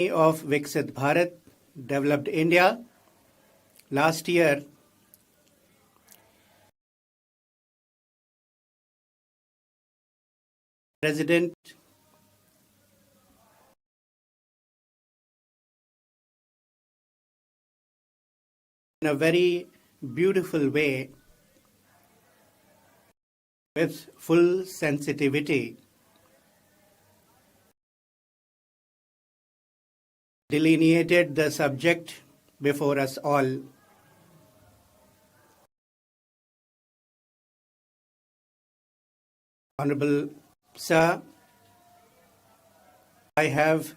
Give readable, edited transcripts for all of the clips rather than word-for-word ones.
of Viksit Bharat, developed India. Last year, President in a very beautiful way, with full sensitivity, delineated the subject before us all. Honorable Sir, I have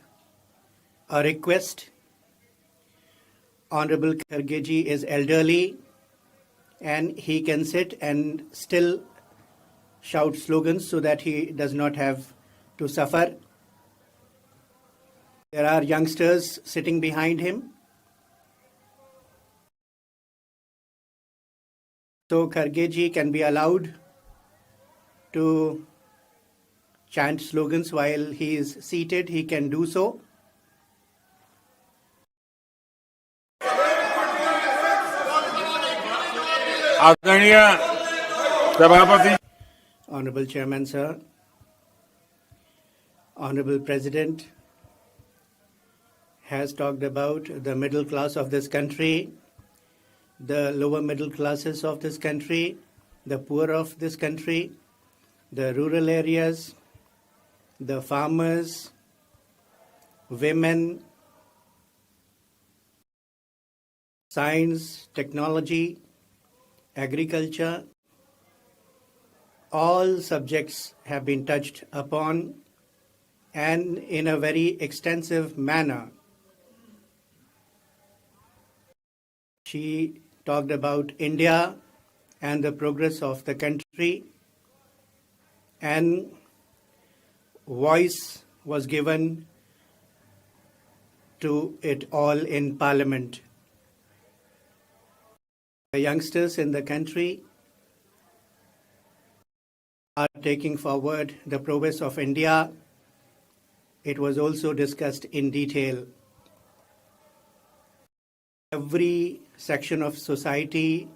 a request. Honorable Khargeji is elderly and he can sit and still shout slogans so that he does not have to suffer. There are youngsters sitting behind him. So Khargeji can be allowed to chant slogans while he is seated. He can do so. Honorable Chairman, sir, Honorable President has talked about the middle class of this country, the lower middle classes of this country, the poor of this country, the rural areas, the farmers, women, science, technology, agriculture. All subjects have been touched upon and in a very extensive manner. She talked about India and the progress of the country, and voice was given to it all in Parliament. The youngsters in the country are taking forward the progress of India. It was also discussed in detail. Every section of society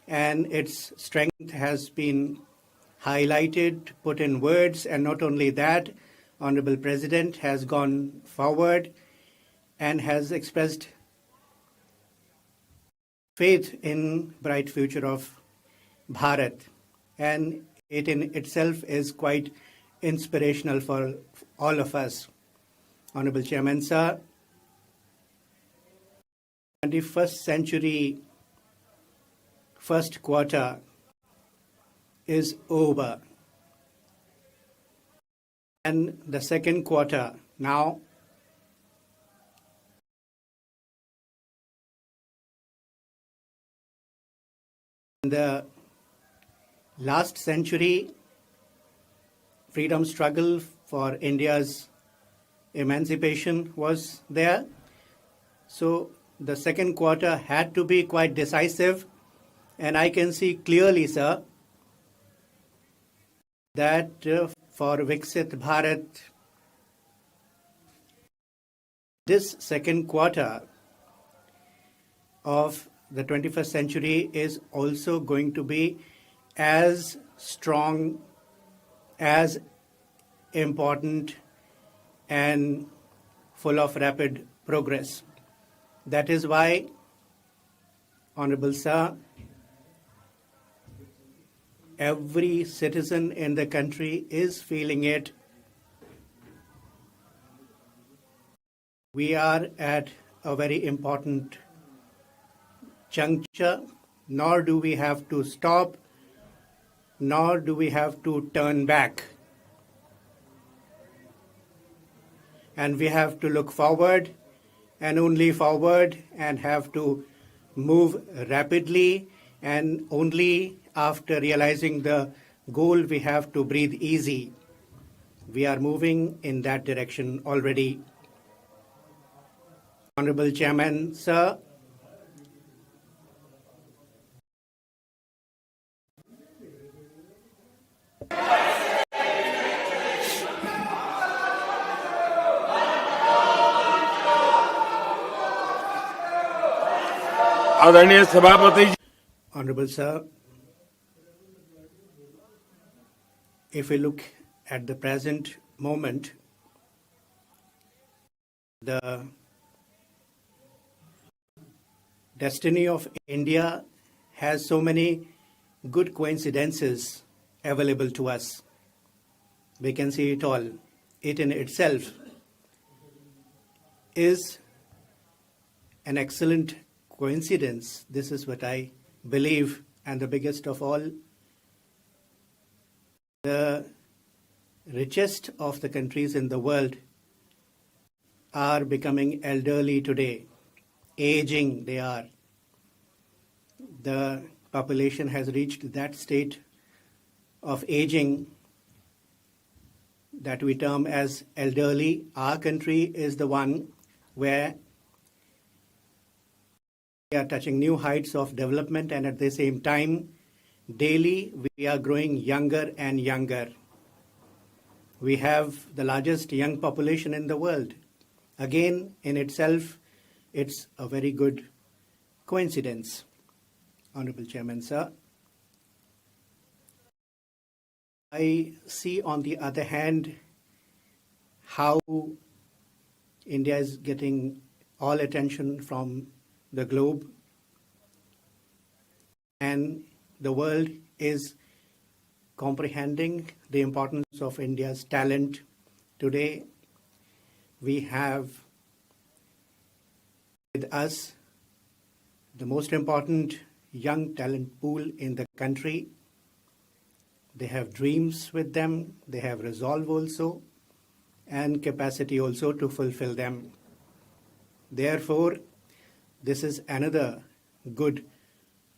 and its strength has been highlighted, put in words, and not only that, Honorable President has gone forward and has expressed faith in bright future of Bharat, and it in itself is quite inspirational for all of us. Honorable Chairman, sir, 21st century first quarter is over, and the second quarter now. In the last century, freedom struggle for India's emancipation was there. So the second quarter had to be quite decisive, and I can see clearly, sir, that for Viksit Bharat, this second quarter of the 21st century is also going to be as strong, as important, and full of rapid progress. That is why, Honorable Sir, every citizen in the country is feeling it. We are at a very important juncture, nor do we have to stop, nor do we have to turn back. And we have to look forward and only forward, and have to move rapidly, and only after realizing the goal we have to breathe easy. We are moving in that direction already. Honorable Chairman, sir, आदरणीय सभापति जी, Honorable Sir, if we look at the present moment, the destiny of India has so many good coincidences available to us. We can see it all. It in itself is an excellent coincidence. This is what I believe, and the biggest of all, the richest of the countries in the world are becoming elderly today, aging they are. The population has reached that state of aging that we term as elderly. Our country is the one where we are touching new heights of development, and at the same time, daily we are growing younger and younger. We have the largest young population in the world. Again, in itself, it's a very good coincidence. Honorable Chairman, sir. I see, on the other hand, how India is getting all attention from the globe, and the world is comprehending the importance of India's talent. Today, we have with us the most important young talent pool in the country. They have dreams with them, they have resolve also, and capacity also to fulfill them. Therefore, this is another good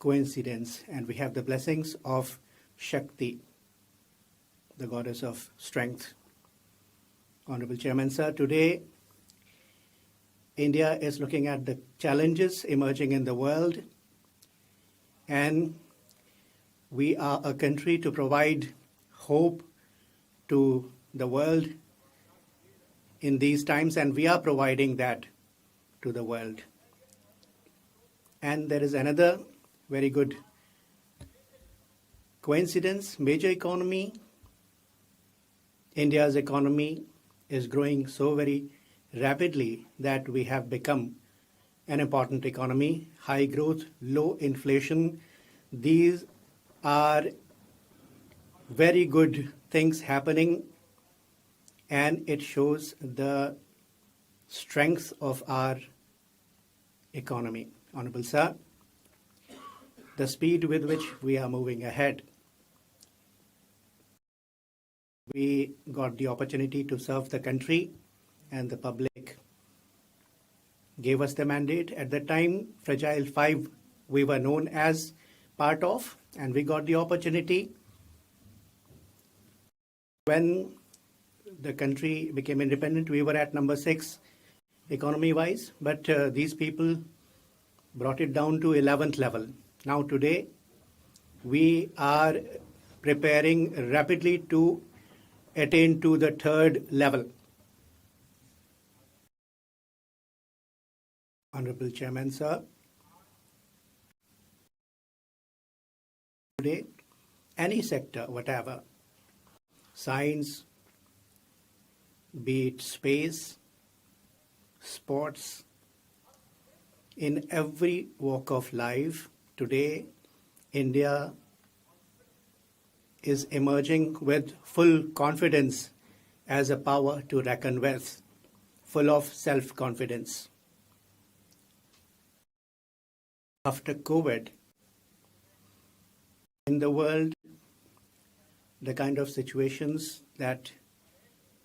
coincidence, and we have the blessings of Shakti, the goddess of strength. Honorable Chairman, sir, today India is looking at the challenges emerging in the world, and we are a country to provide hope to the world in these times, and we are providing that to the world. And there is another very good coincidence. Major economy, India's economy is growing so very rapidly that we have become an important economy. High growth, low inflation, these are very good things happening, and it shows the strength of our economy. Honorable Sir, the speed with which we are moving ahead. We got the opportunity to serve the country, and the public gave us the mandate. At the time, Fragile Five we were known as part of, and we got the opportunity when the country became independent. We were at number 6 economy-wise, but these people brought it down to 11th level. Now today, we are preparing rapidly to attain to the 3rd level. Honorable Chairman, sir, today, any sector, whatever, science, be it space, sports, in every walk of life, today, India is emerging with full confidence as a power to reckon with, full of self-confidence. After COVID, in the world, the kind of situations that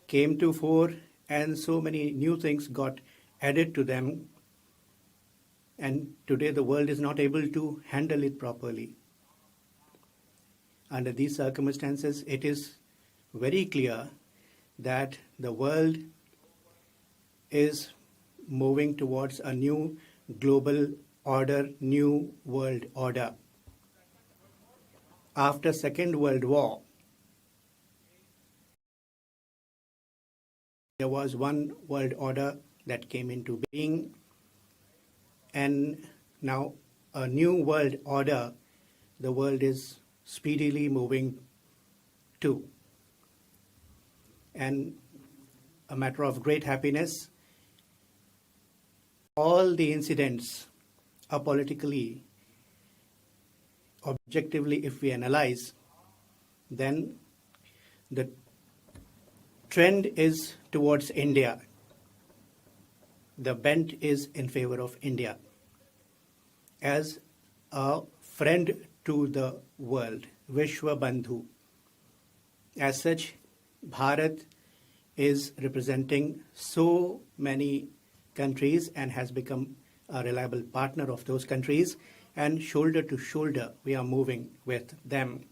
came to fore, and so many new things got added to them, and today the world is not able to handle it properly. Under these circumstances, it is very clear that the world is moving towards a new global order, new world order. After Second World War, there was one world order that came into being, and now a new world order the world is speedily moving to. And a matter of great happiness, all the incidents are politically, objectively, if we analyze, then the trend is towards India. The bent is in favor of India as a friend to the world, Vishwa Bandhu. As such, Bharat is representing so many countries and has become a reliable partner of those countries, and shoulder to shoulder we are moving with them.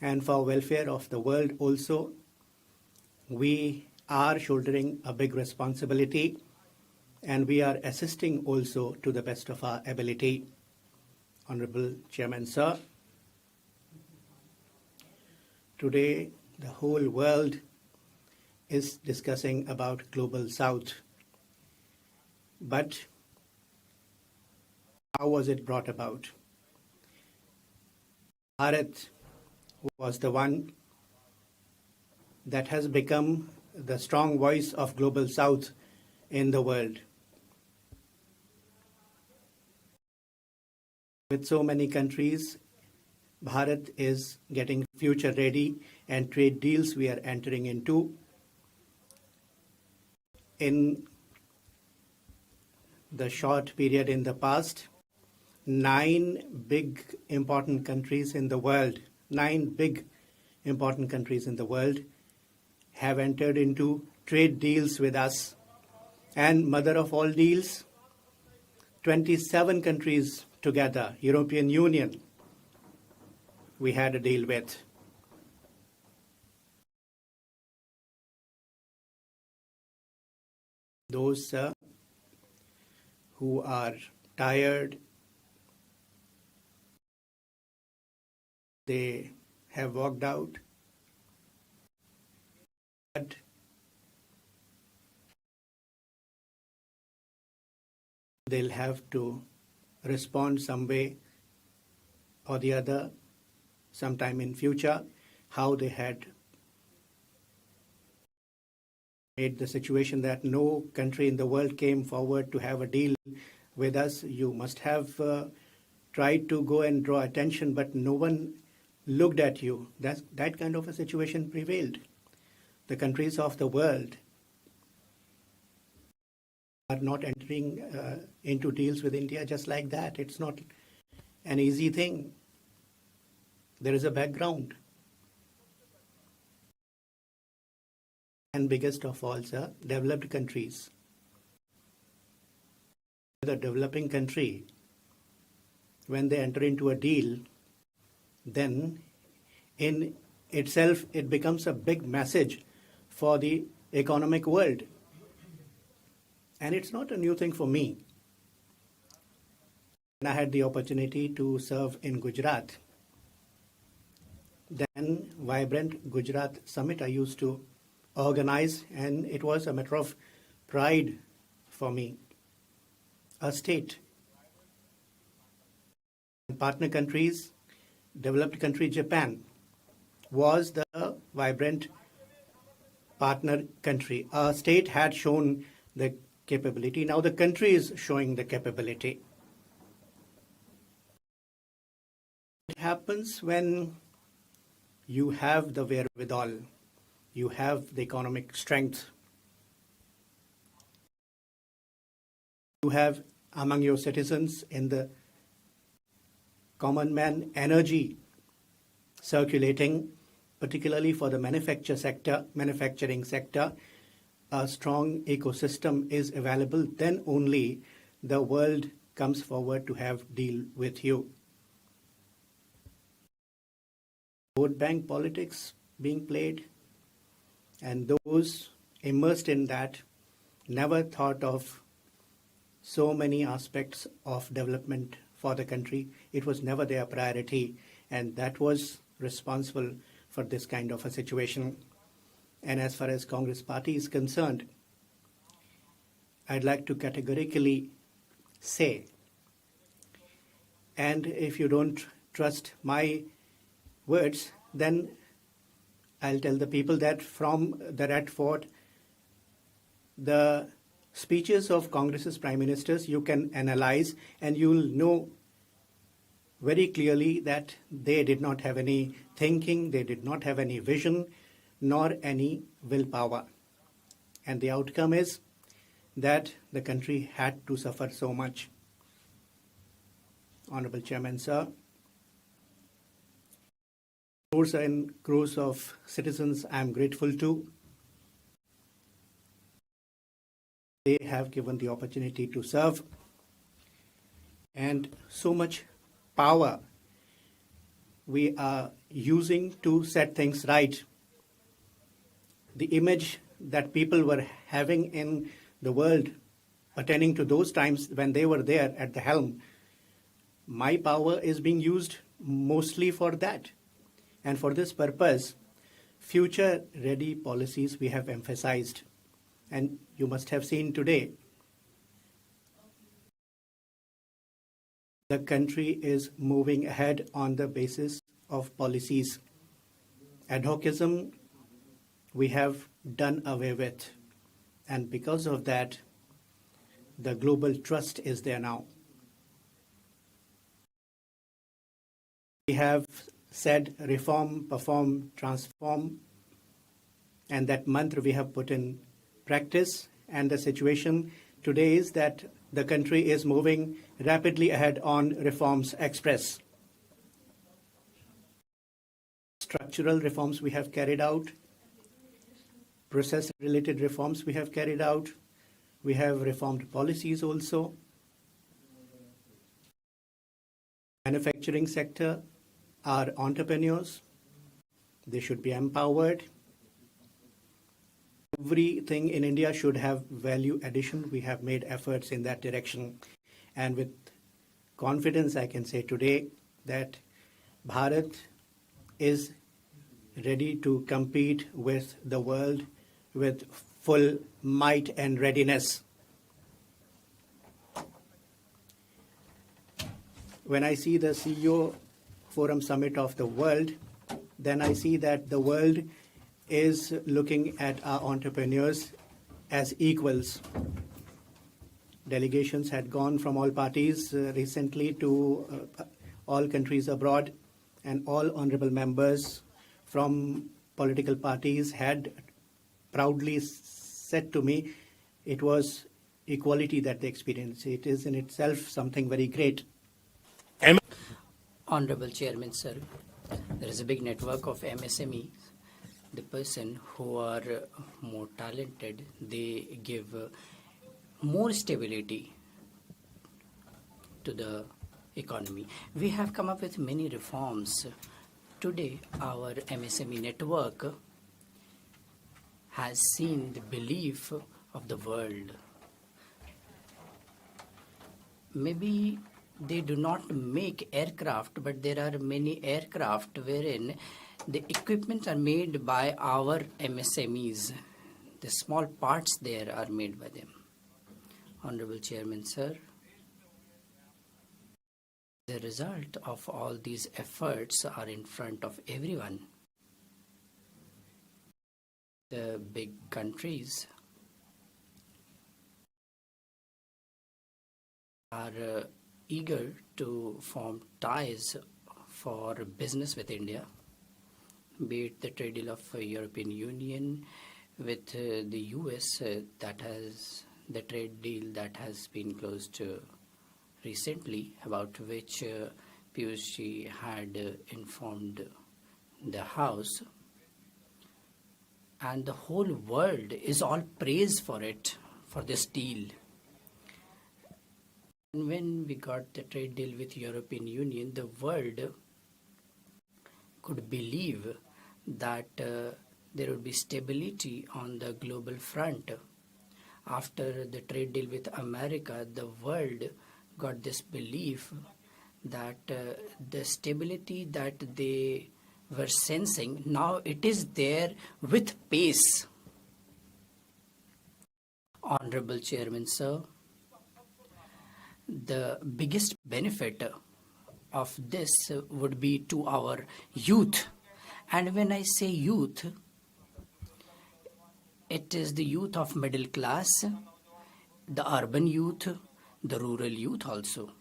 And for welfare of the world also, we are shouldering a big responsibility, and we are assisting also to the best of our ability. Honorable Chairman, sir, today the whole world is discussing about Global South. But how was it brought about? Bharat was the one that has become the strong voice of Global South in the world. With so many countries, Bharat is getting future ready, and trade deals we are entering into. In the short period in the past, 9 big important countries in the world have entered into trade deals with us. And mother of all deals, 27 countries together, European Union, we had a deal with. Those who are tired, they have walked out. But they'll have to respond some way or the other sometime in future, how they had made the situation that no country in the world came forward to have a deal with us. You must have tried to go and draw attention, but no one looked at you. That kind of a situation prevailed. The countries of the world are not entering into deals with India just like that. It's not an easy thing. There is a background. And biggest of all, sir, developed countries. The developing country, when they enter into a deal, then in itself it becomes a big message for the economic world. And it's not a new thing for me. When I had the opportunity to serve in Gujarat, then Vibrant Gujarat Summit I used to organize, and it was a matter of pride for me. A state, partner countries, developed country Japan was the vibrant partner country. A state had shown the capability. Now the country is showing the capability. It happens when you have the wherewithal, you have the economic strength, you have among your citizens in the common man energy circulating, particularly for the manufacturing sector, a strong ecosystem is available, then only the world comes forward to have deal with you. Vote bank politics being played, and those immersed in that never thought of so many aspects of development for the country. It was never their priority, and that was responsible for this kind of a situation. And as far as Congress party is concerned, I'd like to categorically say And if you don't trust my words, then I'll tell the people that from the Red Fort, the speeches of Congress's prime ministers you can analyze, and you'll know very clearly that they did not have any thinking, they did not have any vision, nor any willpower. And the outcome is that the country had to suffer so much. Honorable Chairman, sir, crores and crores of citizens I am grateful to. They have given the opportunity to serve, and so much power we are using to set things right. The image that people were having in the world pertaining to those times when they were there at the helm, my power is being used mostly for that. And for this purpose, future-ready policies we have emphasized. And you must have seen today, the country is moving ahead on the basis of policies. Ad hocism we have done away with. And because of that, the global trust is there now. We have said reform, perform, transform, and that mantra we have put in practice. And the situation today is that the country is moving rapidly ahead on reforms express. Structural reforms we have carried out, process-related reforms we have carried out, we have reformed policies also. Manufacturing sector, our entrepreneurs, they should be empowered. Everything in India should have value addition. We have made efforts in that direction. And with confidence, I can say today that Bharat is ready to compete with the world with full might and readiness. When I see the CEO Forum Summit of the world, then I see that the world is looking at our entrepreneurs as equals. Delegations had gone from all parties recently to all countries abroad, and all honorable members from political parties had proudly said to me it was equality that they experienced. It is in itself something very great. Honorable Chairman, sir, there is a big network of MSMEs. The person who are more talented, they give more stability to the economy. We have come up with many reforms. Today, our MSME network has seen the belief of the world. Maybe they do not make aircraft, but there are many aircraft wherein the equipment are made by our MSMEs. The small parts there are made by them. Honorable Chairman, sir, the result of all these efforts are in front of everyone. The big countries are eager to form ties for business with India, be it the trade deal of European Union with the US, that has the trade deal that has been closed recently, about which Piyush had informed the House, and the whole world is all praised for it, for this deal. And when we got the trade deal with European Union, the world could believe that there would be stability on the global front. After the trade deal with America, the world got this belief that the stability that they were sensing, now it is there with pace. Honorable Chairman, sir, the biggest benefit of this would be to our youth. And when I say youth, it is the youth of middle class, the urban youth, the rural youth also.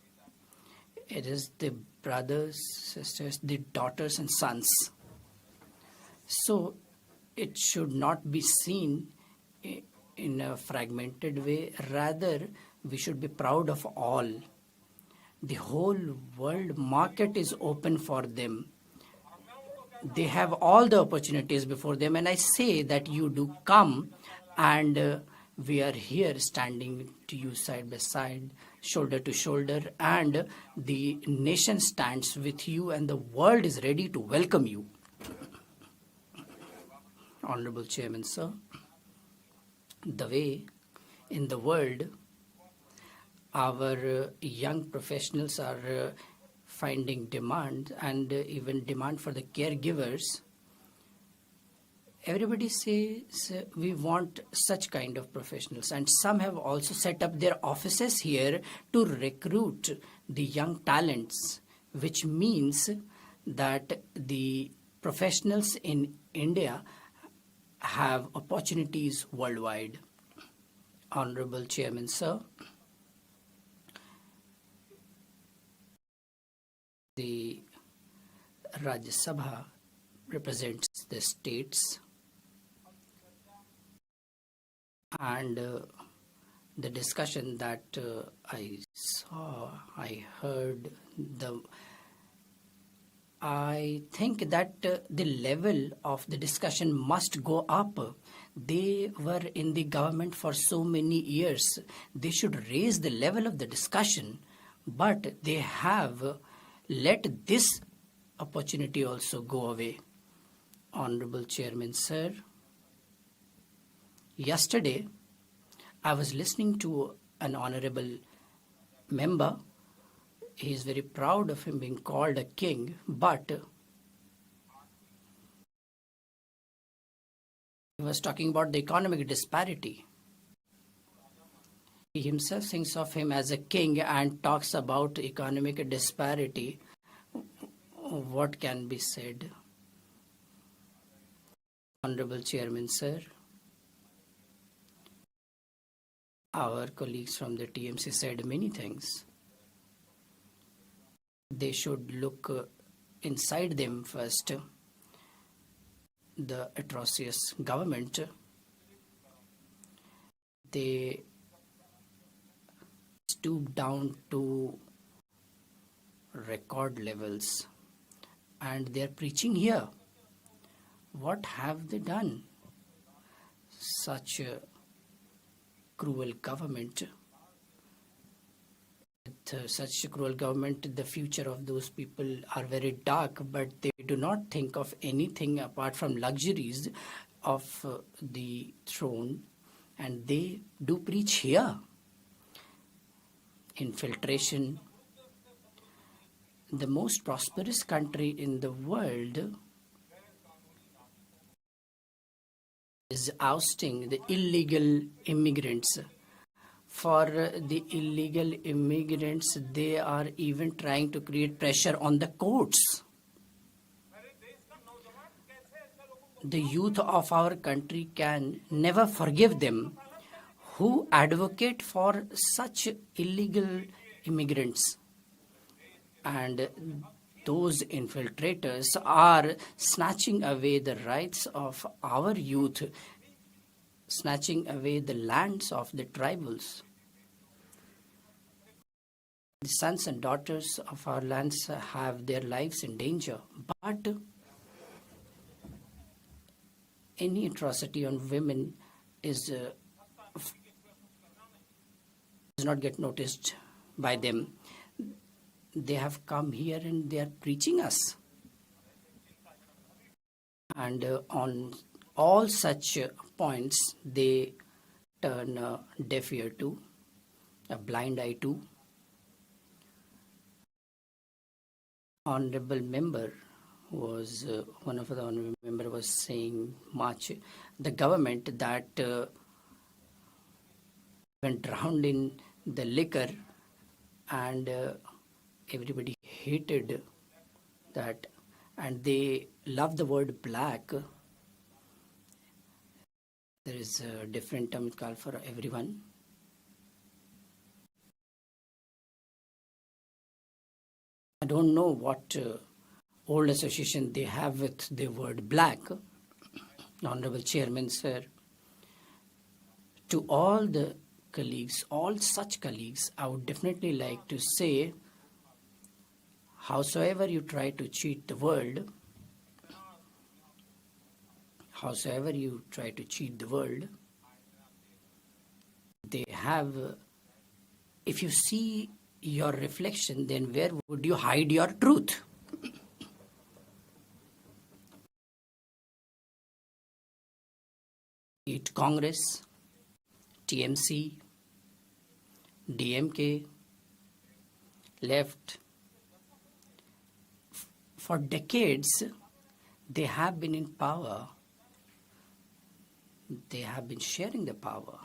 It is the brothers, sisters, the daughters and sons. So it should not be seen in a fragmented way. Rather, we should be proud of all. The whole world market is open for them. They have all the opportunities before them, and I say that you do come, and we are here standing to you side by side, shoulder to shoulder, and the nation stands with you, and the world is ready to welcome you. Honorable Chairman, sir, the way in the world our young professionals are finding demand, and even demand for the caregivers, everybody says we want such kind of professionals, and some have also set up their offices here to recruit the young talents, which means that the professionals in India have opportunities worldwide. Honorable Chairman, sir, the Rajya Sabha represents the states, and the discussion that I heard, I think that the level of the discussion must go up. They were in the government for so many years. They should raise the level of the discussion, but they have let this opportunity also go away. Honorable Chairman, sir, yesterday I was listening to an honorable member. He is very proud of him being called a king, but he was talking about the economic disparity. He himself thinks of him as a king and talks about economic disparity. What can be said? Honorable Chairman, sir, our colleagues from the TMC said many things. They should look inside them first. The atrocious government, they stoop down to record levels, and they are preaching here. What have they done? Such a cruel government. With such a cruel government, the future of those people are very dark, but they do not think of anything apart from luxuries of the throne, and they do preach here. Infiltration. The most prosperous country in the world is ousting the illegal immigrants. For the illegal immigrants, they are even trying to create pressure on the courts. The youth of our country can never forgive them who advocate for such illegal immigrants. And those infiltrators are snatching away the rights of our youth, snatching away the lands of the tribals. The sons and daughters of our lands have their lives in danger, but any atrocity on women does not get noticed by them. They have come here and they are preaching us. And on all such points, they turn a deaf ear to, a blind eye to. Honorable member was, one of the honorable member was saying much. The government that went drowned in the liquor and everybody hated that, and they love the word black. There is a different term called for everyone. I don't know what old association they have with the word black. Honorable Chairman, sir, to all the colleagues, all such colleagues, I would definitely like to say, howsoever you try to cheat the world, they have, if you see your reflection, then where would you hide your truth? It Congress, TMC, DMK, left. For decades, they have been in power. They have been sharing the power.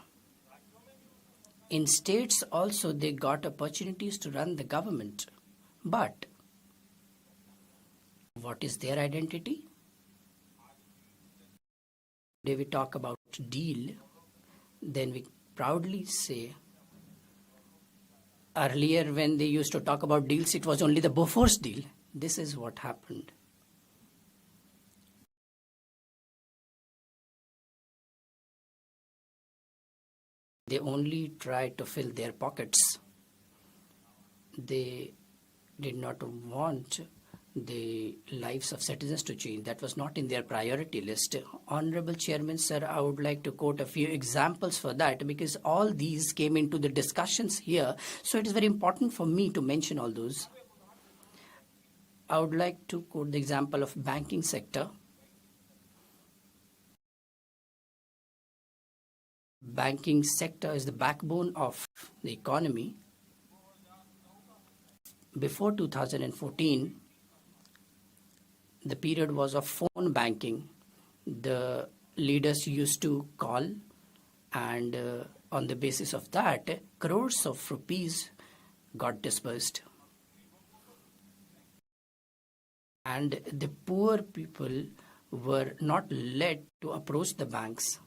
In states also, they got opportunities to run the government. But what is their identity? Today we talk about deal, then we proudly say, earlier when they used to talk about deals, it was only the Bofors deal. This is what happened. They only tried to fill their pockets. They did not want the lives of citizens to change. That was not in their priority list. Honorable Chairman, sir, I would like to quote a few examples for that, because all these came into the discussions here. So it is very important for me to mention all those. I would like to quote the example of banking sector. Banking sector is the backbone of the economy. Before 2014, the period was of phone banking. The leaders used to call, and on the basis of that, crores of rupees got disbursed. And the poor people were not led to approach the banks.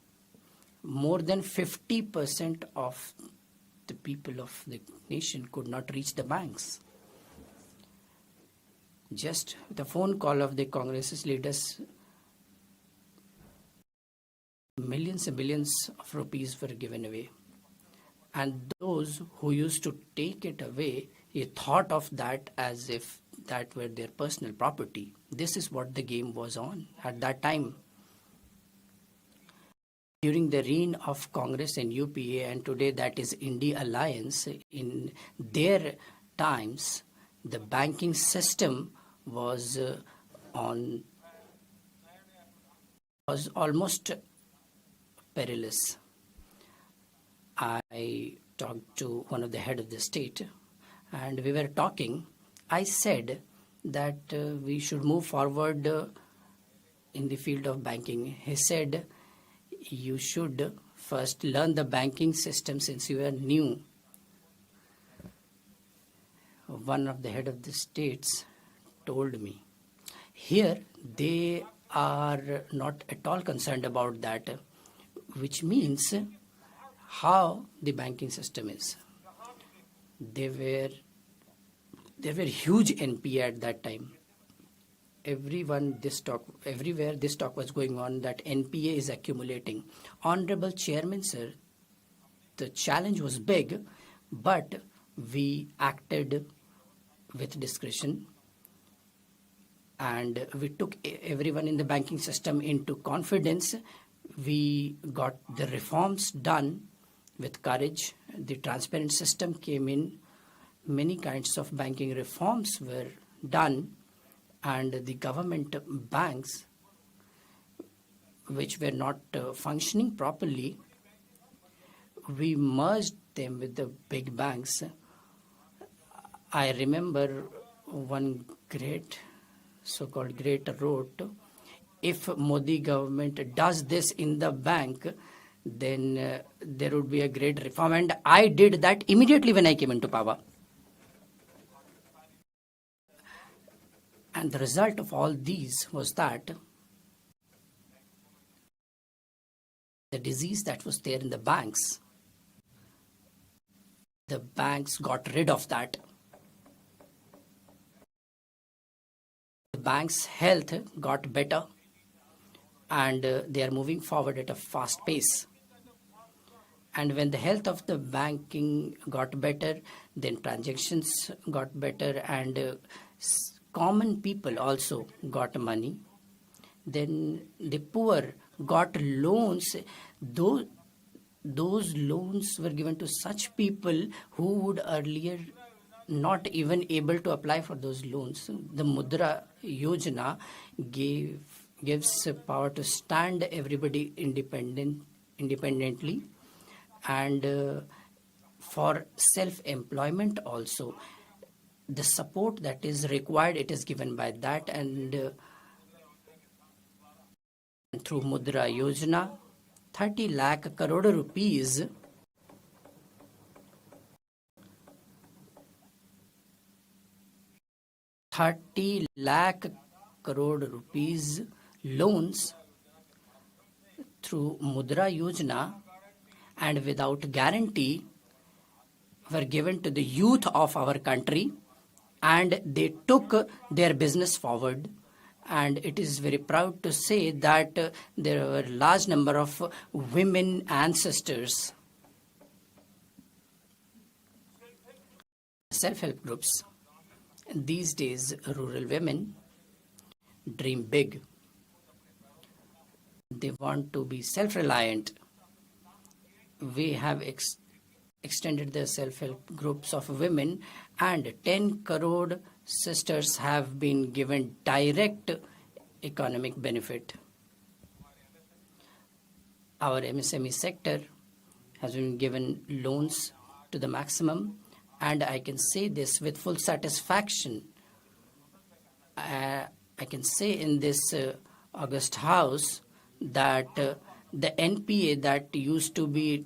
More than 50% of the people of the nation could not reach the banks. Just the phone call of the Congress's leaders, millions and billions of rupees were given away. And those who used to take it away, they thought of that as if that were their personal property. This is what the game was on at that time. During the reign of Congress and UPA, and today that is India Alliance, in their times, the banking system was almost perilous. I talked to one of the head of the state, and we were talking. I said that we should move forward in the field of banking. He said, you should first learn the banking system since you are new. One of the head of the states told me, here they are not at all concerned about that, which means how the banking system is. There were huge NPA at that time. Everywhere this talk was going on, that NPA is accumulating. Honorable Chairman, sir, the challenge was big, but we acted with discretion, and we took everyone in the banking system into confidence. We got the reforms done with courage. The transparent system came in. Many kinds of banking reforms were done, and the government banks, which were not functioning properly, we merged them with the big banks. I remember one great, so-called great wrote, if Modi government does this in the bank, then there would be a great reform. And I did that immediately when I came into power. And the result of all these was that the disease that was there in the banks got rid of that. The bank's health got better, and they are moving forward at a fast pace. And when the health of the banking got better, then transactions got better, and common people also got money. Then the poor got loans. Those loans were given to such people who would earlier not even able to apply for those loans. The Mudra Yojana gives power to stand everybody independently, and for self-employment also. The support that is required, it is given by that, and through Mudra Yojana, 30 lakh crore rupees loans through Mudra Yojana and without guarantee were given to the youth of our country, and they took their business forward. And it is very proud to say that there were a large number of women ancestors. Self-help groups. These days, rural women dream big. They want to be self-reliant. We have extended the self-help groups of women, and 10 crore sisters have been given direct economic benefit. Our MSME sector has been given loans to the maximum, and I can say this with full satisfaction. I can say in this August House that the NPA that used to be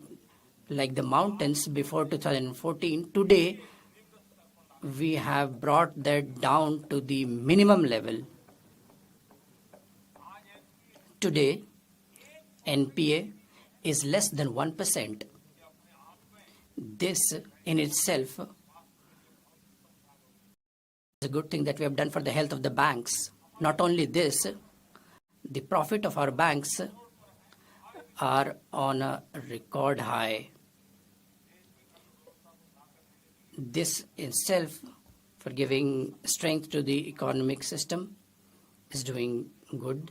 like the mountains before 2014, today we have brought that down to the minimum level. Today, NPA is less than 1%. This in itself is a good thing that we have done for the health of the banks. Not only this, the profit of our banks are on a record high. This itself, for giving strength to the economic system, is doing good.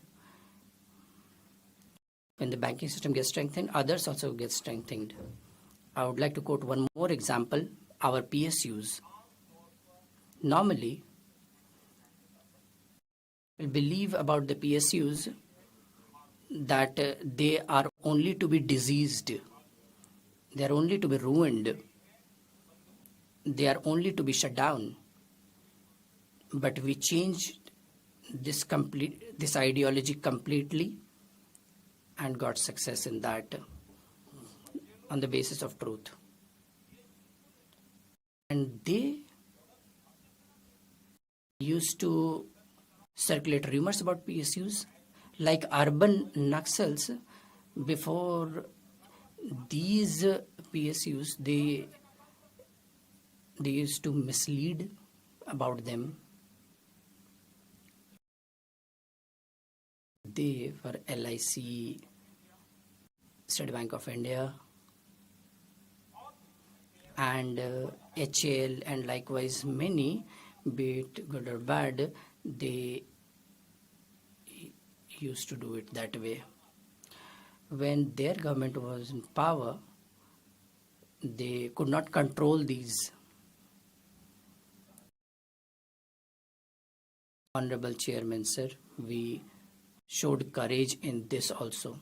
When the banking system gets strengthened, others also get strengthened. I would like to quote one more example, our PSUs. Normally, we believe about the PSUs that they are only to be diseased, they are only to be ruined, they are only to be shut down. But we changed this ideology completely and got success in that on the basis of truth. And they used to circulate rumors about PSUs like urban Naxals. Before these PSUs, they used to mislead about them. They were LIC, State Bank of India, and HAL, and likewise many, be it good or bad, they used to do it that way. When their government was in power, they could not control these. Honorable Chairman, sir, we showed courage in this also.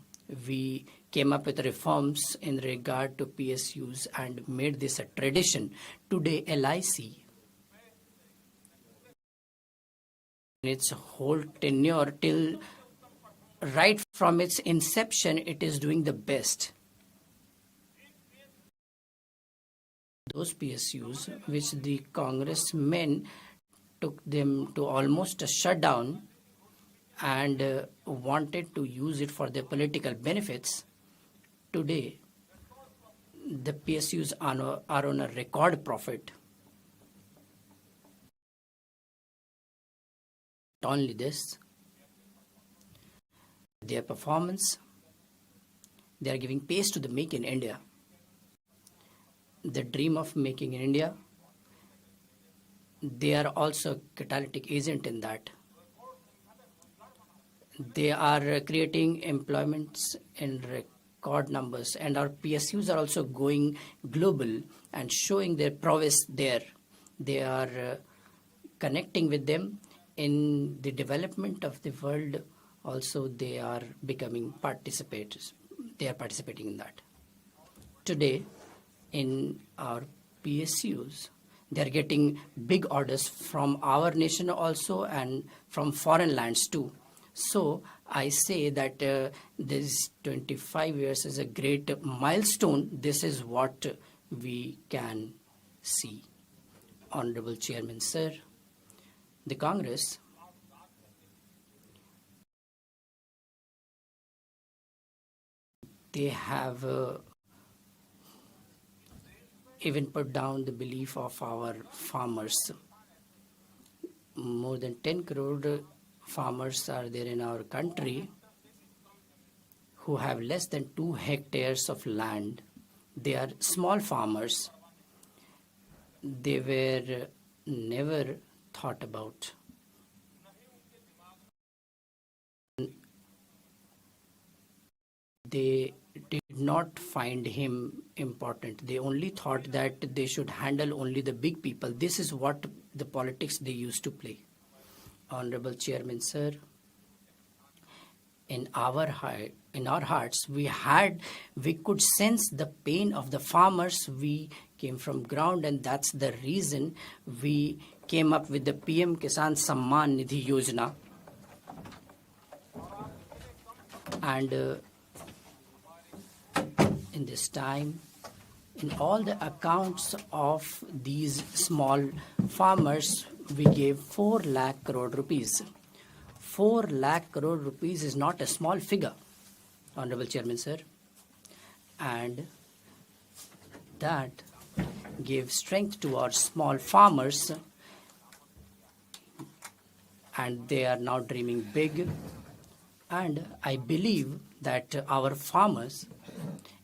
We came up with reforms in regard to PSUs and made this a tradition. Today, LIC, in its whole tenure till right from its inception, it is doing the best. Those PSUs which the congressmen took them to almost a shutdown and wanted to use it for their political benefits. Today, the PSUs are on a record profit. Not only this, their performance, they are giving pace to the Make in India. The dream of making in India, they are also a catalytic agent in that. They are creating employments in record numbers, and our PSUs are also going global and showing their prowess there. They are connecting with them in the development of the world. Also, they are becoming participators. They are participating in that. Today, in our PSUs, they are getting big orders from our nation also and from foreign lands too. So I say that this 25 years is a great milestone. This is what we can see. Honorable Chairman, sir, the Congress they have even put down the belief of our farmers. More than 10 crore farmers are there in our country who have less than 2 hectares of land. They are small farmers. They were never thought about. They did not find him important. They only thought that they should handle only the big people. This is what the politics they used to play. Honorable Chairman, sir, in our hearts, we could sense the pain of the farmers. We came from ground, and that's the reason we came up with the PM Kisan Samman Nidhi Yojana. And in this time, in all the accounts of these small farmers, we gave 4 lakh crore rupees. 4 lakh crore rupees is not a small figure, Honorable Chairman, sir. And that gave strength to our small farmers, and they are now dreaming big. And I believe that our farmers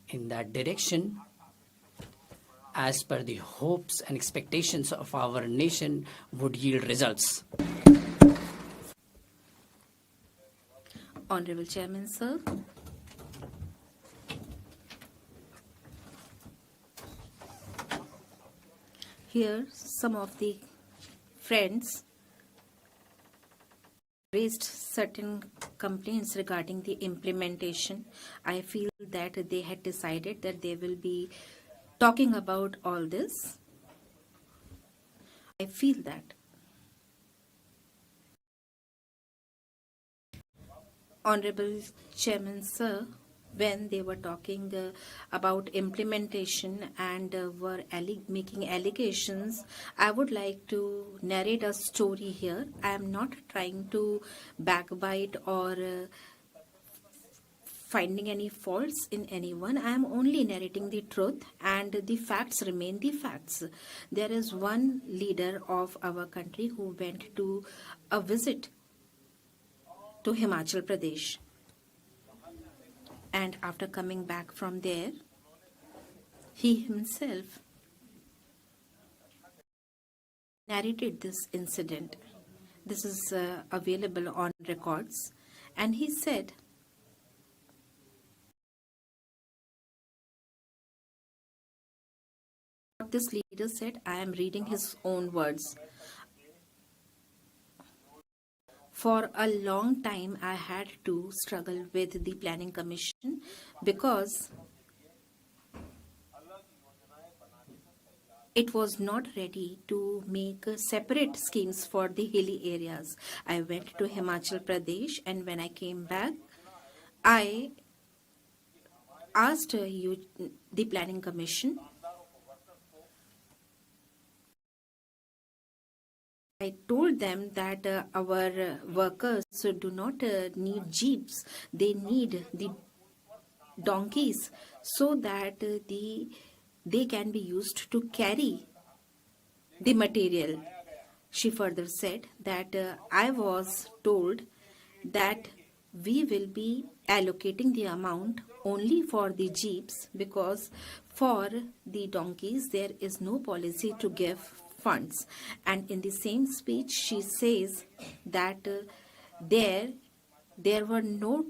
in that direction, as per the hopes and expectations of our nation, would yield results. Honorable Chairman, sir. Here, some of the friends raised certain complaints regarding the implementation. I feel that they had decided that they will be talking about all this. I feel that. Honorable Chairman, sir, when they were talking about implementation and were making allegations, I would like to narrate a story here. I am not trying to backbite or finding any faults in anyone. I am only narrating the truth, and the facts remain the facts. There is one leader of our country who went to a visit to Himachal Pradesh. And after coming back from there, he himself narrated this incident. This is available on records. And he said, what this leader said, I am reading his own words. For a long time, I had to struggle with the Planning Commission because it was not ready to make separate schemes for the hilly areas. I went to Himachal Pradesh, and when I came back, I asked the Planning Commission. I told them that our workers do not need jeeps, they need the donkeys so that they can be used to carry the material. She further said that I was told that we will be allocating the amount only for the jeeps because for the donkeys there is no policy to give funds. And in the same speech she says that there were no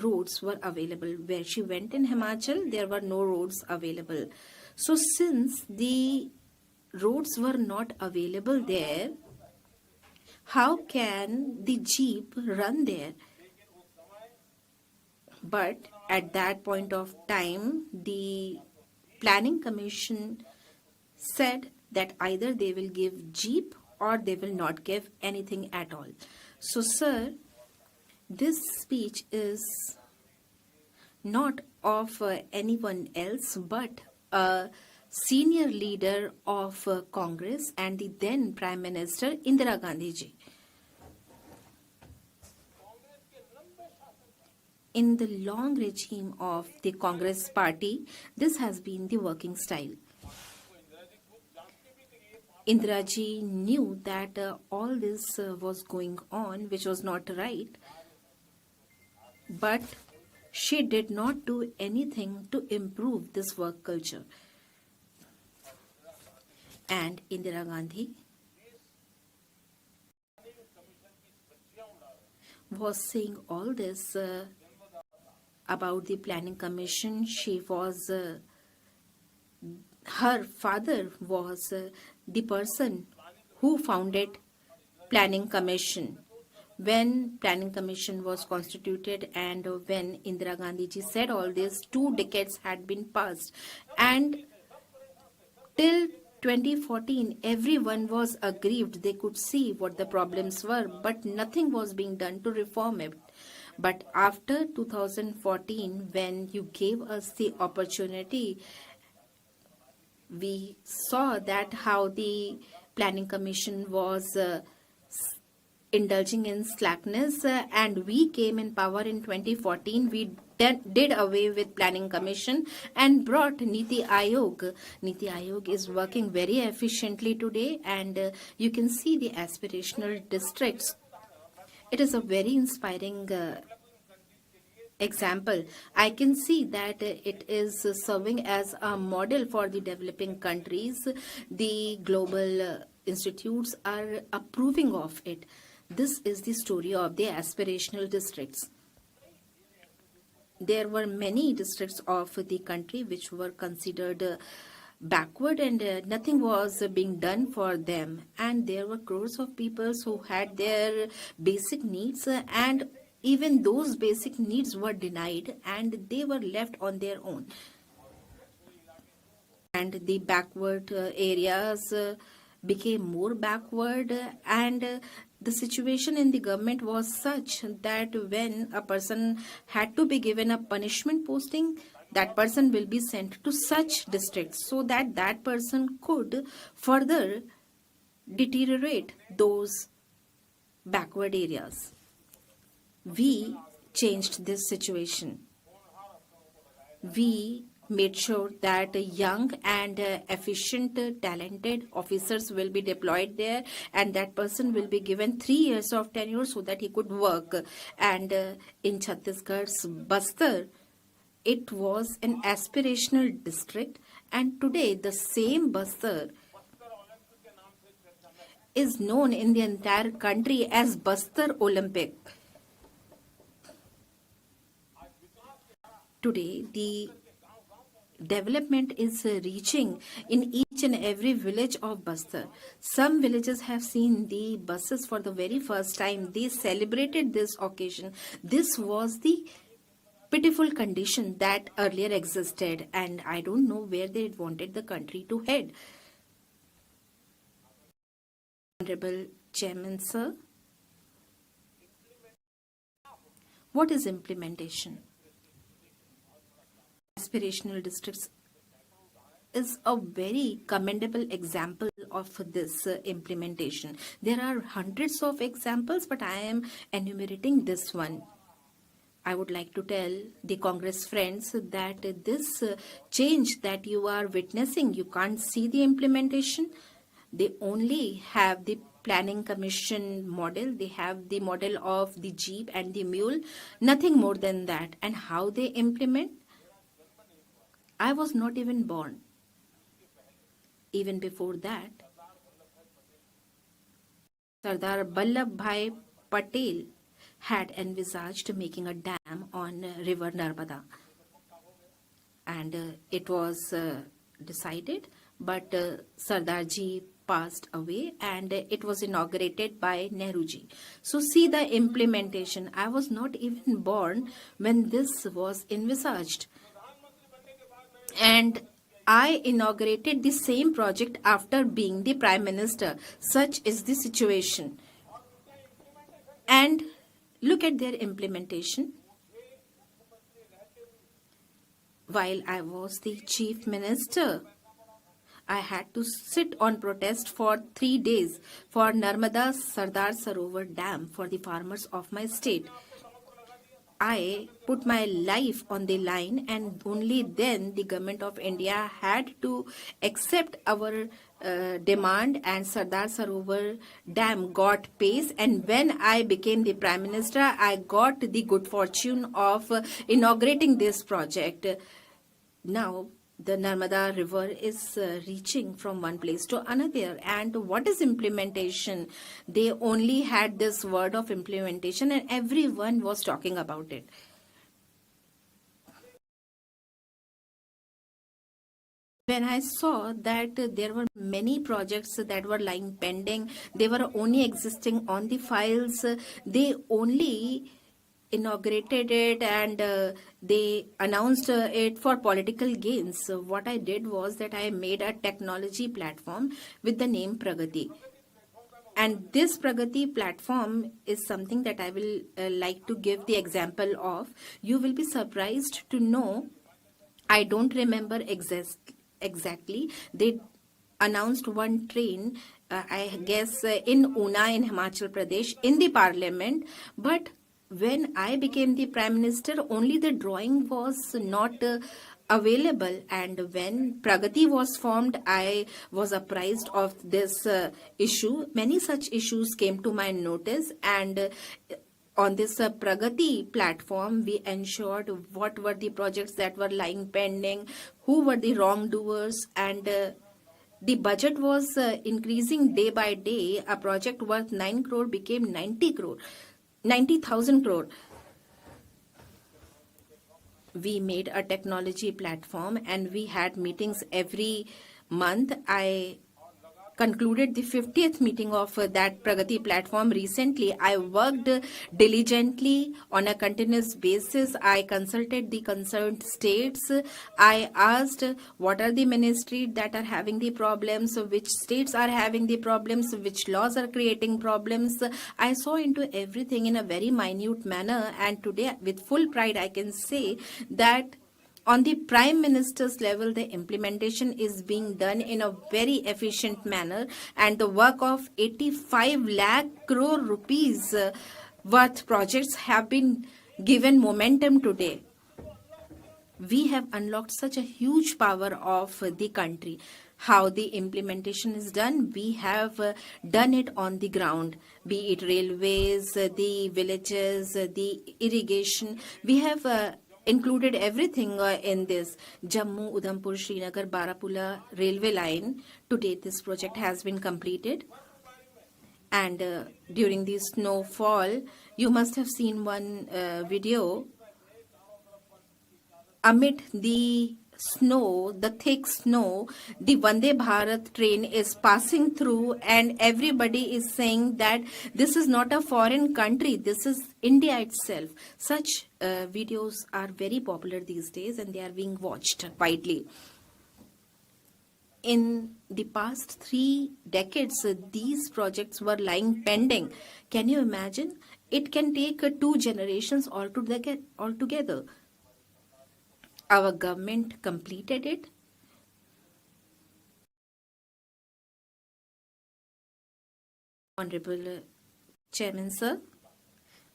roads were available. Where she went in Himachal, there were no roads available. So since the roads were not available there, how can the jeep run there? But at that point of time, the planning commission said that either they will give jeep or they will not give anything at all. So, sir, this speech is not of anyone else but a senior leader of Congress and the then Prime Minister Indira Gandhi ji. In the long regime of the Congress party, this has been the working style. Indira ji knew that all this was going on, which was not right, but she did not do anything to improve this work culture. And Indira Gandhi was saying all this about the planning commission. She was, her father was the person who founded planning commission. When planning commission was constituted and when Indira Gandhi ji said all this, 2 decades had been passed, and till 2014 everyone was aggrieved. They could see what the problems were, but nothing was being done to reform it. But after 2014, when you gave us the opportunity, we saw that how the planning commission was indulging in slackness, and we came in power in 2014. We did away with planning commission and brought Niti Aayog. Niti Aayog is working very efficiently today, and you can see the aspirational districts. It is a very inspiring example. I can see that it is serving as a model for the developing countries. The global institutes are approving of it. This is the story of the aspirational districts. There were many districts of the country which were considered backward, and nothing was being done for them. And there were crores of people who had their basic needs, and even those basic needs were denied, and they were left on their own. And the backward areas became more backward, and the situation in the government was such that when a person had to be given a punishment posting, that person will be sent to such districts so that that person could further deteriorate those backward areas. We changed this situation. We made sure that young and efficient, talented officers will be deployed there, and that person will be given 3 years of tenure so that he could work. And in Chhattisgarh's Bastar, it was an aspirational district, and today the same Bastar is known in the entire country as Bastar Olympic. Today, the development is reaching in each and every village of Bastar. Some villages have seen the buses for the very first time. They celebrated this occasion. This was the pitiful condition that earlier existed, and I don't know where they wanted the country to head. Honorable Chairman, sir, what is implementation? Aspirational districts is a very commendable example of this implementation. There are hundreds of examples, but I am enumerating this one. I would like to tell the Congress friends that this change that you are witnessing, you can't see the implementation. They only have the planning commission model. They have the model of the jeep and the mule, nothing more than that. And how they implement? I was not even born. Even before that, Sardar Vallabhbhai Patel had envisaged making a dam on river Narmada. And it was decided, but Sardarji passed away and it was inaugurated by Nehruji. So see the implementation. I was not even born when this was envisaged. And I inaugurated the same project after being the Prime Minister. Such is the situation. And look at their implementation. While I was the Chief Minister, I had to sit on protest for 3 days for Narmada Sardar Sarovar Dam for the farmers of my state. I put my life on the line, and only then the government of India had to accept our demand, and Sardar Sarovar Dam got pace. And when I became the Prime Minister, I got the good fortune of inaugurating this project. Now, the Narmada River is reaching from one place to another. And what is implementation? They only had this word of implementation and everyone was talking about it. When I saw that there were many projects that were lying pending, they were only existing on the files, they only inaugurated it and they announced it for political gains. So what I did was that I made a technology platform with the name Pragati. And this Pragati platform is something that I will like to give the example of. You will be surprised to know, I don't remember exactly. They announced one train, I guess in Una in Himachal Pradesh, in the parliament, but when I became the Prime Minister, only the drawing was not available. And when Pragati was formed, I was apprised of this issue. Many such issues came to my notice, and on this Pragati platform, we ensured what were the projects that were lying pending, who were the wrongdoers, and the budget was increasing day by day. A project worth 9 crore became 90,000 crore. We made a technology platform and we had meetings every month. I concluded the 50th meeting of that Pragati platform recently. I worked diligently on a continuous basis. I consulted the concerned states. I asked what are the ministries that are having the problems, which states are having the problems, which laws are creating problems. I saw into everything in a very minute manner, and today with full pride I can say that on the Prime Minister's level, the implementation is being done in a very efficient manner, and the work of 85 lakh crore rupees worth projects have been given momentum today. We have unlocked such a huge power of the country. How the implementation is done, we have done it on the ground, be it railways, the villages, the irrigation. We have included everything in this. Jammu, Udhampur, Srinagar, Barapula railway line. Today this project has been completed. And during the snowfall, you must have seen one video. Amid the snow, the thick snow, the Vande Bharat train is passing through, and everybody is saying that this is not a foreign country, this is India itself. Such videos are very popular these days and they are being watched widely. In the past 3 decades, these projects were lying pending. Can you imagine? It can take 2 generations altogether. Our government completed it Honorable Chairman, sir.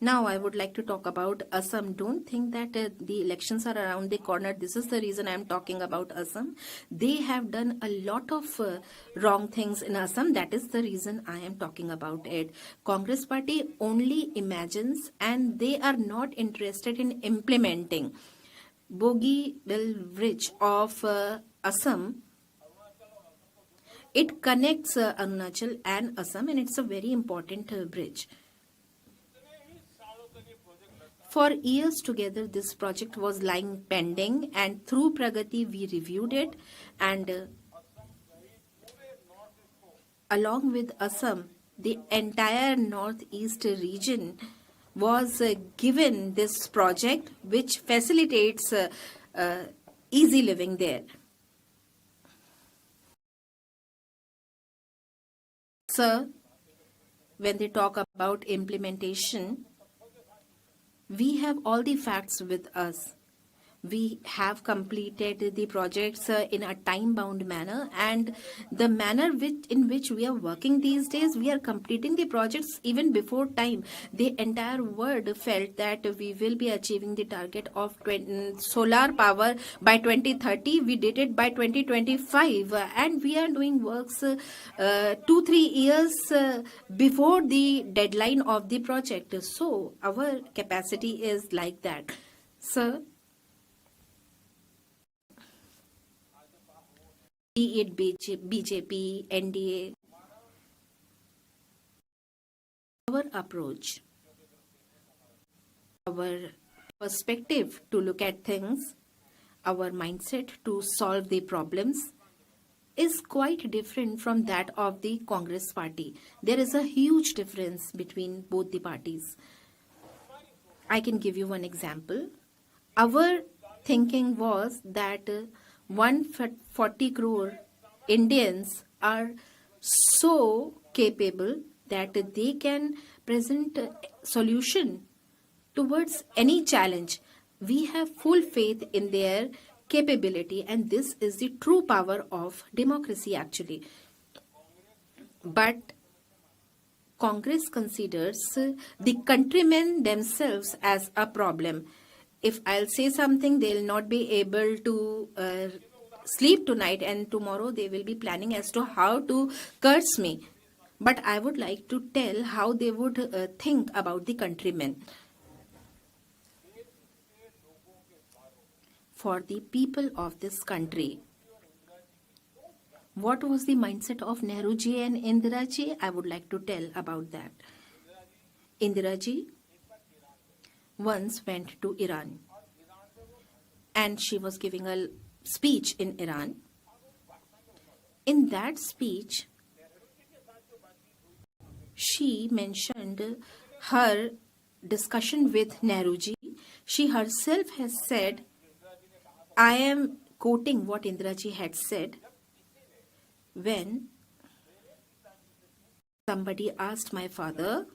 Now I would like to talk about Assam. Don't think that the elections are around the corner. This is the reason I am talking about Assam. They have done a lot of wrong things in Assam. That is the reason I am talking about it. Congress party only imagines and they are not interested in implementing. Bogibel Bridge of Assam. It connects Arunachal and Assam, and it's a very important bridge. For years together, this project was lying pending, and through Pragati, we reviewed it. And along with Assam, the entire northeast region was given this project, which facilitates easy living there. Sir, when they talk about implementation, we have all the facts with us. We have completed the projects in a time-bound manner, and the manner in which we are working these days, we are completing the projects even before time. The entire world felt that we will be achieving the target of solar power by 2030. We did it by 2025, and we are doing works 2-3 years before the deadline of the project. So our capacity is like that. Sir, be it BJP, NDA, our approach, our perspective to look at things, our mindset to solve the problems is quite different from that of the Congress party. There is a huge difference between both the parties. I can give you one example. Our thinking was that 140 crore Indians are so capable that they can present a solution towards any challenge. We have full faith in their capability, and this is the true power of democracy actually. But Congress considers the countrymen themselves as a problem. If I'll say something, they'll not be able to sleep tonight, and tomorrow they will be planning as to how to curse me. But I would like to tell how they would think about the countrymen. For the people of this country, what was the mindset of Nehruji and Indiraji? I would like to tell about that. Indiraji once went to Iran, and she was giving a speech in Iran. In that speech, she mentioned her discussion with Nehruji. She herself has said, I am quoting what Indiraji had said, when somebody asked my father,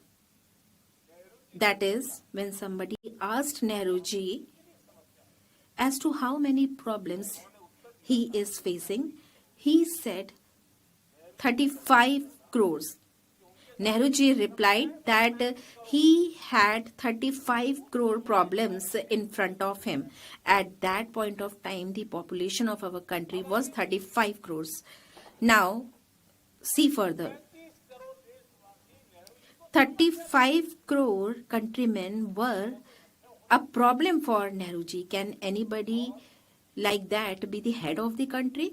that is, when somebody asked Nehruji as to how many problems he is facing, he said 35 crores. Nehruji replied that he had 35 crore problems in front of him. At that point of time, the population of our country was 35 crores. Now, see further. 35 crore countrymen were a problem for Nehruji. Can anybody like that be the head of the country?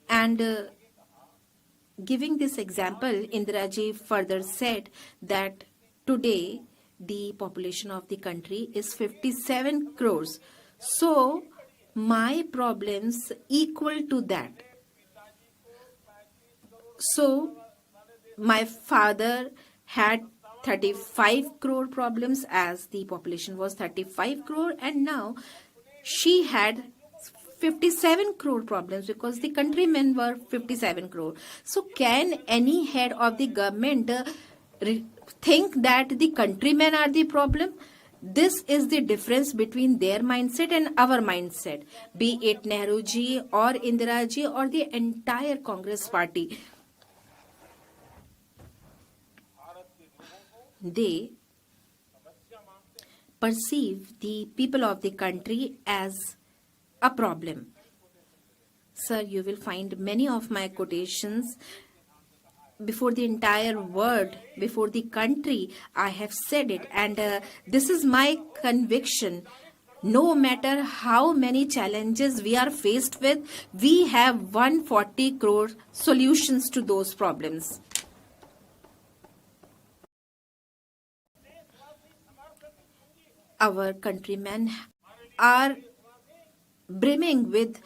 And giving this example, Indiraji further said that today the population of the country is 57 crores. So, my problems equal to that. So, my father had 35 crore problems as the population was 35 crore, and now she had 57 crore problems because the countrymen were 57 crore. So can any head of the government think that the countrymen are the problem? This is the difference between their mindset and our mindset, be it Nehruji or Indiraji or the entire Congress party. they perceive the people of the country as a problem. Sir, you will find many of my quotations before the entire world, before the country. I have said it, and this is my conviction. No matter how many challenges we are faced with, we have 140 crore solutions to those problems. Our countrymen are brimming with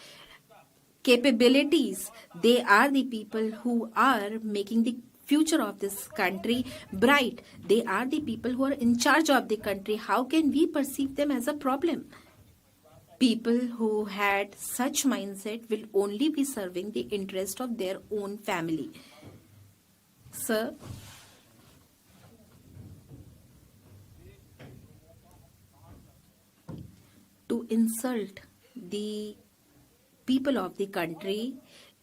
capabilities. They are the people who are making the future of this country bright. They are the people who are in charge of the country. How can we perceive them as a problem? People who had such mindset will only be serving the interest of their own family. Sir, to insult the people of the country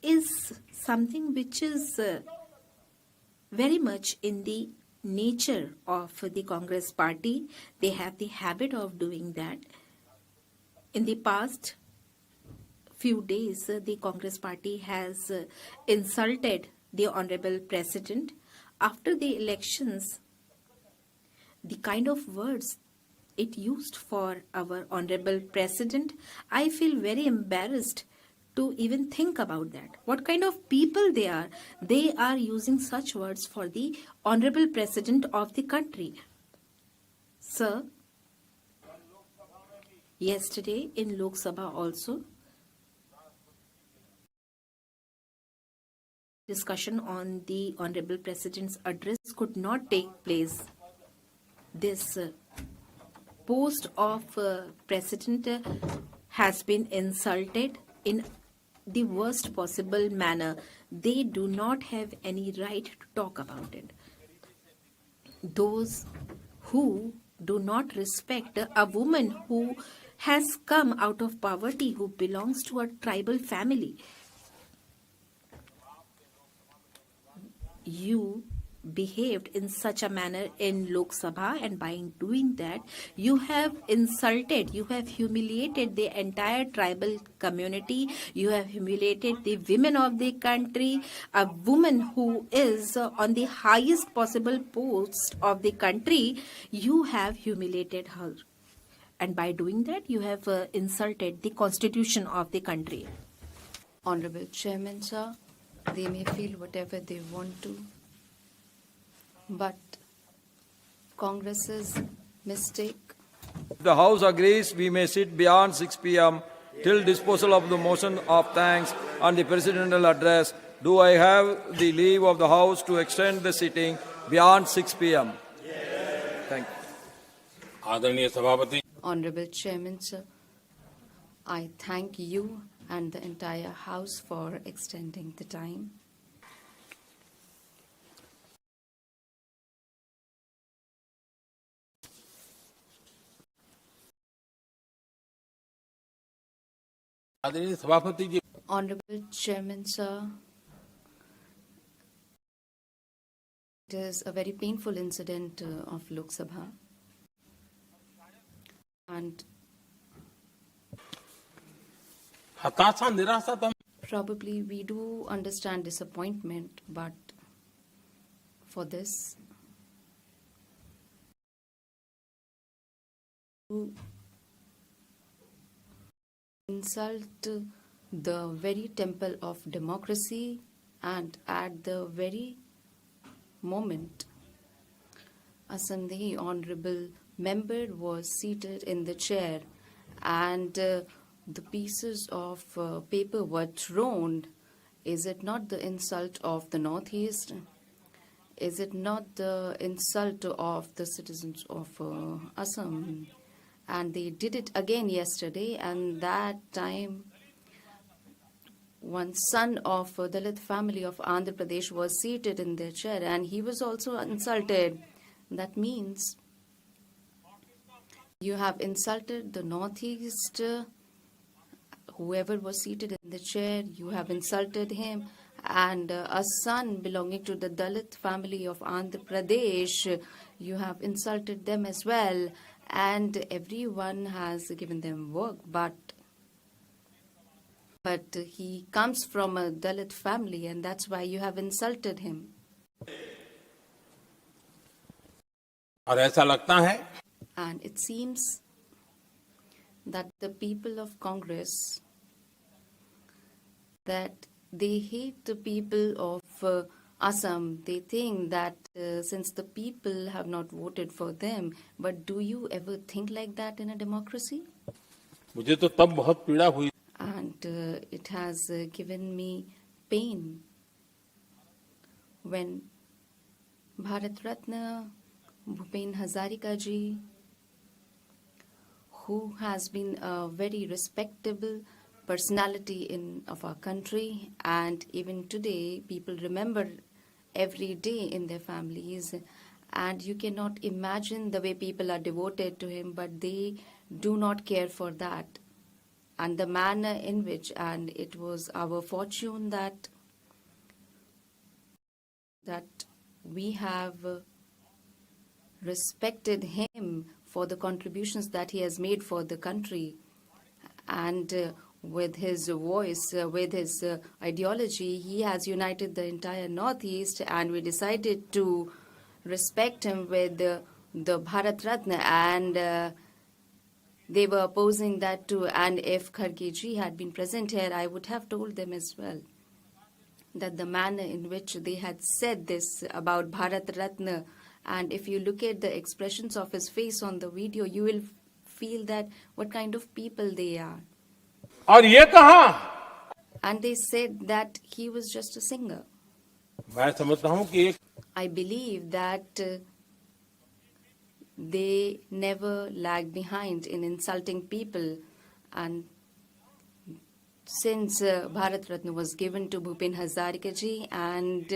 is something which is very much in the nature of the Congress party. They have the habit of doing that. In the past few days, the Congress party has insulted the Honorable President. After the elections, the kind of words it used for our Honorable President, I feel very embarrassed to even think about that. What kind of people they are? They are using such words for the Honorable President of the country. Sir, yesterday in Lok Sabha also, discussion on the Honorable President's address could not take place. This post of President has been insulted in the worst possible manner. They do not have any right to talk about it. Those who do not respect a woman who has come out of poverty, who belongs to a tribal family. You behaved in such a manner in Lok Sabha, and by doing that, you have insulted, you have humiliated the entire tribal community, you have humiliated the women of the country. A woman who is on the highest possible post of the country, you have humiliated her. And by doing that, you have insulted the constitution of the country. Honorable Chairman, sir, they may feel whatever they want to, but Congress's mistake. If the House agrees, we may sit beyond 6 p.m. till disposal of the motion of thanks and the presidential address. Do I have the leave of the House to extend the sitting beyond 6 p.m.? Thank you. आदरणीय सभापति, Honorable Chairman, sir, I thank you and the entire House for extending the time. आदरणीय सभापति जी, Honorable Chairman, sir, it is a very painful incident of Lok Sabha, and हताशा निराशा तो probably we do understand disappointment, but for this, to insult the very temple of democracy, and at the very moment a Sandhi honorable member was seated in the chair and the pieces of paper were thrown. Is it not the insult of the Northeast? Is it not the insult of the citizens of Assam? And they did it again yesterday, and that time one son of a Dalit family of Andhra Pradesh was seated in their chair and he was also insulted. That means you have insulted the Northeast. Whoever was seated in the chair, you have insulted him. And a son belonging to the Dalit family of Andhra Pradesh, You have insulted them as well, and everyone has given them work, but he comes from a Dalit family, and that's why you have insulted him. और ऐसा लगता है And it seems that the people of Congress, that they hate the people of Assam. They think that since the people have not voted for them, but do you ever think like that in a democracy? मुझे तो तब बहुत पीड़ा हुई And it has given me pain when Bharat Ratna Bhupen Hazarika ji, who has been a very respectable personality of our country, and even today people remember every day in their families, and you cannot imagine the way people are devoted to him, but they do not care for that. And the manner in which, and it was our fortune that we have respected him for the contributions that he has made for the country, and with his voice, with his ideology, he has united the entire Northeast, and we decided to respect him with the Bharat Ratna, and they were opposing that too. And if Kharge ji had been present here, I would have told them as well that the manner in which they had said this about Bharat Ratna, and if you look at the expressions of his face on the video, you will feel that what kind of people they are. और ये कहा And they said that he was just a singer. मैं समझता हूँ कि एक I believe that they never lag behind in insulting people, and since Bharat Ratna was given to Bhupen Hazarika ji, and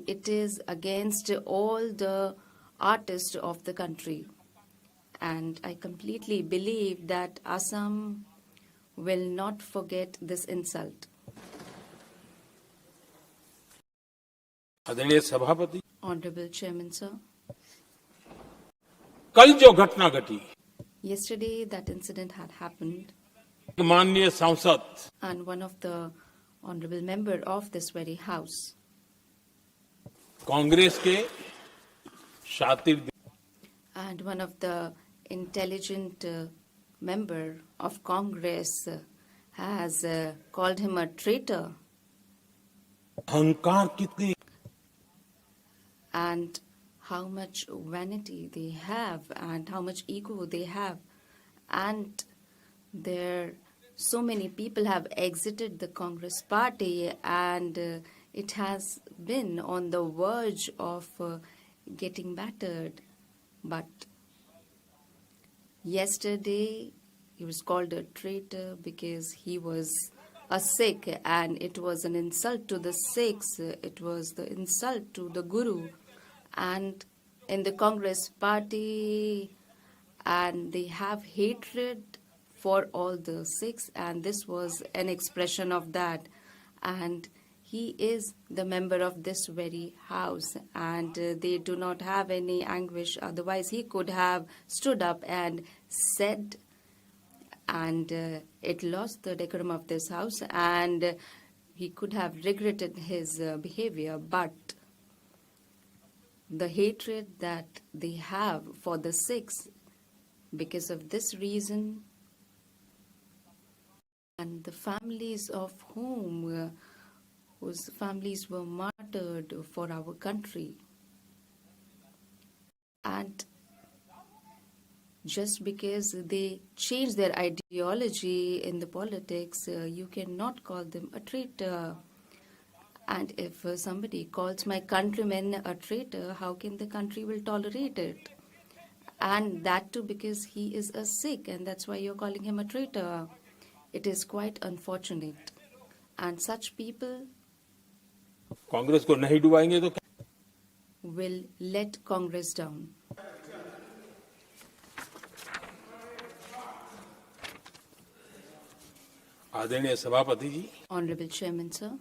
it is against all the artists of the country, and I completely believe that Assam will not forget this insult. आदरणीय सभापति Honorable Chairman, sir, कल जो घटना घटी yesterday that incident had happened, माननीय सांसद and one of the honorable member of this very house, Congress के शातिर and one of the intelligent member of Congress has called him a traitor, अहंकार कितनी and how much vanity they have and how much ego they have, and there so many people have exited the Congress party, and it has been on the verge of getting battered. But yesterday he was called a traitor because he was a Sikh, and it was an insult to the Sikhs, it was the insult to the Guru, and in the Congress party, and they have hatred for all the Sikhs, and this was an expression of that. And he is the member of this very house, and they do not have any anguish, otherwise he could have stood up and said, and it lost the decorum of this house, and he could have regretted his behavior. But the hatred that they have for the Sikhs, because of this reason, and the families of whose families were martyred for our country, and just because they change their ideology in the politics, you cannot call them a traitor. And if somebody calls my countrymen a traitor, how can the country will tolerate it? And that too because he is a Sikh, and that's why you're calling him a traitor. It is quite unfortunate. And such people Congress को नहीं डुबाएंगे तो क्या will let Congress down. आदरणीय सभापति जी Honorable Chairman, sir,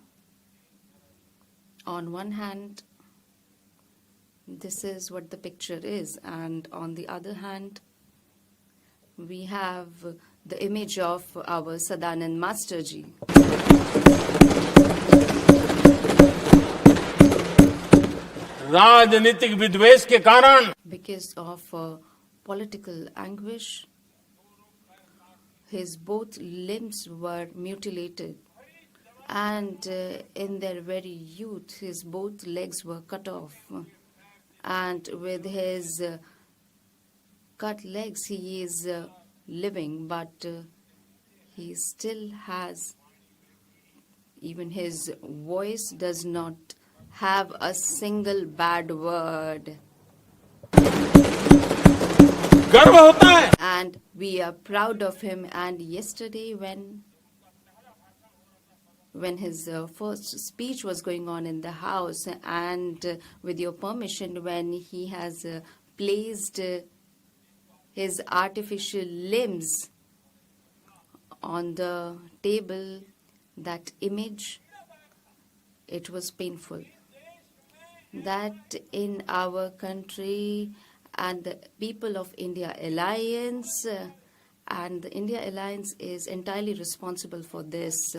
on one hand, This is what the picture is. And on the other hand, we have the image of our Sadanand Masterji. राजनीतिक विद्वेष के कारण Because of political anguish, his both limbs were mutilated, and in their very youth, his both legs were cut off. And with his cut legs, he is living, but he still has, even his voice does not have a single bad word. गर्व होता है And we are proud of him. And yesterday, when his first speech was going on in the house, and with your permission, when he has placed his artificial limbs on the table, that image, it was painful. That in our country and the people of India Alliance, and the India Alliance is entirely responsible for this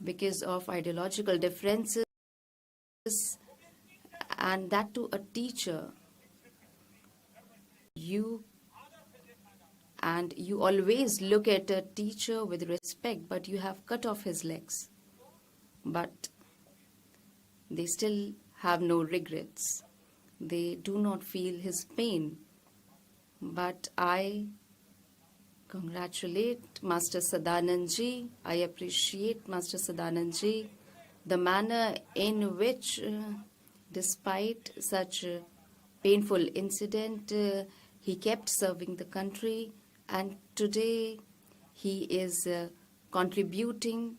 because of ideological differences, and that to a teacher. You always look at a teacher with respect, but you have cut off his legs. But they still have no regrets. They do not feel his pain. But I congratulate Master Sadanandji. I appreciate Master Sadanandji, the manner in which, despite such a painful incident, he kept serving the country, and today he is contributing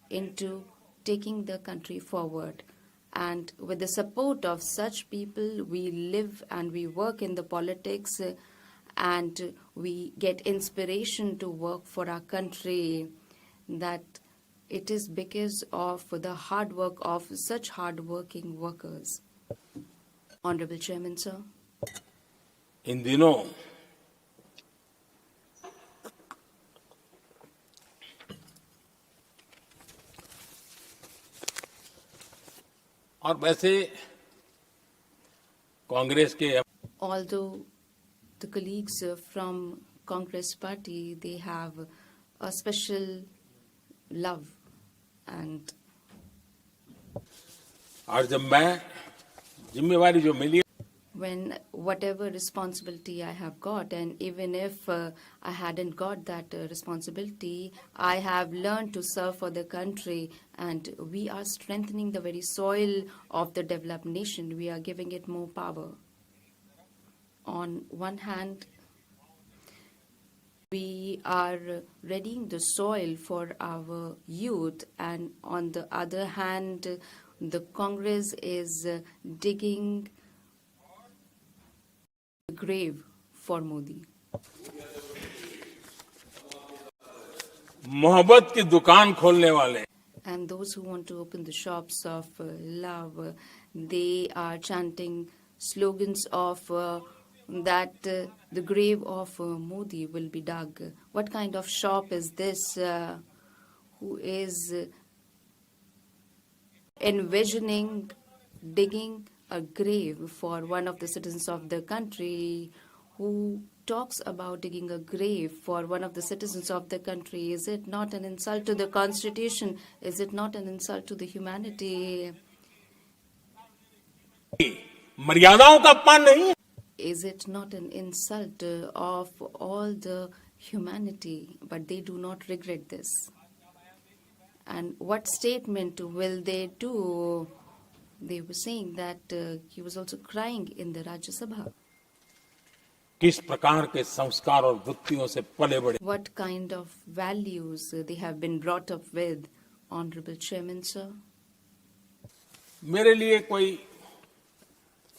into taking the country forward. And with the support of such people, we live and we work in the politics, and we get inspiration to work for our country. That it is because of the hard work of such hard-working workers. Honorable Chairman, sir. इन दिनों और वैसे कांग्रेस के Although the colleagues from Congress party, they have a special love, and और जब मैं जिम्मेवारी जो मिली when whatever responsibility I have got, and even if I hadn't got that responsibility, I have learned to serve for the country, and we are strengthening the very soil of the developed nation. We are giving it more power. On one hand, we are readying the soil for our youth, and on the other hand, the Congress is digging a grave for Modi. मोहब्बत की दुकान खोलने वाले And those who want to open the shops of love, they are chanting slogans of that the grave of Modi will be dug. What kind of shop is this? Who is envisioning digging a grave for one of the citizens of the country? Who talks about digging a grave for one of the citizens of the country? Is it not an insult to the Constitution? Is it not an insult to the humanity? मर्यादाओं का अपमान नहीं है Is it not an insult of all the humanity? But they do not regret this. And what statement will they do? They were saying that he was also crying in the Rajya Sabha. किस प्रकार के संस्कार और वृत्तियों से पले बड़े What kind of values they have been brought up with, Honorable Chairman, sir? मेरे लिए कोई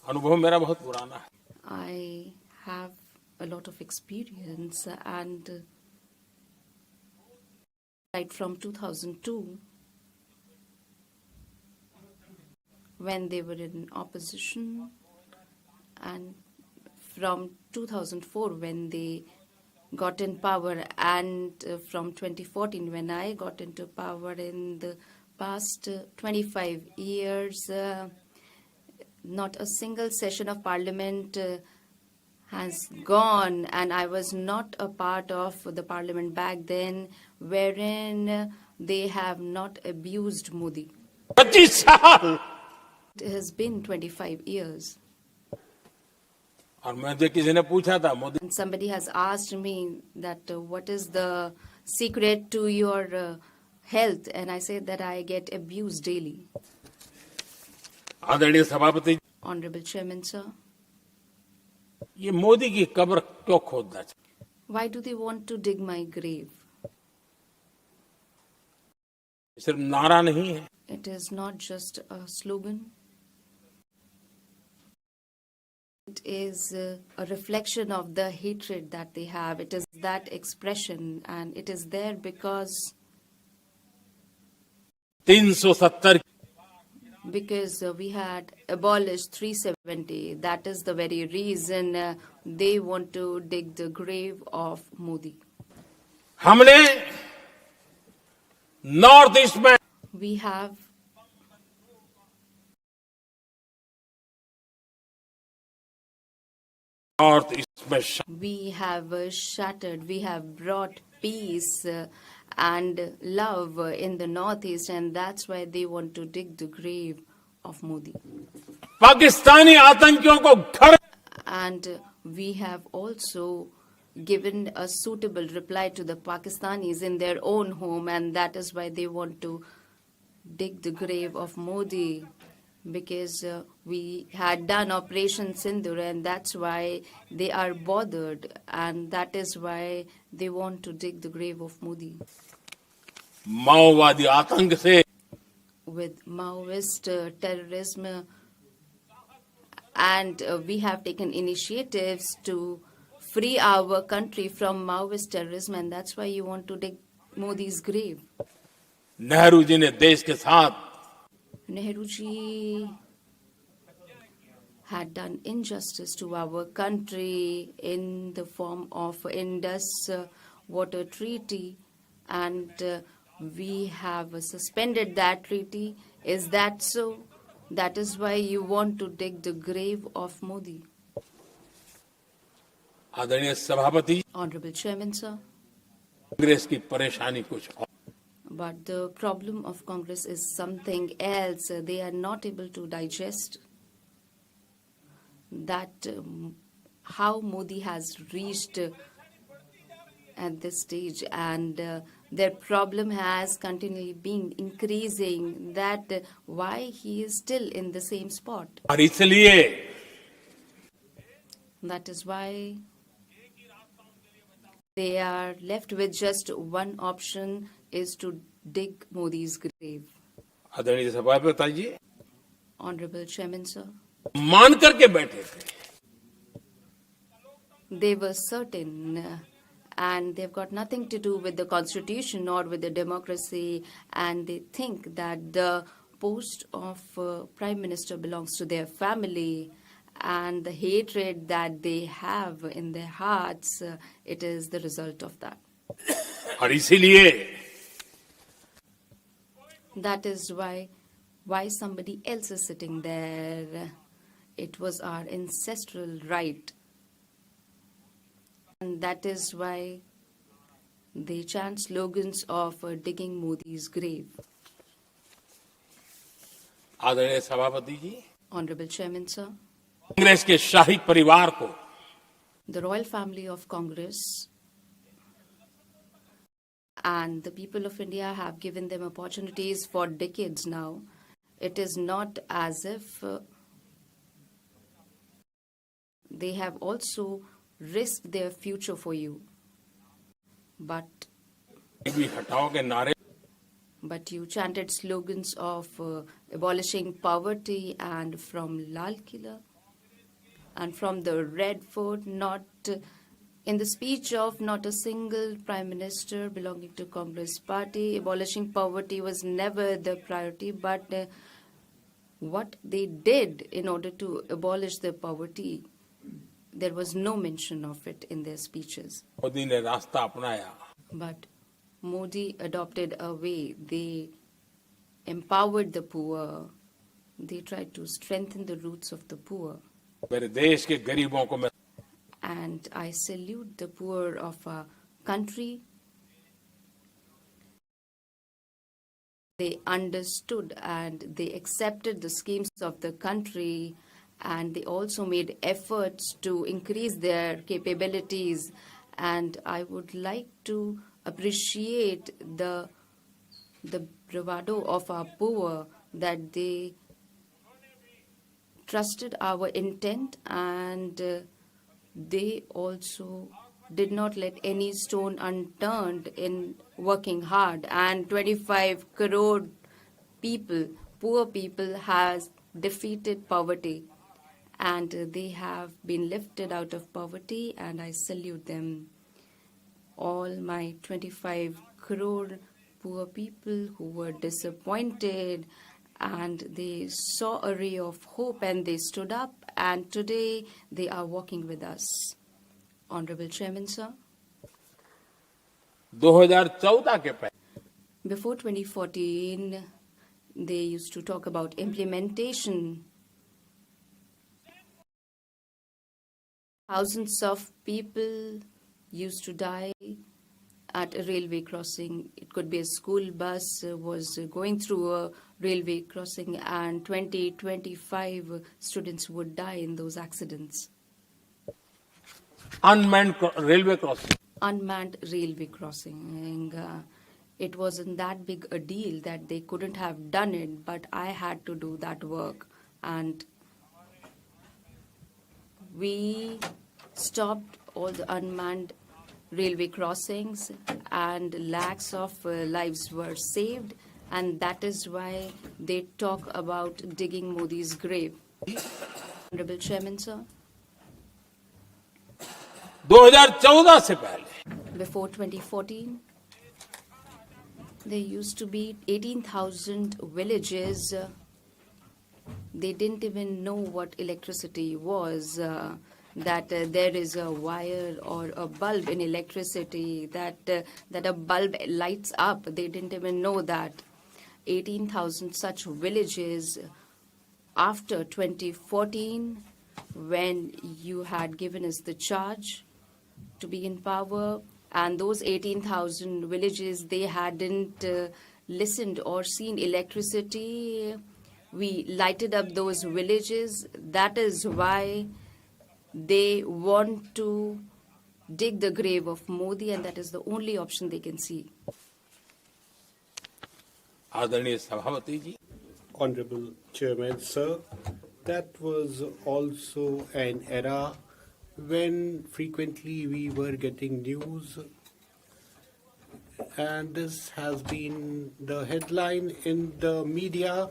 अनुभव मेरा बहुत पुराना है I have a lot of experience, and right from 2002, when they were in opposition, and from 2004 when they got in power, and from 2014 when I got into power, in the past 25 years, not a single session of parliament has gone, and I was not a part of the parliament back then, wherein they have not abused Modi. 25 साल It has been 25 years. और मुझे किसी ने पूछा था Modi And somebody has asked me that what is the secret to your health, and I said that I get abused daily. आदरणीय सभापति, Honorable Chairman, sir, ये मोदी की कब्र क्यों खोदना चाहिए? why do they want to dig my grave? सिर्फ नारा नहीं है, It is not just a slogan. It is a reflection of the hatred that they have. It is that expression, and it is there because 370 we had abolished 370. That is the very reason they want to dig the grave of Modi. हमने north east में We have north east में shattered, we have brought peace and love in the northeast, and that's why they want to dig the grave of Modi. Pakistani आतंकियों को घर And we have also given a suitable reply to the Pakistanis in their own home, and that is why they want to dig the grave of Modi, because we had done Operation Sindur, and that's why they are bothered, and that is why they want to dig the grave of Modi. माओवादी आतंक से With Maoist terrorism, and we have taken initiatives to free our country from Maoist terrorism, and that's why you want to dig Modi's grave. Nehru ji ने देश के साथ Nehru ji had done injustice to our country in the form of Indus Water Treaty, and we have suspended that treaty. Is that so? That is why you want to dig the grave of Modi. आदरणीय सभापति, Honorable Chairman, sir. Congress की परेशानी कुछ और, But the problem of Congress is something else. They are not able to digest that how Modi has reached at this stage, and their problem has continually been increasing, that why he is still in the same spot. और इसलिए That is why they are left with just one option, is to dig Modi's grave. आदरणीय सभापति जी Honorable Chairman, sir. मान करके बैठे थे, They were certain, and they've got nothing to do with the constitution or with the democracy, and they think that the post of prime minister belongs to their family, and the hatred that they have in their hearts, it is the result of that. और इसीलिए That is why somebody else is sitting there. It was our ancestral right. And that is why they chant slogans of digging Modi's grave. आदरणीय सभापति जी, Honorable Chairman, sir. Congress के शाही परिवार को The royal family of Congress and the people of India have given them opportunities for decades now. It is not as if they have also risked their future for you. But भी हटाओ के नारे you chanted slogans of abolishing poverty, and from Lal Killa and from the Red Fort, not in the speech of not a single prime minister belonging to Congress party. Abolishing poverty was never the priority, but what they did in order to abolish the poverty there was no mention of it in their speeches. Modi ने रास्ता अपनाया, But Modi adopted a way. They empowered the poor. They tried to strengthen the roots of the poor. मेरे देश के गरीबों को मैं And I salute the poor of our country. They understood and they accepted the schemes of the country, and they also made efforts to increase their capabilities. And I would like to appreciate the bravado of our poor, that they trusted our intent, and they also did not let any stone unturned in working hard. And 25 crore people, poor people, has defeated poverty, and they have been lifted out of poverty, and I salute them. All my 25 crore poor people who were disappointed, and they saw a ray of hope and they stood up, and today they are walking with us. Honorable Chairman, sir. 2014 के पहले Before 2014, they used to talk about implementation. Thousands of people used to die at a railway crossing. It could be a school bus was going through a railway crossing, and 25 students would die in those accidents. unmanned railway crossing. Unmanned railway crossing. It wasn't that big a deal that they couldn't have done it, but I had to do that work. And we stopped all the unmanned railway crossings, and lakhs of lives were saved. And that is why they talk about digging Modi's grave. Honorable Chairman, sir. 2014 से पहले Before 2014, there used to be 18,000 villages. They didn't even know what electricity was, that there is a wire or a bulb in electricity, that a bulb lights up. They didn't even know that. 18,000 such villages after 2014, when you had given us the charge to be in power, and those 18,000 villages, they hadn't listened or seen electricity. We lighted up those villages. That is why they want to dig the grave of Modi, and that is the only option they can see. आदरणीय सभापति जी, Honorable Chairman, sir, that was also an era when frequently we were getting news, and this has been the headline in the media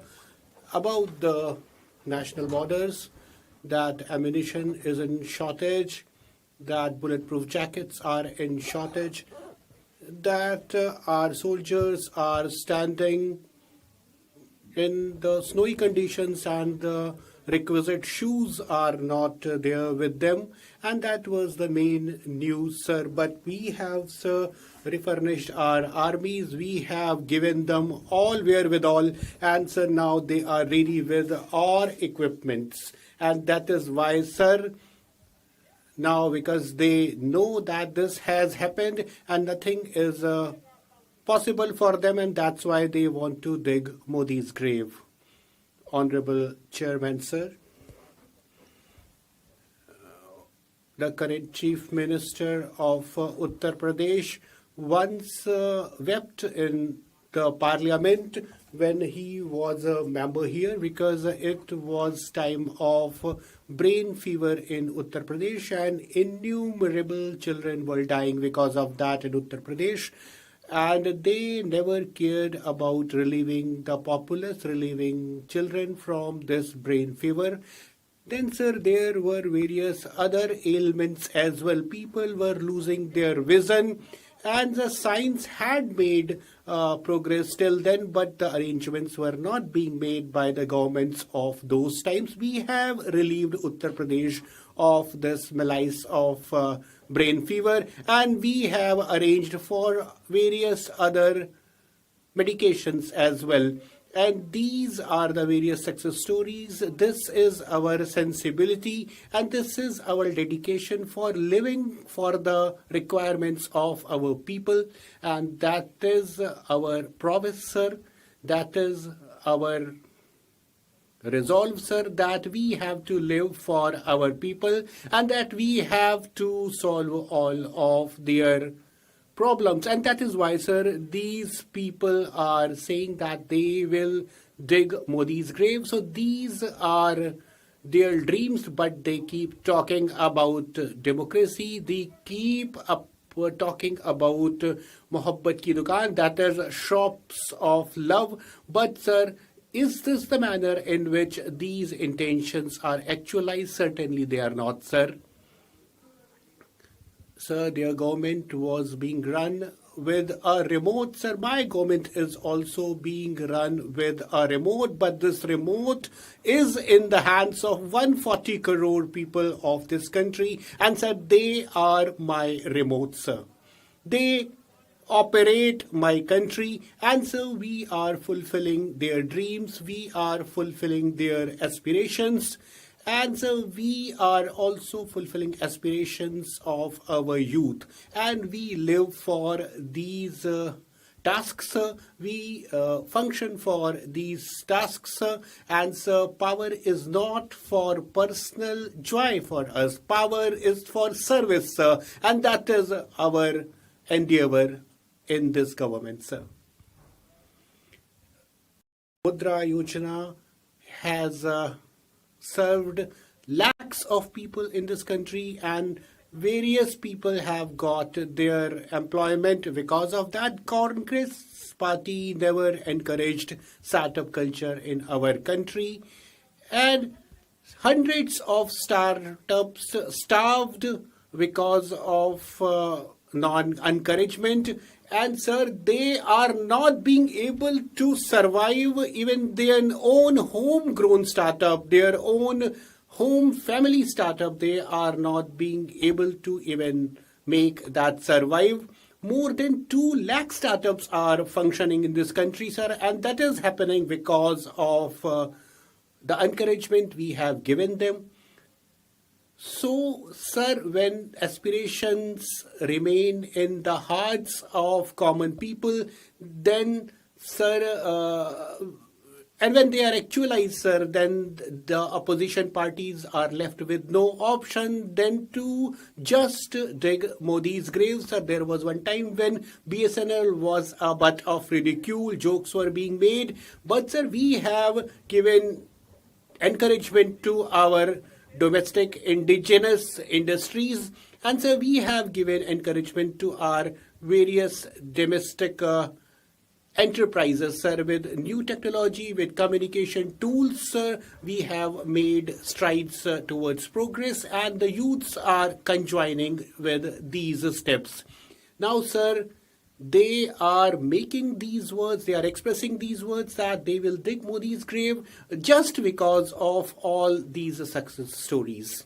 about the national borders, that ammunition is in shortage, that bulletproof jackets are in shortage, that our soldiers are standing in the snowy conditions and the requisite shoes are not there with them, and that was the main news, sir. But we have, sir, refurnished our armies, we have given them all wherewithal, and sir, now they are ready with all equipments, and that is why, sir, now because they know that this has happened and nothing is possible for them, and that's why they want to dig Modi's grave. Honorable Chairman, sir, the current Chief Minister of Uttar Pradesh once wept in the Parliament when he was a member here, because it was time of brain fever in Uttar Pradesh, and innumerable children were dying because of that in Uttar Pradesh. And they never cared about relieving the populace, relieving children from this brain fever. Then, sir, there were various other ailments as well. People were losing their vision, And the science had made progress till then, but the arrangements were not being made by the governments of those times. We have relieved Uttar Pradesh of this malaise of brain fever, and we have arranged for various other medications as well. And these are the various success stories. This is our sensibility, and this is our dedication for living for the requirements of our people. And that is our promise, sir. That is our resolve, sir, that we have to live for our people and that we have to solve all of their problems. And that is why, sir, these people are saying that they will dig Modi's grave. So these are their dreams, but they keep talking about democracy. They keep talking about Mohabbat ki Dukaan, that is shops of love. But, sir, is this the manner in which these intentions are actualized? Certainly they are not, sir. Sir, their government was being run with a remote. Sir, my government is also being run with a remote, but this remote is in the hands of 140 crore people of this country. And sir, they are my remote, sir. They operate my country, and so we are fulfilling their dreams, we are fulfilling their aspirations. And so we are also fulfilling aspirations of our youth, and we live for these tasks. We function for these tasks, and so power is not for personal joy for us. Power is for service, and that is our endeavor in this government, sir. Mudra Yojana has served lakhs of people in this country, and various people have got their employment because of that. Congress party never encouraged startup culture in our country, and hundreds of startups starved because of non-encouragement. And sir, they are not being able to survive even their own homegrown startup, their own home family startup. They are not being able to even make that survive. More than 2 lakh startups are functioning in this country, sir, and that is happening because of the encouragement we have given them. So, sir, when aspirations remain in the hearts of common people, then, sir, and when they are actualized, sir, then the opposition parties are left with no option than to just dig Modi's grave, sir. There was one time when BSNL was a butt of ridicule, jokes were being made, but, sir, we have given encouragement to our domestic indigenous industries, and so we have given encouragement to our various domestic enterprises, sir. With new technology, with communication tools, sir, we have made strides towards progress, and the youths are conjoining with these steps. Now, sir, they are making these words, they are expressing these words that they will dig Modi's grave just because of all these success stories.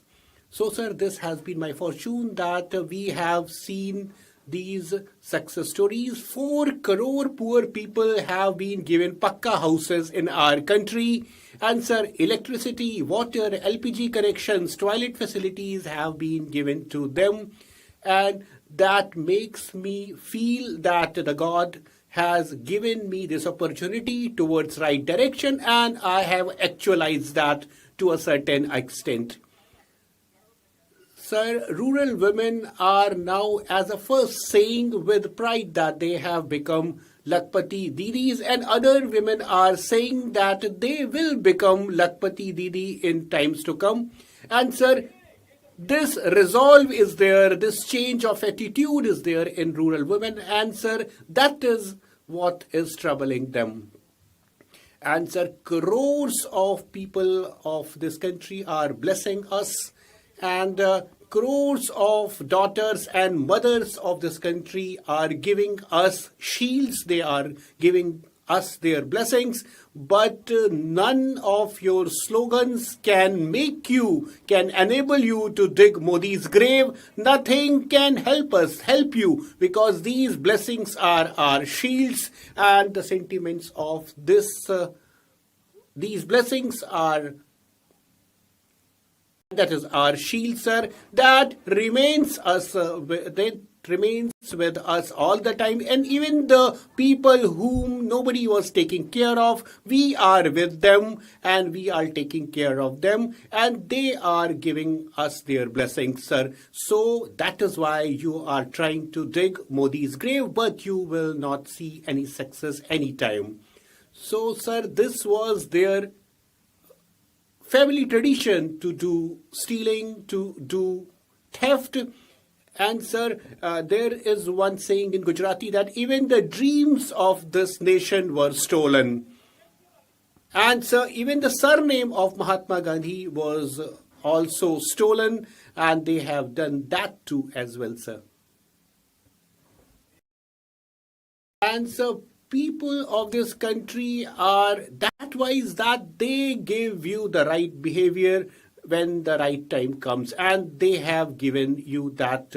So, sir, this has been my fortune that we have seen these success stories. 4 crore poor people have been given pakka houses in our country. And, sir, electricity, water, LPG connections, toilet facilities have been given to them. And that makes me feel that the God has given me this opportunity towards right direction, and I have actualized that to a certain extent. Sir, rural women are now, as a first, saying with pride that they have become Lakpati Didis, and other women are saying that they will become Lakpati Didi in times to come. And, sir, this resolve is there, this change of attitude is there in rural women, and sir, that is what is troubling them. And sir, crores of people of this country are blessing us, and crores of daughters and mothers of this country are giving us shields, they are giving us their blessings, but none of your slogans can enable you to dig Modi's grave. Nothing can help you, because these blessings are our shields, and the sentiments of these blessings are, that is our shield, sir, that remains with us all the time. And even the people whom nobody was taking care of, we are with them and we are taking care of them, and they are giving us their blessings, sir. So that is why you are trying to dig Modi's grave, but you will not see any success anytime. So, sir, this was their family tradition to do stealing, to do theft. And sir, there is one saying in Gujarati that even the dreams of this nation were stolen. And sir, even the surname of Mahatma Gandhi was also stolen, and they have done that too as well, sir. And so people of this country are that wise that they give you the right behavior when the right time comes, and they have given you that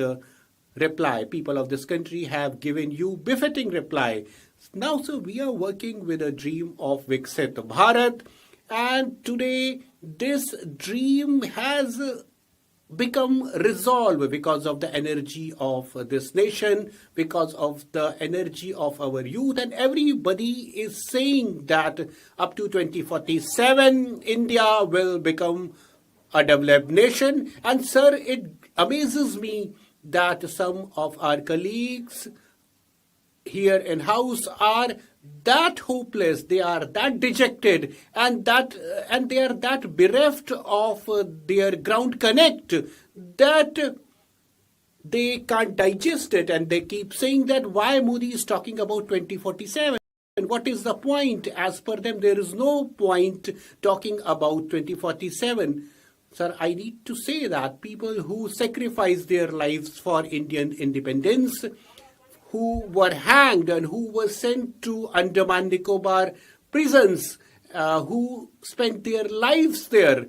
reply. People of this country have given you befitting reply. Now, sir, we are working with a dream of Viksit Bharat, and today this dream has become resolved because of the energy of this nation, because of the energy of our youth, and everybody is saying that up to 2047 India will become a developed nation. And sir, it amazes me that some of our colleagues here in house are that hopeless, they are that dejected, and they are that bereft of their ground connect, that they can't digest it, and they keep saying that why Modi is talking about 2047. And what is the point? As per them, there is no point talking about 2047. Sir, I need to say that people who sacrifice their lives for Indian independence, who were hanged and who were sent to Andaman Nicobar prisons, who spent their lives there,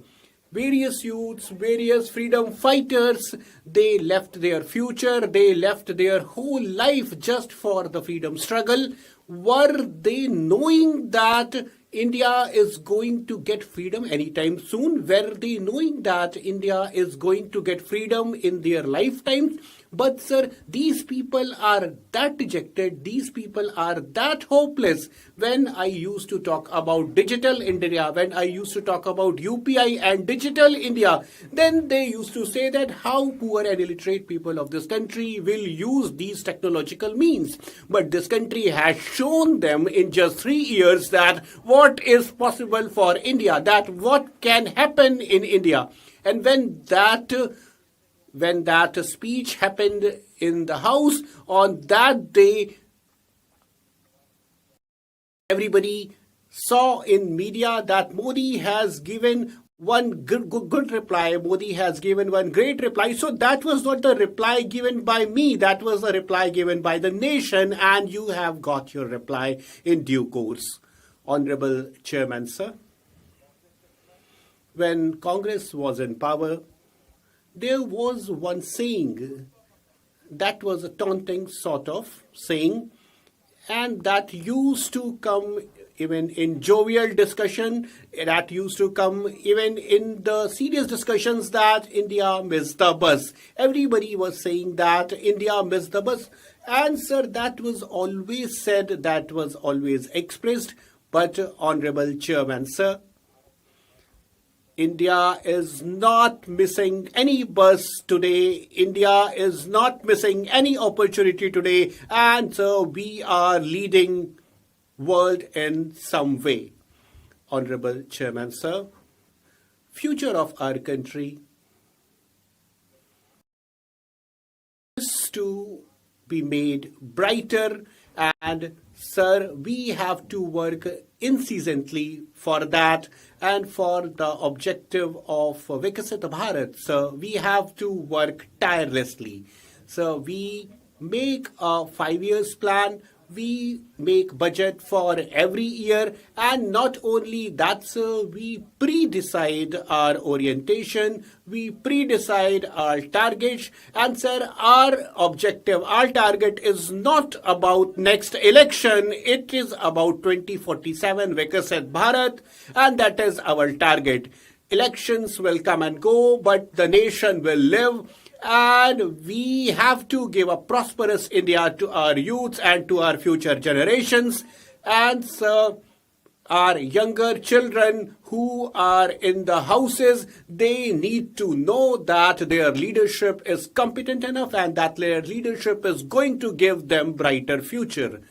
various youths, various freedom fighters, they left their future, they left their whole life just for the freedom struggle. Were they knowing that India is going to get freedom anytime soon? Were they knowing that India is going to get freedom in their lifetimes? But sir, these people are that dejected, these people are that hopeless. When I used to talk about digital India, when I used to talk about UPI and digital India, then they used to say that how poor and illiterate people of this country will use these technological means. But this country has shown them in just 3 years that what is possible for India, that what can happen in India. And when that speech happened in the House on that day, everybody saw in media that Modi has given one good reply. Modi has given one great reply. So that was not the reply given by me. That was the reply given by the nation. And you have got your reply in due course. Honorable Chairman, sir, when Congress was in power, there was one saying that was a taunting sort of saying, and that used to come even in jovial discussion, that used to come even in the serious discussions, that India missed the bus. Everybody was saying that India missed the bus. And sir, that was always said, that was always expressed. But Honorable Chairman, sir, India is not missing any bus today. India is not missing any opportunity today. And so we are leading world in some way. Honorable Chairman, sir, future of our country is to be made brighter, and sir, we have to work incessantly for that and for the objective of Vikasit Bharat. So we have to work tirelessly. So we make a 5 years plan, we make budget for every year, and not only that, sir, we pre-decide our orientation, we pre-decide our targets, and sir, our objective, our target is not about next election, it is about 2047 Vikasit Bharat, and that is our target. Elections will come and go, but the nation will live. And we have to give a prosperous India to our youths and to our future generations. And so our younger children who are in the houses, they need to know that their leadership is competent enough and that their leadership is going to give them brighter future.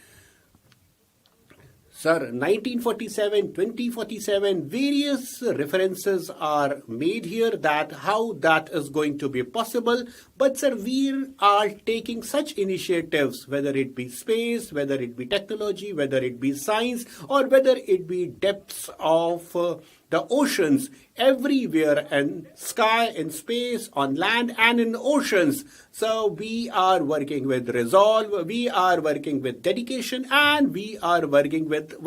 Sir, 1947, 2047, various references are made here that how that is going to be possible. But sir, we are taking such initiatives, whether it be space, whether it be technology, whether it be science, or whether it be depths of the oceans, everywhere, in sky, in space, on land, and in oceans. So we are working with resolve, we are working with dedication, and we are working with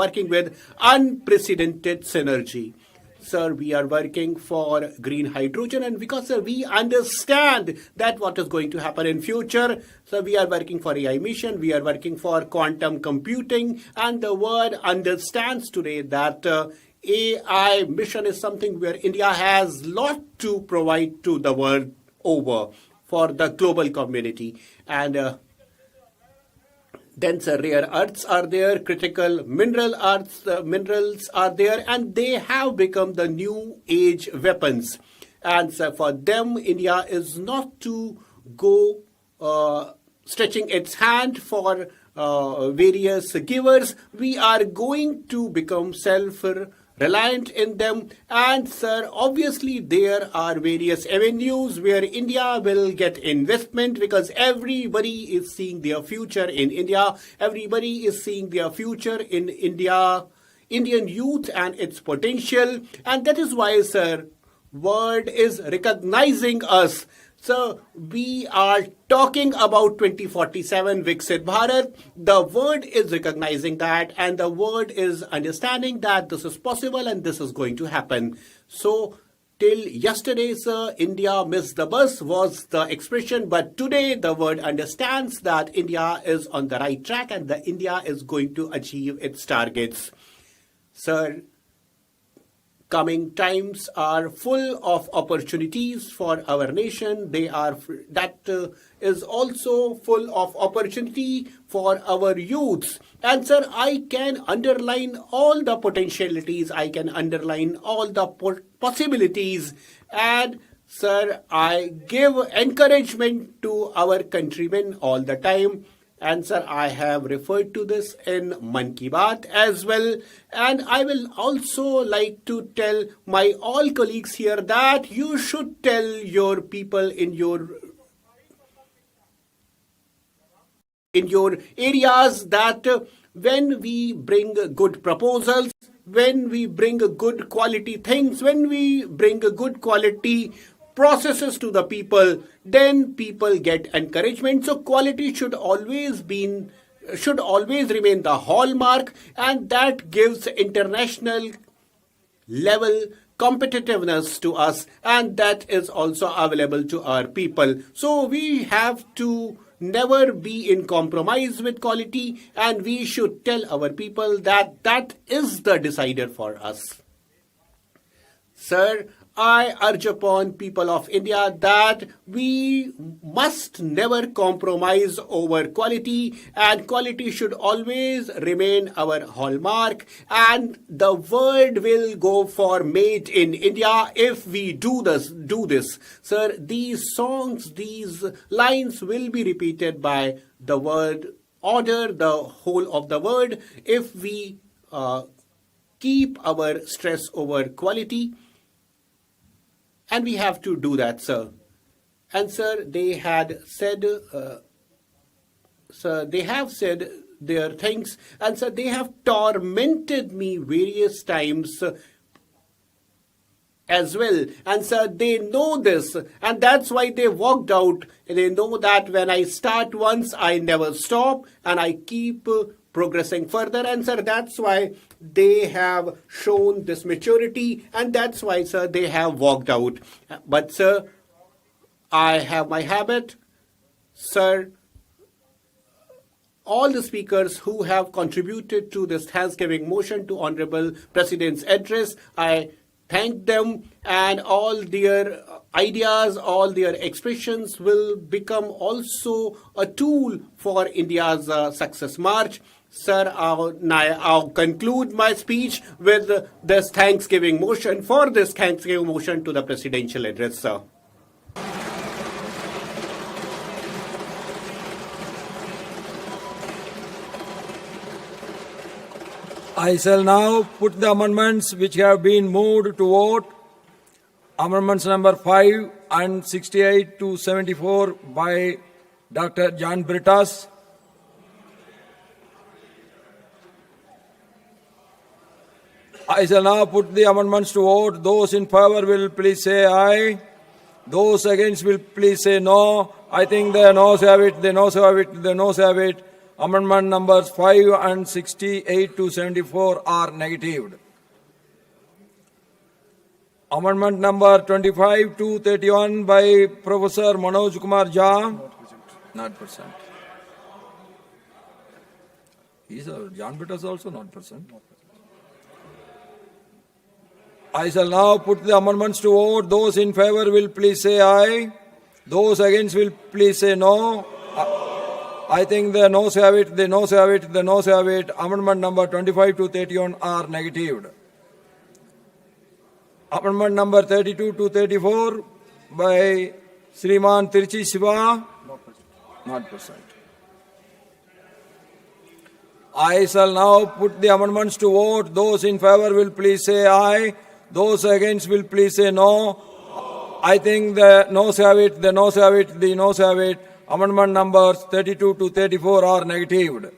unprecedented synergy. Sir, we are working for green hydrogen, and because sir, we understand that what is going to happen in future. So we are working for AI mission, we are working for quantum computing, and the world understands today that AI mission is something where India has lot to provide to the world over for the global community. And then sir, rare earths are there, critical minerals are there, and they have become the new age weapons. And so for them, India is not to go stretching its hand for various givers. We are going to become self-reliant in them. And sir, obviously there are various avenues where India will get investment because everybody is seeing their future in India. Everybody is seeing their future in India, Indian youth and its potential. And that is why, sir, world is recognizing us. So we are talking about 2047 Viksit Bharat. The world is recognizing that, and the world is understanding that this is possible and this is going to happen. So till yesterday, sir, India missed the bus was the expression, but today the world understands that India is on the right track and that India is going to achieve its targets. Sir, coming times are full of opportunities for our nation. That is also full of opportunity for our youths. And sir, I can underline all the potentialities. I can underline all the possibilities. And sir, I give encouragement to our countrymen all the time. And sir, I have referred to this in Mann Ki Baat as well. And I will also like to tell my all colleagues here that you should tell your people in your areas that when we bring good proposals, when we bring good quality things, when we bring good quality processes to the people, then people get encouragement. So quality should always remain the hallmark, and that gives international level competitiveness to us, and that is also available to our people. So we have to never be in compromise with quality, and we should tell our people that that is the decider for us. Sir, I urge upon people of India that we must never compromise over quality, and quality should always remain our hallmark, and the world will go for made in India if we do this. Sir, these songs, these lines will be repeated by the world order, the whole of the world, if we keep our stress over quality. And we have to do that, sir. And sir, they have said their things. And so they have tormented me various times as well. And so they know this, and that's why they walked out. They know that when I start once, I never stop, and I keep progressing further. And sir, that's why they have shown this maturity, and that's why, sir, they have walked out. But sir, I have my habit, sir. All the speakers who have contributed to this Thanksgiving motion to Honorable President's address, I thank them, and all their ideas, all their expressions will become also a tool for India's success march. Sir, I'll conclude my speech with this Thanksgiving motion to the presidential address, sir. I shall now put the amendments which have been moved to vote. Amendments number 5 and 68 to 74 by Dr. John Britas. I shall now put the amendments to vote. Those in favor will please say aye. Those against will please say no. I think the noes have it, the noes have it, the noes have it. Amendment numbers 5 and 68 to 74 are negatived. Amendment number 25 to 31 by Professor Manoj Kumar Jha. Not present. John Britas also not present. I shall now put the amendments to vote. Those in favor will please say aye. Those against will please say no. I think the noes have it, the noes have it, the noes have it. Amendment number 25 to 31 are negatived. Amendment number 32 to 34 by Sriman Tirchi Shiva. Not present. I shall now put the amendments to vote. Those in favor will please say aye. Those against will please say no. I think the noes have it, the noes have it, the noes have it. Amendment numbers 32 to 34 are negatived.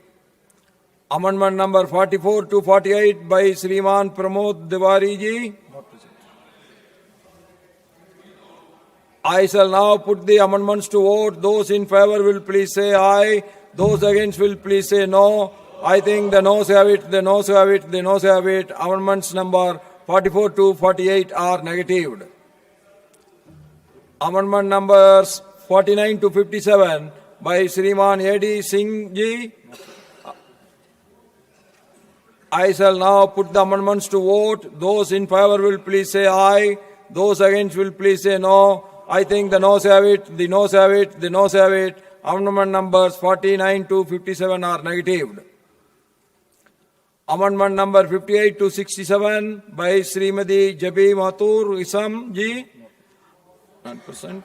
Amendment number 44 to 48 by Sriman Pramod Tiwari ji. I shall now put the amendments to vote. Those in favor will please say aye. Those against will please say no. I think the noes have it, the noes have it, the noes have it. Amendments number 44 to 48 are negatived. Amendment numbers 49 to 57 by Sriman A.D. Singh ji. I shall now put the amendments to vote. Those in favor will please say aye. Those against will please say no. I think the noes have it, the noes have it, the noes have it. Amendment numbers 49 to 57 are negatived. Amendment number 58 to 67 by Srimati Jabi Mathur Isam ji. 9%.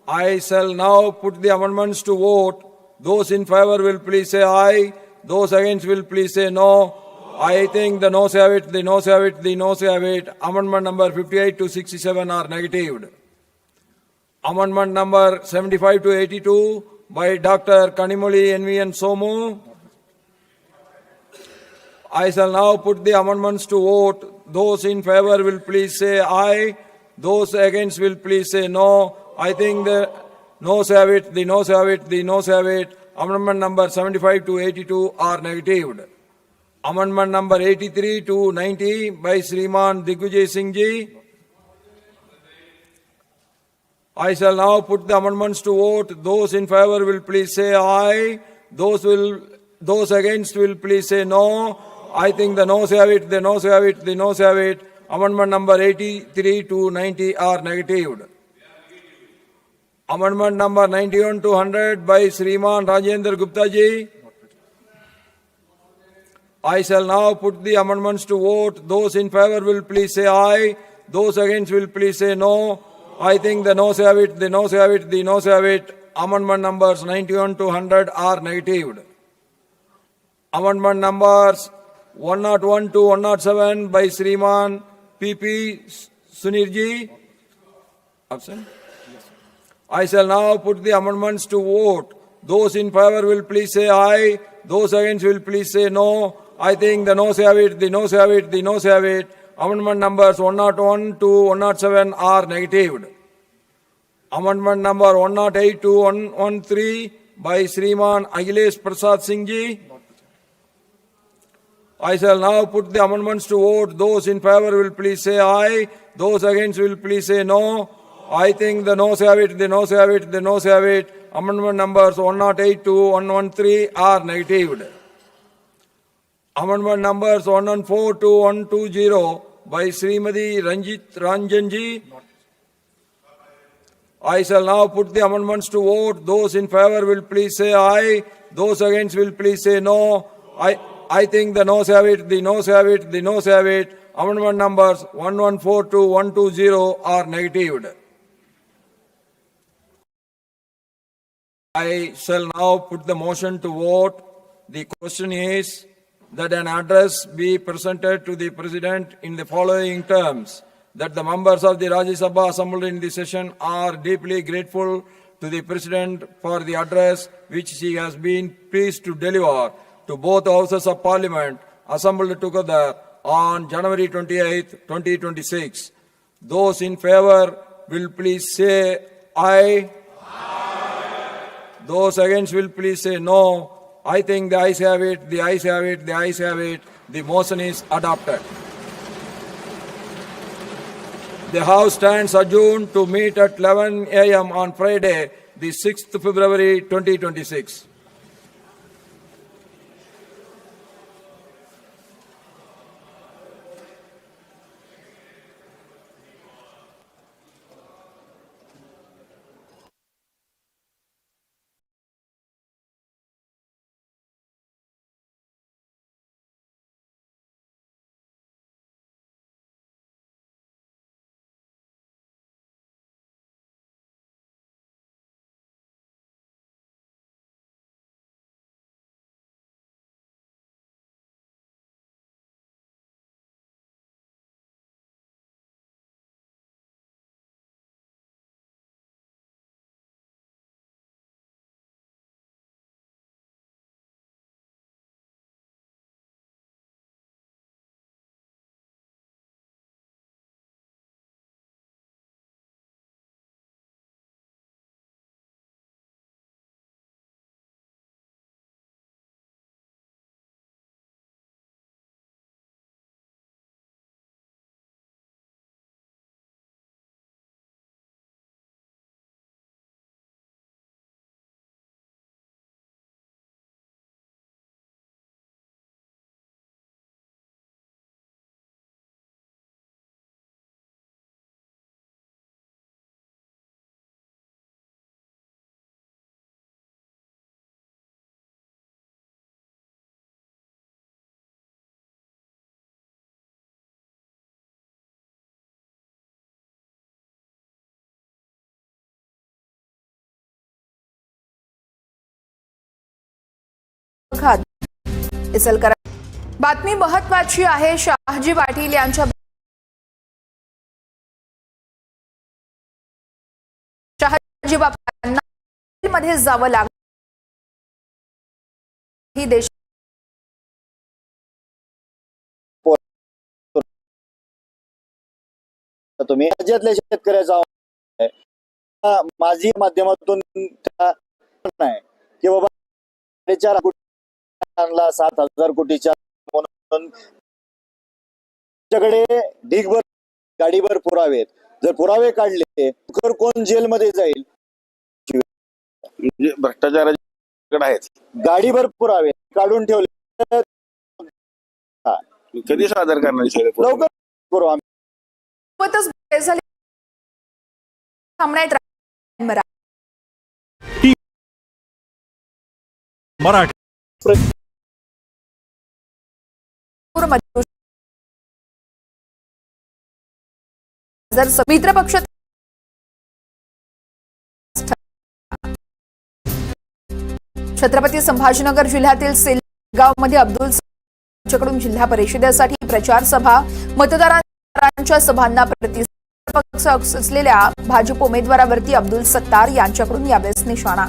I shall now put the amendments to vote. Those in favor will please say aye. Those against will please say no. I think the noes have it, the noes have it, the noes have it. Amendment number 58 to 67 are negatived. Amendment number 75 to 82 by Dr. Kanimoli NVN Somu. I shall now put the amendments to vote. Those in favor will please say aye. Those against will please say no. I think the noes have it, the noes have it, the noes have it. Amendment number 75 to 82 are negatived. Amendment number 83 to 90 by Sriman Digvijay Singh ji. I shall now put the amendments to vote. Those in favor will please say aye. Those against will please say no. I think the noes have it, the noes have it, the noes have it. Amendment number 83 to 90 are negatived. Amendment number 91 to 100 by Sriman Rajendra Gupta ji. I shall now put the amendments to vote. Those in favor will please say aye. Those against will please say no. I think the noes have it, the noes have it, the noes have it. Amendment numbers 91 to 100 are negatived. Amendment numbers 101 to 107 by Sriman P.P. Sunirji. Absent. I shall now put the amendments to vote. Those in favor will please say aye. Those against will please say no. I think the noes have it, the noes have it, the noes have it. Amendment numbers 101 to 107 are negatived. Amendment number 108 to 113 by Sriman Akhilesh Prasad Singh ji. I shall now put the amendments to vote. Those in favor will please say aye. Those against will please say no. I think the noes have it, the noes have it, the noes have it. Amendment numbers 108 to 113 are negatived. Amendment numbers 114 to 120 by Srimati Ranjan ji. I shall now put the amendments to vote. Those in favor will please say aye. Those against will please say no. I think the noes have it, the noes have it, the noes have it. Amendment numbers 114 to 120 are negatived. I shall now put the motion to vote. The question is that an address be presented to the President in the following terms: that the members of the Rajya Sabha assembled in this session are deeply grateful to the President for the address which he has been pleased to deliver to both houses of Parliament assembled together on January 28, 2026. Those in favor will please say aye. Those against will please say no. I think the ayes have it, the ayes have it, the ayes have it. The motion is adopted. The House stands adjourned to meet at 11 a.m. on Friday, the 6th February 2026. बातमी महत्वाची आहे. शहाजी पाटील यांच्या शहाजी बापांना मध्ये जावं लागलं. ही देश तुम्ही राज्यातल्या शेतकऱ्याचा माझी माध्यमातून नाही की बाबा 4.5 कोटी 7,000 कोटीच्या म्हणून ढीगभर गाडीभर पुरावेत. जर पुरावे काढले तर कोण जेलमध्ये जाईल? म्हणजे भ्रष्टाचाराकडे आहेत. गाडीभर पुरावे काढून ठेवले कधी सादर करणार? लवकर करू आम्ही. मराठी मित्र पक्ष छत्रपती संभाजीनगर जिल्ह्यातील सेलगावमध्ये अब्दुल यांच्याकडून जिल्हा परिषदेसाठी प्रचार सभा, मतदारांच्या सभांना प्रतिसाद पक्ष असलेल्या भाजप उमेदवारावरती अब्दुल सत्तार यांच्याकडून यावेळेस निशाणा.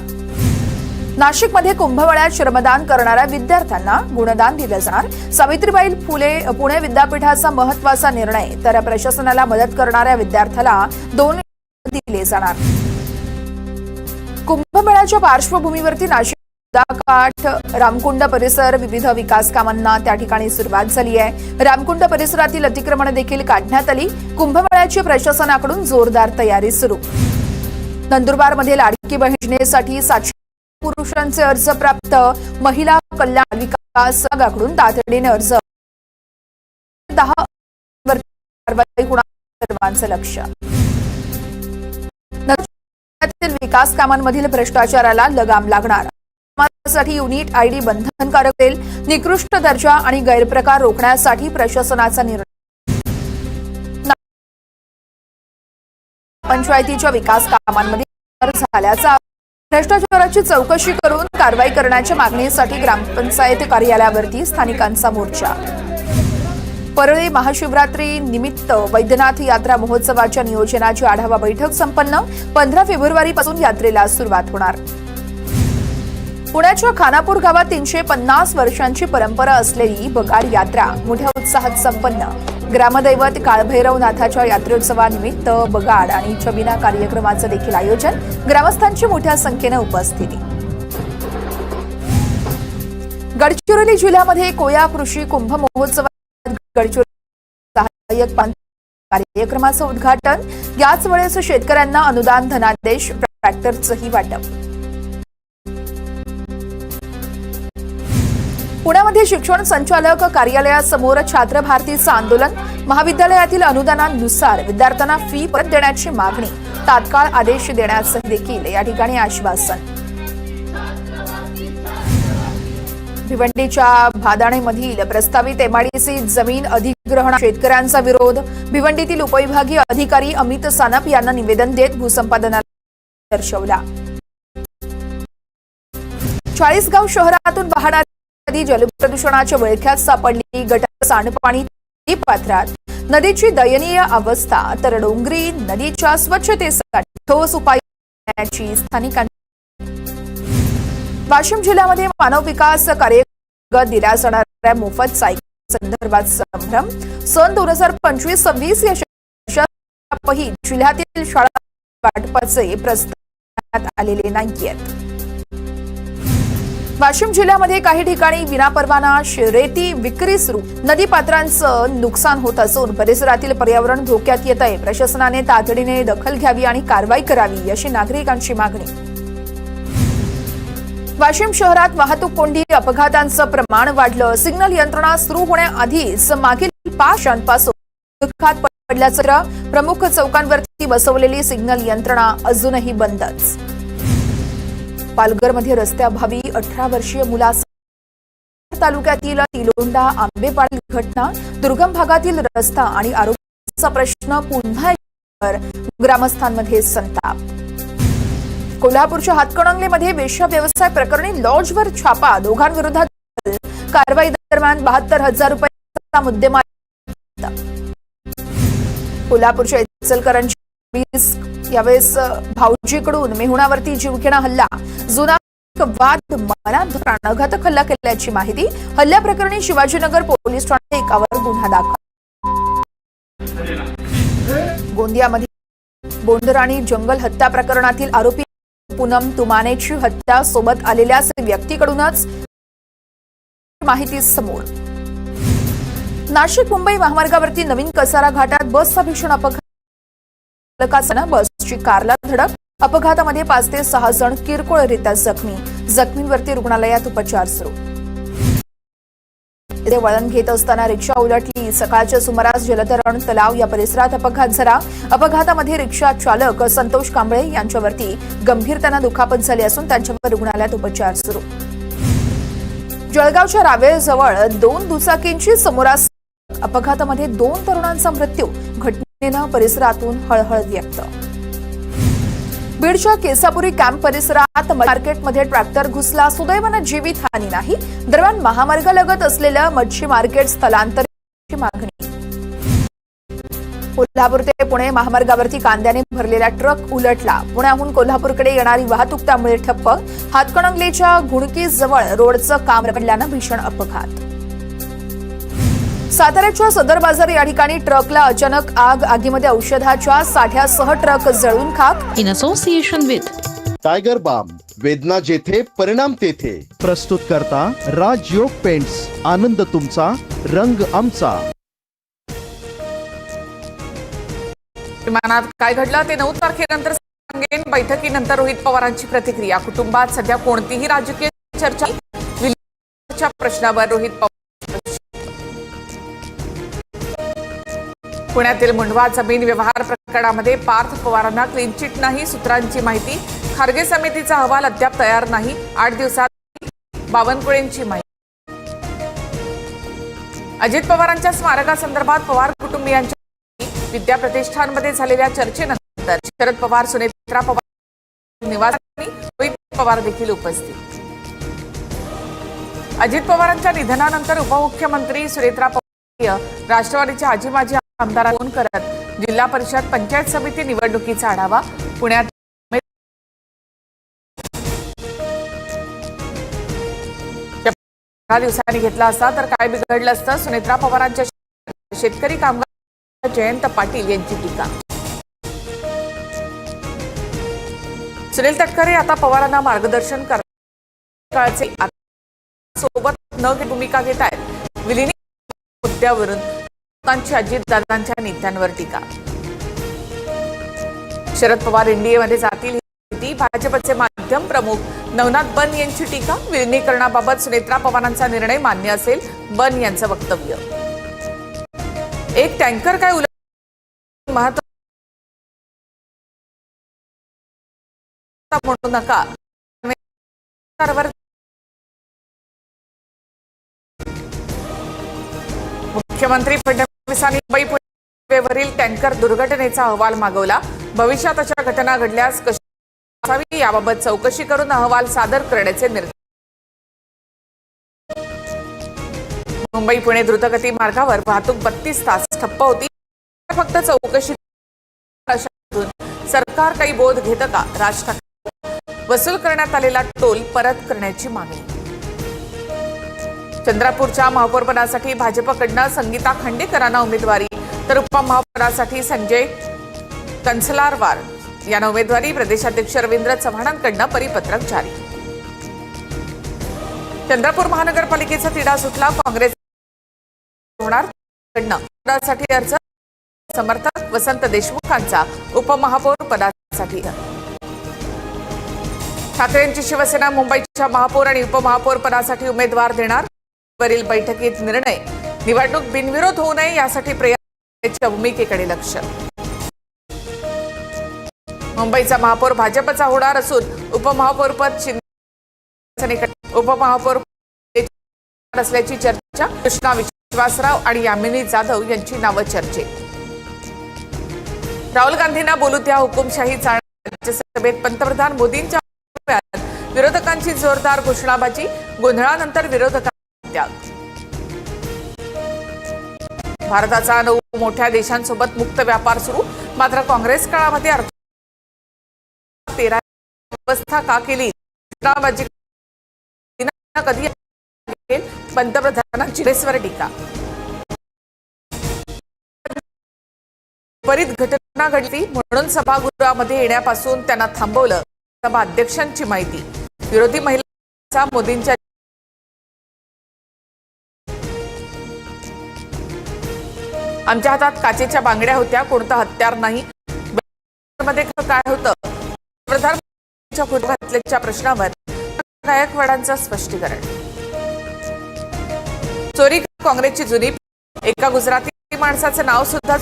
नाशिकमध्ये कुंभमेळ्यात श्रमदान करणाऱ्या विद्यार्थ्यांना गुणदान दिलं जाणार. सावित्रीबाई फुले पुणे विद्यापीठाचा महत्त्वाचा निर्णय, तर प्रशासनाला मदत करणाऱ्या विद्यार्थ्याला 2 दिले जाणार. कुंभमेळ्याच्या पार्श्वभूमीवरती नाशिक काठ रामकुंड परिसर विविध विकास कामांना त्या ठिकाणी सुरुवात झाली आहे. रामकुंड परिसरातील अतिक्रमण देखील काढण्यात आली. कुंभमेळ्याची प्रशासनाकडून जोरदार तयारी सुरू. नंदुरबारमध्ये लाडकी बहीण योजनेसाठी 700 पुरुषांचे अर्ज प्राप्त. महिला कल्याण विकास विभागाकडून तातडीने अर्ज. 10 कारवाई होणार, सर्वांचं लक्ष. विकास कामांमधील भ्रष्टाचाराला लगाम लागणार. साठी युनिट आयडी बंधनकारक असेल. निकृष्ट दर्जा आणि गैरप्रकार रोखण्यासाठी प्रशासनाचा निर्णय. पंचायतीच्या विकास कामांमध्ये झाल्याचा भ्रष्टाचाराची चौकशी करून कारवाई करण्याच्या मागणीसाठी ग्रामपंचायत कार्यालयावरती स्थानिकांचा मोर्चा. परळी महाशिवरात्री निमित्त वैद्यनाथ यात्रा महोत्सवाच्या नियोजनाची आढावा बैठक संपन्न. 15 फेब्रुवारीपासून यात्रेला सुरुवात होणार. पुण्याच्या खानापूर गावात 350 वर्षांची परंपरा असलेली बगाड यात्रा मोठ्या उत्साहात संपन्न. ग्रामदैवत काळभैरवनाथाच्या यात्रोत्सवानिमित्त बगाड आणि छबिना कार्यक्रमाचं देखील आयोजन. ग्रामस्थांची मोठ्या संख्येनं उपस्थिती. गडचिरोली जिल्ह्यामध्ये कोया कृषी कुंभ महोत्सवात गडचिरोली सहाय्यक कार्यक्रमाचं उद्घाटन. याच वेळेस शेतकऱ्यांना अनुदान धनादेश, ट्रॅक्टरचंही वाटप. पुण्यामध्ये शिक्षण संचालक कार्यालयासमोर छात्र भारतीचं आंदोलन. महाविद्यालयातील अनुदानानुसार विद्यार्थ्यांना फी परत देण्याची मागणी. तात्काळ आदेश देण्याचं देखील या ठिकाणी आश्वासन. भिवंडीच्या भादाणेमधील प्रस्तावित एमआयडीसी जमीन अधिग्रहण शेतकऱ्यांचा विरोध. भिवंडीतील उपविभागीय अधिकारी अमित सानप यांना निवेदन देत भूसंपादनाला दर्शवला. चाळीसगाव शहरातून वाहणारी नदी जलप्रदूषणाच्या विळख्यात सापडली. गटार सांडपाणी पात्रात. नदीची दयनीय अवस्था, तर डोंगरी नदीच्या स्वच्छतेसाठी ठोस उपाय करण्याची स्थानिकांची. वाशिम जिल्ह्यामध्ये मानव विकास कार्यगत दिल्या जाणाऱ्या मोफत सायकल संदर्भात संभ्रम. सन 2025-26 या वर्षातही जिल्ह्यातील शाळा वाटपाचे प्रस्ताव आलेले नाहीयेत. वाशिम जिल्ह्यामध्ये काही ठिकाणी विनापरवाना रेती विक्री सुरू. नदीपात्रांचं नुकसान होत असून परिसरातील पर्यावरण धोक्यात येत आहे. प्रशासनाने तातडीने दखल घ्यावी आणि कारवाई करावी अशी नागरिकांची मागणी. वाशिम शहरात वाहतूक कोंडी, अपघातांचं प्रमाण वाढलं. सिग्नल यंत्रणा सुरू होण्याआधीच मागील 5 वर्षांपासून अपघात पडल्याचं. प्रमुख चौकांवरती बसवलेली सिग्नल यंत्रणा अजूनही बंदच. पालघरमध्ये रस्त्याअभावी 18 वर्षीय मुलासह तालुक्यातील तिलोंडा आंबेपाडी घटना. दुर्गम भागातील रस्ता आणि आरोग्याचा प्रश्न पुन्हा एकदा ग्रामस्थांमध्ये संताप. कोल्हापूरच्या हातकणंगलेमध्ये वेश्या व्यवसाय प्रकरणी लॉजवर छापा. दोघांविरोधात कारवाई दरम्यान 72,000 रुपयांचा मुद्देमाल. कोल्हापूरच्या इचलकरंजी यावेळेस भाऊजीकडून मेहुणावरती जीवघेणा हल्ला. जुना वाद मनात प्राणघातक हल्ला केल्याची माहिती. हल्ल्याप्रकरणी शिवाजीनगर पोलीस ठाण्यात एकावर गुन्हा दाखल. गोंदियामध्ये बोंडराणी जंगल हत्या प्रकरणातील आरोपी पूनम तुमानेची हत्या सोबत आलेल्या व्यक्तीकडूनच माहिती समोर. नाशिक मुंबई महामार्गावरती नवीन कसारा घाटात बसचा भीषण अपघात. बसची कारला धडक. अपघातामध्ये 5 ते 6 जण किरकोळरित्या जखमी. जखमींवरती रुग्णालयात उपचार सुरू. वळण घेत असताना रिक्षा उलटली. सकाळच्या सुमारास जलतरण तलाव या परिसरात अपघात झाला. अपघातामध्ये रिक्षा चालक संतोष कांबळे यांच्यावरती गंभीरपणे दुखापत झाली असून त्यांच्यावर रुग्णालयात उपचार सुरू. जळगावच्या रावेरजवळ 2 दुचाकींची समोरास अपघातामध्ये 2 तरुणांचा मृत्यू. घटनेनं परिसरातून हळहळ व्यक्त. बीडच्या केसापुरी कॅम्प परिसरात मार्केटमध्ये ट्रॅक्टर घुसला. सुदैवानं जीवितहानी नाही. दरम्यान महामार्गालगत असलेलं मच्छी मार्केट स्थलांतरित मागणी. कोल्हापूर ते पुणे महामार्गावरती कांद्याने भरलेला ट्रक उलटला. पुण्याहून कोल्हापूरकडे येणारी वाहतूक त्यामुळे ठप्प. हातकणंगलेच्या घुणकीजवळ रोडचं काम रखडल्यानं भीषण अपघात. साताऱ्याच्या सदर बाजार या ठिकाणी ट्रकला अचानक आग. आगीमध्ये औषधाच्या साठ्यासह ट्रक जळून खाक. In association with Tiger Balm, वेदना जेथे परिणाम तेथे. प्रस्तुत करता राजयोग पेंट्स. आनंद तुमचा, रंग आमचा. विमानात काय घडलं ते 9 तारखेनंतर सांगेन. बैठकीनंतर रोहित पवारांची प्रतिक्रिया. कुटुंबात सध्या कोणतीही राजकीय चर्चा विलीनाच्या प्रश्नावर रोहित पवार. पुण्यातील मुंढवा जमीन व्यवहार प्रकरणामध्ये पार्थ पवारांना क्लीन चिट नाही. सूत्रांची माहिती. खारगे समितीचा अहवाल अद्याप तयार नाही. 8 दिवसात बावनकुळेंची माहिती. अजित पवारांच्या स्मारकासंदर्भात पवार कुटुंबियांच्या विद्याप्रतिष्ठानमध्ये झालेल्या चर्चेनंतर शरद पवार, सुनेत्रा पवार निवासस्थानी रोहित पवार देखील उपस्थित. अजित पवारांच्या निधनानंतर उपमुख्यमंत्री सुनेत्रा पवार राष्ट्रवादीच्या आजी माजी आमदारांना फोन करत जिल्हा परिषद पंचायत समिती निवडणुकीचा आढावा. पुण्यात 10 दिवसांनी घेतला असता तर काय बिघडलं असतं. सुनेत्रा पवारांच्या शेतकरी कामगार जयंत पाटील यांची टीका. सुनील तटकरे आता पवारांना मार्गदर्शन करण्याचे सोबत न भूमिका घेत आहेत. विलीनीकरण मुद्द्यावरून अजितदादांच्या नेत्यांवर टीका. शरद पवार एनडीएमध्ये जातील. भाजपचे माध्यम प्रमुख नवनाथ बन यांची टीका. विलीनीकरणाबाबत सुनेत्रा पवारांचा निर्णय मान्य असेल, बन यांचं वक्तव्य. एक टँकर काय उलट महत्व म्हणू नका. मुख्यमंत्री फडणवीसांनी मुंबई पुणेवरील टँकर दुर्घटनेचा अहवाल मागवला. भविष्यात अशा घटना घडल्यास कशी असावी याबाबत चौकशी करून अहवाल सादर करण्याचे निर्देश. मुंबई पुणे द्रुतगती मार्गावर वाहतूक 32 तास ठप्प होती. फक्त चौकशी सरकार काही बोध घेतं का? राज ठाकरे. वसूल करण्यात आलेला टोल परत करण्याची मागणी. चंद्रपूरच्या महापौरपदासाठी भाजपकडनं संगीता खांडेकरांना उमेदवारी तर उपमहापौरासाठी संजय कन्सलारवार यांना उमेदवारी. प्रदेशाध्यक्ष रवींद्र चव्हाणांकडनं परिपत्रक जारी. चंद्रपूर महानगरपालिकेचा तिढा सुटला. काँग्रेस होणार पदासाठी अर्ज. समर्थक वसंत देशमुखांचा उपमहापौर पदासाठी. ठाकरेंची शिवसेना मुंबईच्या महापौर आणि उपमहापौर पदासाठी उमेदवार देणार. वरील बैठकीत निर्णय. निवडणूक बिनविरोध होऊ नये यासाठी प्रयत्नाच्या भूमिकेकडे लक्ष. मुंबईचा महापौर भाजपचा होणार असून उपमहापौरपद उपमहापौर असल्याची चर्चा. कृष्णा विश्वासराव आणि यामिनी जाधव यांची नावं चर्चेत. राहुल गांधींना बोलू द्या, हुकुमशाही चालणार. राज्यसभेत पंतप्रधान मोदींच्या विरोधकांची जोरदार घोषणाबाजी. गोंधळानंतर विरोधकांचा त्याग. भारताचा 9 मोठ्या देशांसोबत मुक्त व्यापार सुरू. मात्र काँग्रेस काळामध्ये 13 व्यवस्था का केली? घोषणाबाजी कधी पंतप्रधानांची काँग्रेसवर टीका. बरीच घटना घडली म्हणून सभागृहामध्ये येण्यापासून त्यांना थांबवलं. सभा अध्यक्षांची माहिती. विरोधी महिलांचा मोदींच्या आमच्या हातात काचेच्या बांगड्या होत्या, कोणतं हत्यार नाही. मध्ये काय होतं? प्रधानमंत्र्यांच्या फोटो घातल्याच्या प्रश्नावर गायकवाडांचं स्पष्टीकरण. चोरी काँग्रेसची जुनी. एका गुजराती माणसाचं नाव सुद्धा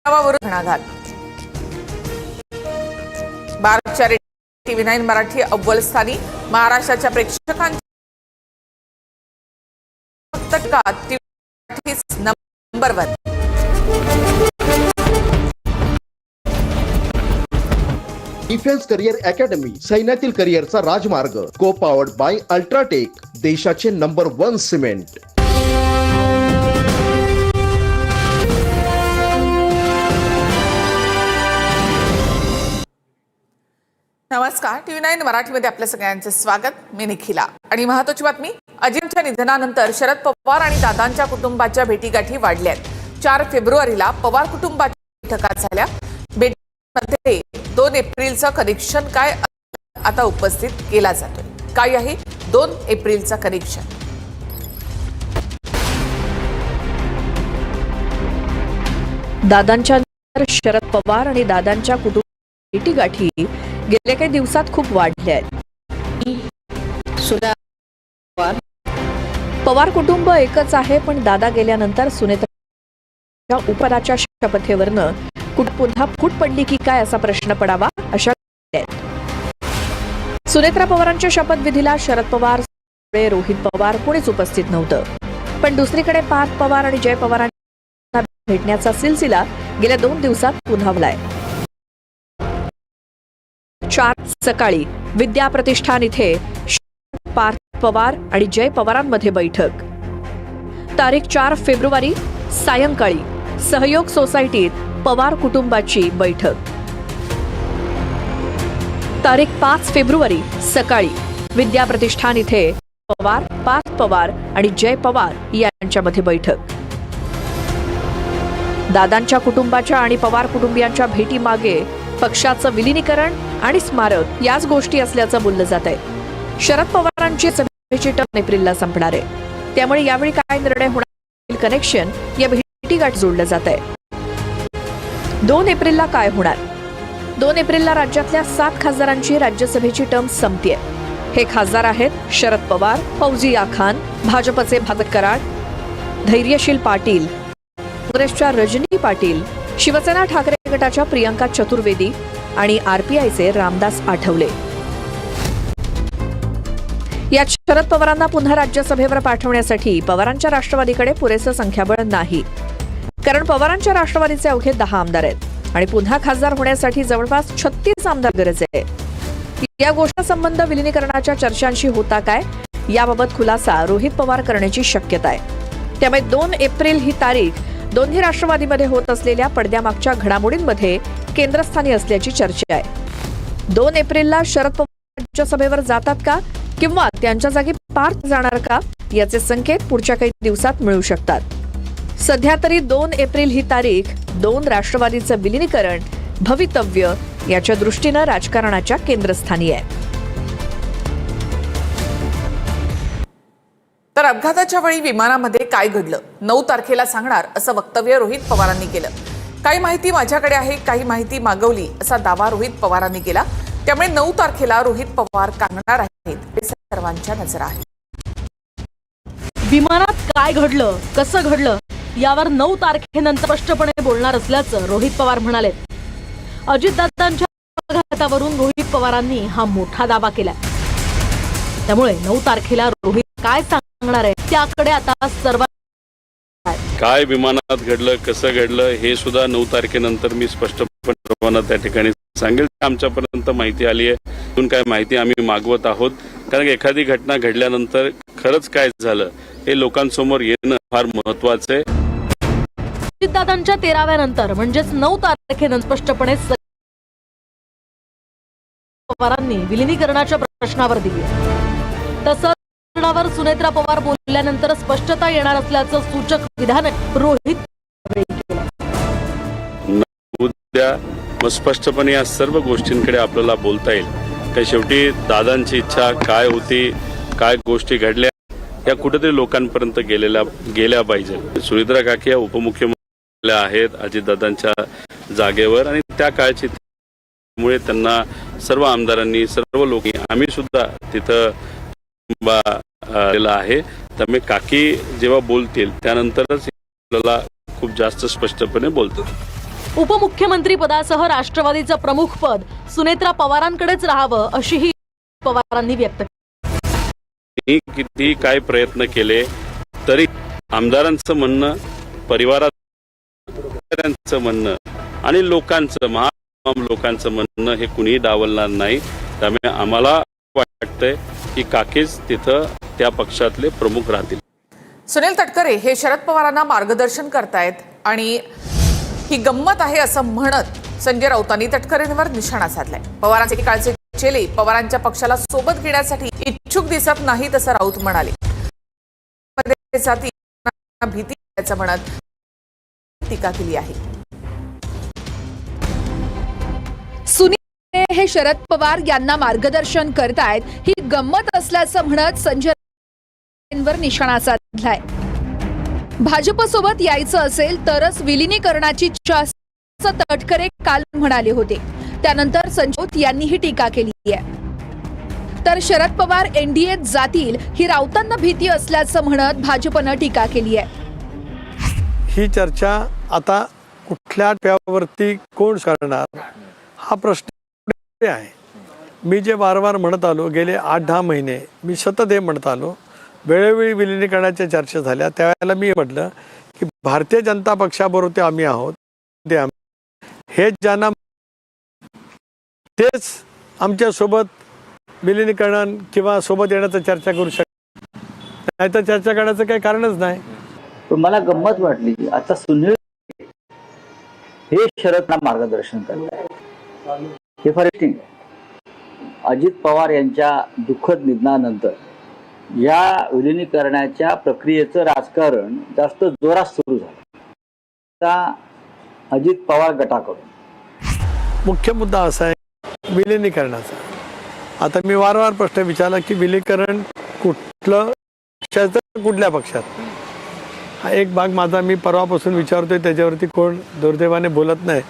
गावावरून घणाघात. भारतच्या TV9 मराठी अव्वल स्थानी. महाराष्ट्राच्या प्रेक्षकांच्या नंबर 1. डिफेन्स करिअर अकॅडमी, सैन्यातील करिअरचा राजमार्ग. को पॉवर्ड बाय अल्ट्राटेक, देशाचे नंबर 1 सिमेंट. नमस्कार, TV9 मराठीमध्ये आपल्या सगळ्यांचे स्वागत. मी निखिला आणि महत्त्वाची बातमी, अजितच्या निधनानंतर शरद पवार आणि दादांच्या कुटुंबाच्या भेटीगाठी वाढल्या आहेत. 4 फेब्रुवारीला पवार कुटुंबाच्या बैठका झाल्या. भेटीमध्ये 2 एप्रिलचं कनेक्शन काय आता उपस्थित केला जातोय. काय आहे 2 एप्रिलचं कनेक्शन? दादांच्या शरद पवार आणि दादांच्या कुटुंब भेटीगाठी गेल्या काही दिवसात खूप वाढल्या आहेत. पवार कुटुंब एकच आहे, पण दादा गेल्यानंतर सुनेत्राच्या उपराच्या शपथेवरनं पुन्हा फूट पडली की काय असा प्रश्न पडावा अशा आहेत. सुनेत्रा पवारांच्या शपथविधीला शरद पवार, रोहित पवार कोणीच उपस्थित नव्हतं. पण दुसरीकडे पार्थ पवार आणि जय पवारांना भेटण्याचा सिलसिला गेल्या 2 दिवसात पुन्हावलाय. 4 सकाळी विद्या प्रतिष्ठान इथे पार्थ पवार आणि जय पवारांमध्ये बैठक. तारीख 4 फेब्रुवारी सायंकाळी सहयोग सोसायटीत पवार कुटुंबाची बैठक. तारीख 5 फेब्रुवारी सकाळी विद्या प्रतिष्ठान इथे पवार, पार्थ पवार आणि जय पवार यांच्यामध्ये बैठक. दादांच्या कुटुंबाच्या आणि पवार कुटुंबियांच्या भेटीमागे पक्षाचं विलिनीकरण आणि स्मारक याच गोष्टी असल्याचं बोललं जात आहे. शरद पवारांची सभेची टर्म एप्रिलला संपणार आहे, त्यामुळे यावेळी काय निर्णय होणार कनेक्शन या भेटीगाठ जोडलं जात आहे. 2 एप्रिलला काय होणार? 2 एप्रिलला राज्यातल्या 7 खासदारांची राज्यसभेची टर्म संपतेय. हे खासदार आहेत शरद पवार, फौजिया खान, भाजपचे भागवत कराड, धैर्यशील पाटील, काँग्रेसच्या रजनी पाटील, शिवसेना ठाकरे गटाच्या प्रियंका चतुर्वेदी आणि RPIचे रामदास आठवले. यात शरद पवारांना पुन्हा राज्यसभेवर पाठवण्यासाठी पवारांच्या राष्ट्रवादीकडे पुरेसं संख्याबळ नाही. कारण पवारांच्या राष्ट्रवादीचे अवघे 10 आमदार आहेत आणि पुन्हा खासदार होण्यासाठी जवळपास 36 आमदार गरज आहे. या गोष्टीसंबंध विलिनीकरणाच्या चर्चांशी होता काय याबाबत खुलासा रोहित पवार करण्याची शक्यता आहे. त्यामुळे 2 एप्रिल ही तारीख दोन्ही राष्ट्रवादीमध्ये होत असलेल्या पडद्यामागच्या घडामोडींमध्ये केंद्रस्थानी असल्याची चर्चा आहे. 2 एप्रिलला शरद पवार राज्यसभेवर जातात का किंवा त्यांच्या जागी पार्थ जाणार का याचे संकेत पुढच्या काही दिवसात मिळू शकतात. सध्या तरी 2 एप्रिल ही तारीख 2 राष्ट्रवादीचं विलिनीकरण, भवितव्य याच्या दृष्टीनं राजकारणाच्या केंद्रस्थानी आहे. तर अपघाताच्या वेळी विमानामध्ये काय घडलं 9 तारखेला सांगणार असं वक्तव्य रोहित पवारांनी केलं. काही माहिती माझ्याकडे आहे, काही माहिती मागवली असा दावा रोहित पवारांनी केला. त्यामुळे 9 तारखेला रोहित पवार सांगणार आहेत हे सर्वांच्या नजर आहे. विमानात काय घडलं, कसं घडलं यावर 9 तारखेनंतर स्पष्टपणे बोलणार असल्याचं रोहित पवार म्हणाले. अजितदादांच्या अपघातावरून रोहित पवारांनी हा मोठा दावा केला. त्यामुळे 9 तारखेला रोहित काय सांगणार आहे त्याकडे आता सर्व काय विमानात घडलं, कसं घडलं हे सुद्धा 9 तारखेनंतर मी स्पष्टपणे त्या ठिकाणी सांगेल. आमच्यापर्यंत माहिती आली आहे, अजून काय माहिती आम्ही मागवत आहोत. कारण एखादी घटना घडल्यानंतर खरंच काय झालं हे लोकांसमोर येणं फार महत्वाचं आहे. अजितदादांच्या 13व्या नंतर म्हणजेच 9 तारखेनंतर स्पष्टपणे पवारांनी विलिनीकरणाच्या प्रश्नावर दिली. तसंच सुनेत्रा पवार बोलल्यानंतर स्पष्टता येणार असल्याचं सूचक विधान रोहित उद्या मग स्पष्टपणे या सर्व गोष्टींकडे आपल्याला बोलता येईल. काही शेवटी दादांची इच्छा काय होती, काय गोष्टी घडल्या या कुठेतरी लोकांपर्यंत गेल्या पाहिजे. सुनेत्रा काकी या उपमुख्यमंत्री आहेत अजितदादांच्या जागेवर आणि त्या काळची मुळे त्यांना सर्व आमदारांनी, सर्व लोक, आम्ही सुद्धा तिथं आहे. त्यामुळे काकी जेव्हा बोलतील त्यानंतरच आपल्याला खूप जास्त स्पष्टपणे बोलतो. उपमुख्यमंत्री पदासह राष्ट्रवादीचं प्रमुख पद सुनेत्रा पवारांकडेच राहावं अशीही पवारांनी व्यक्त केली. किती काय प्रयत्न केले तरी आमदारांचं म्हणणं, परिवाराचं म्हणणं आणि लोकांचं लोकांचं म्हणणं हे कुणीही डावलणार नाही. त्यामुळे आम्हाला वाटतंय की काकीच तिथं त्या पक्षातले प्रमुख राहतील. सुनील तटकरे हे शरद पवारांना मार्गदर्शन करतायत आणि ही गंमत आहे असं म्हणत संजय राऊतांनी तटकरेंवर निशाणा साधलाय. पवारांचे काळचे चेले पवारांच्या पक्षाला सोबत घेण्यासाठी इच्छुक दिसत नाहीत असं राऊत म्हणाले. भीती असल्याचं म्हणत टीका केली आहे. सुनील हे शरद पवार यांना मार्गदर्शन करतायत ही गंमत असल्याचं म्हणत संजयवर निशाणा साधलाय. भाजपसोबत यायचं असेल तरच विलिनीकरणाची इच्छा असं तटकरे काल म्हणाले होते. त्यानंतर संजय यांनी ही टीका केली आहे. तर शरद पवार एनडीएत जातील ही राऊतांना भीती असल्याचं म्हणत भाजपनं टीका केली आहे. ही चर्चा आता कुठल्या टप्प्यावरती कोण करणार हा प्रश्न आहे. मी जे वारंवार म्हणत आलो गेले 8-10 महिने मी सतत हे म्हणत आलो, वेळोवेळी विलिनीकरणाच्या चर्चा झाल्या. त्यावेळेला मी म्हटलं की भारतीय जनता पक्षाबरोबर ते आम्ही आहोत, ते हे ज्यांना तेच आमच्यासोबत विलिनीकरण किंवा सोबत येण्याचं चर्चा करू शकतात, नाही तर चर्चा करण्याचं काही कारणच नाही. पण मला गंमत वाटली आता सुनील हे शरदना मार्गदर्शन करतात हे फार इंटरेस्टिंग आहे. अजित पवार यांच्या दुःखद निधनानंतर या विलिनीकरणाच्या प्रक्रियेचं राजकारण जास्त जोरात सुरू झालं. आता अजित पवार गटाकडून मुख्य मुद्दा असा आहे विलिनीकरणाचा. आता मी वारंवार प्रश्न विचारला की विलिनीकरण कुठलं पक्षाचं, कुठल्या पक्षात. हा एक भाग माझा मी परवापासून विचारतोय, त्याच्यावरती कोण दुर्दैवाने बोलत नाही.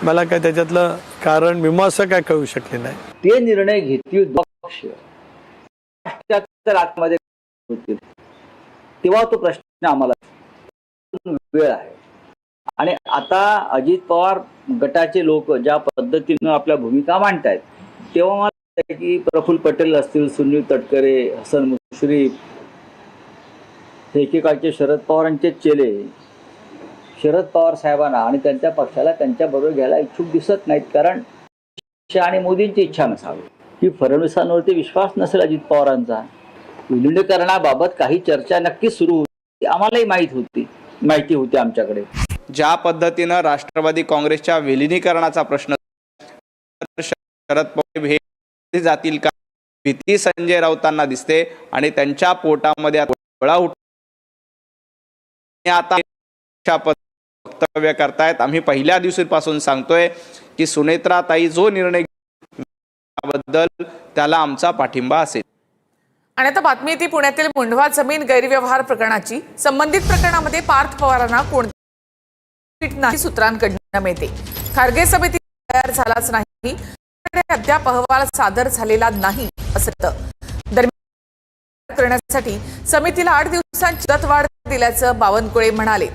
मला काय त्याच्यातलं कारण मीमांसा काय कळू शकले नाही. ते निर्णय घेतील पक्ष आतमध्ये होतील तेव्हा तो प्रश्न आम्हाला वेळ आहे. आणि आता अजित पवार गटाचे लोक ज्या पद्धतीनं आपल्या भूमिका मांडतायत तेव्हा मला वाटतं की प्रफुल्ल पटेल असतील, सुनील तटकरे, हसन मुश्रीफ हे एकेकाळचे शरद पवारांचे चेले शरद पवार साहेबांना आणि त्यांच्या पक्षाला त्यांच्याबरोबर घ्यायला इच्छुक दिसत नाहीत. कारण आणि मोदींची इच्छा नसावी की फडणवीसांवरती विश्वास नसेल अजित पवारांचा. विलिनीकरणाबाबत काही चर्चा नक्कीच सुरू होती, आम्हालाही माहिती होती आमच्याकडे. ज्या पद्धतीनं राष्ट्रवादी काँग्रेसच्या विलिनीकरणाचा प्रश्न शरद पवार हे जातील का भीती संजय राऊतांना दिसते आणि त्यांच्या पोटामध्ये गोळा आता वक्तव्य करतायत. आम्ही पहिल्या दिवशीपासून सांगतोय की सुनेत्राताई जो निर्णय बद्दल त्याला आमचा पाठिंबा असेल. आणि आता बातमी ती पुण्यातील मुंढवा जमीन गैरव्यवहार प्रकरणाची. संबंधित प्रकरणामध्ये पार्थ पवारांना कोणत्या सूत्रांकडून मिळते. खारगे समिती तयार झालाच नाही, अद्याप अहवाल सादर झालेला नाही असं दरम्यान करण्यासाठी समितीला 8 दिवसांची मुदतवाढ दिल्याचं बावनकुळे म्हणाले.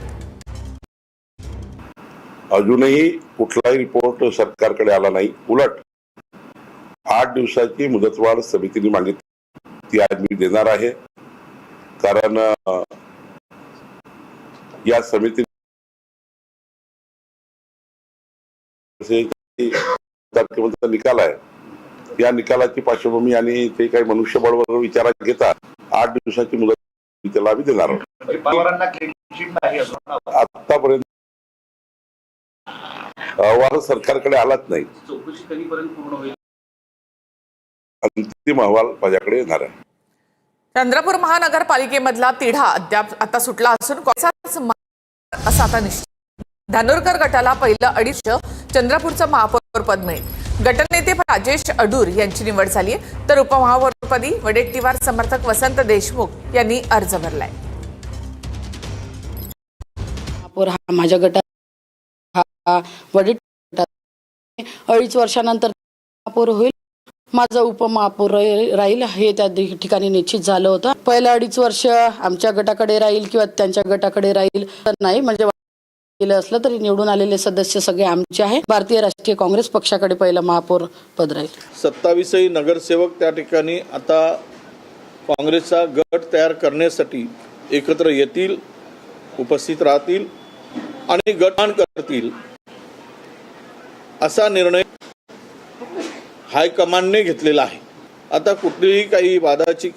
अजूनही कुठलाही रिपोर्ट सरकारकडे आला नाही. उलट 8 दिवसाची मुदतवाढ समितीने मागितली, ती आज मी देणार आहे. कारण या समिती निकाल आहे, या निकालाची पार्श्वभूमी आणि ते काही मनुष्यबळ विचारात घेता 8 दिवसाची मुदत त्याला आम्ही देणार आहोत. आतापर्यंत अहवाल सरकारकडे आलाच नाही. चौकशी कधीपर्यंत पूर्ण होईल? अंतिम अहवाल माझ्याकडे येणार आहे. चंद्रपूर महानगरपालिकेमधला तिढा अद्याप आता सुटला असून असा आता निश्चित. धानोरकर गटाला पहिलं 2.5 चंद्रपूरचं महापौर पद मिळेल. गटनेते राजेश अडूर यांची निवड झाली आहे, तर उपमहापौरपदी वडेट्टीवार समर्थक वसंत देशमुख यांनी अर्ज भरलाय. माझ्या गटात वडेट्टीवार 2.5 वर्षानंतर महापौर होईल. माझा उपमहापौर राहील हे त्या ठिकाणी निश्चित झालं होतं. पहिल्या 2.5 वर्ष आमच्या गटाकडे राहील किंवा त्यांच्या गटाकडे राहील तर नाही, म्हणजे केलं असलं तरी निवडून आलेले सदस्य सगळे आमचे आहे. भारतीय राष्ट्रीय काँग्रेस पक्षाकडे पहिलं महापौर पद राहील. 27 नगरसेवक त्या ठिकाणी आता काँग्रेसचा गट तयार करण्यासाठी एकत्र येतील, उपस्थित राहतील आणि गठन करतील असा निर्णय हायकमांडने घेतलेला आहे. आता कुठलीही काही वादाची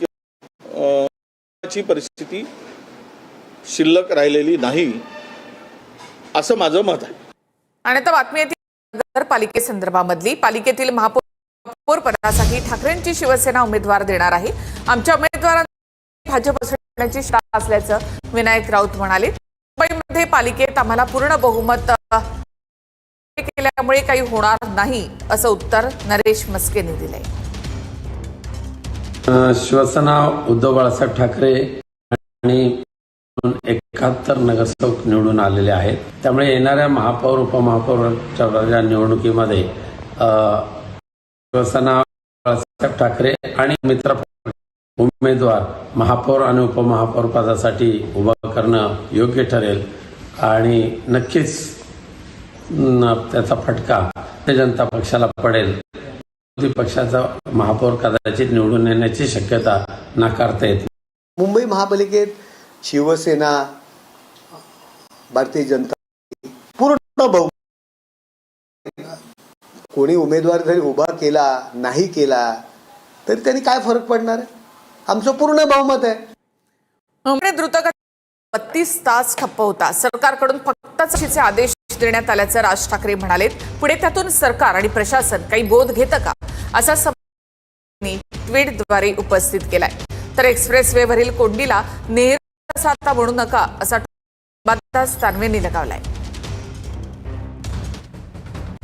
परिस्थिती शिल्लक राहिलेली नाही असं माझं मत आहे. आणि आता बातमी येते नगरपालिकेसंदर्भामधली. पालिकेतील महापौर महापौर पदासाठी ठाकरेंची शिवसेना उमेदवार देणार आहे. आमच्या उमेदवारांना भाजप असण्याची शक्यता असल्याचं विनायक राऊत म्हणाले. मुंबईमध्ये पालिकेत आम्हाला पूर्ण बहुमत केल्यामुळे काही होणार नाही असं उत्तर नरेश मस्केने दिलंय. शिवसेना उद्धव बाळासाहेब ठाकरे आणि 71 नगरसेवक निवडून आलेले आहेत. त्यामुळे येणाऱ्या महापौर उपमहापौराच्या निवडणुकीमध्ये शिवसेना बाळासाहेब ठाकरे आणि मित्र उमेदवार महापौर आणि उपमहापौर पदासाठी उभं करणं योग्य ठरेल आणि नक्कीच त्याचा फटका जनता पक्षाला पडेल. विरोधी पक्षाचा महापौर कदाचित निवडून येण्याची शक्यता नाकारता येत नाही. मुंबई महापालिकेत शिवसेना, भारतीय जनता पूर्ण बहुमत. कोणी उमेदवार जरी उभा केला नाही केला तरी त्यांनी काय फरक पडणार आहे? आमचं पूर्ण बहुमत आहे. मुंबई द्रुतगती 32 तास ठप्प होता. सरकारकडून फक्त चौकशीचे आदेश देण्यात आल्याचं राज ठाकरे म्हणाले. पुढे त्यातून सरकार आणि प्रशासन काही बोध घेतं का असा सवाल ट्विटद्वारे उपस्थित केलाय. तर एक्सप्रेसवेवरील कोंडीला नेहरू साता म्हणू नका असा तानवेंनी लगावलाय.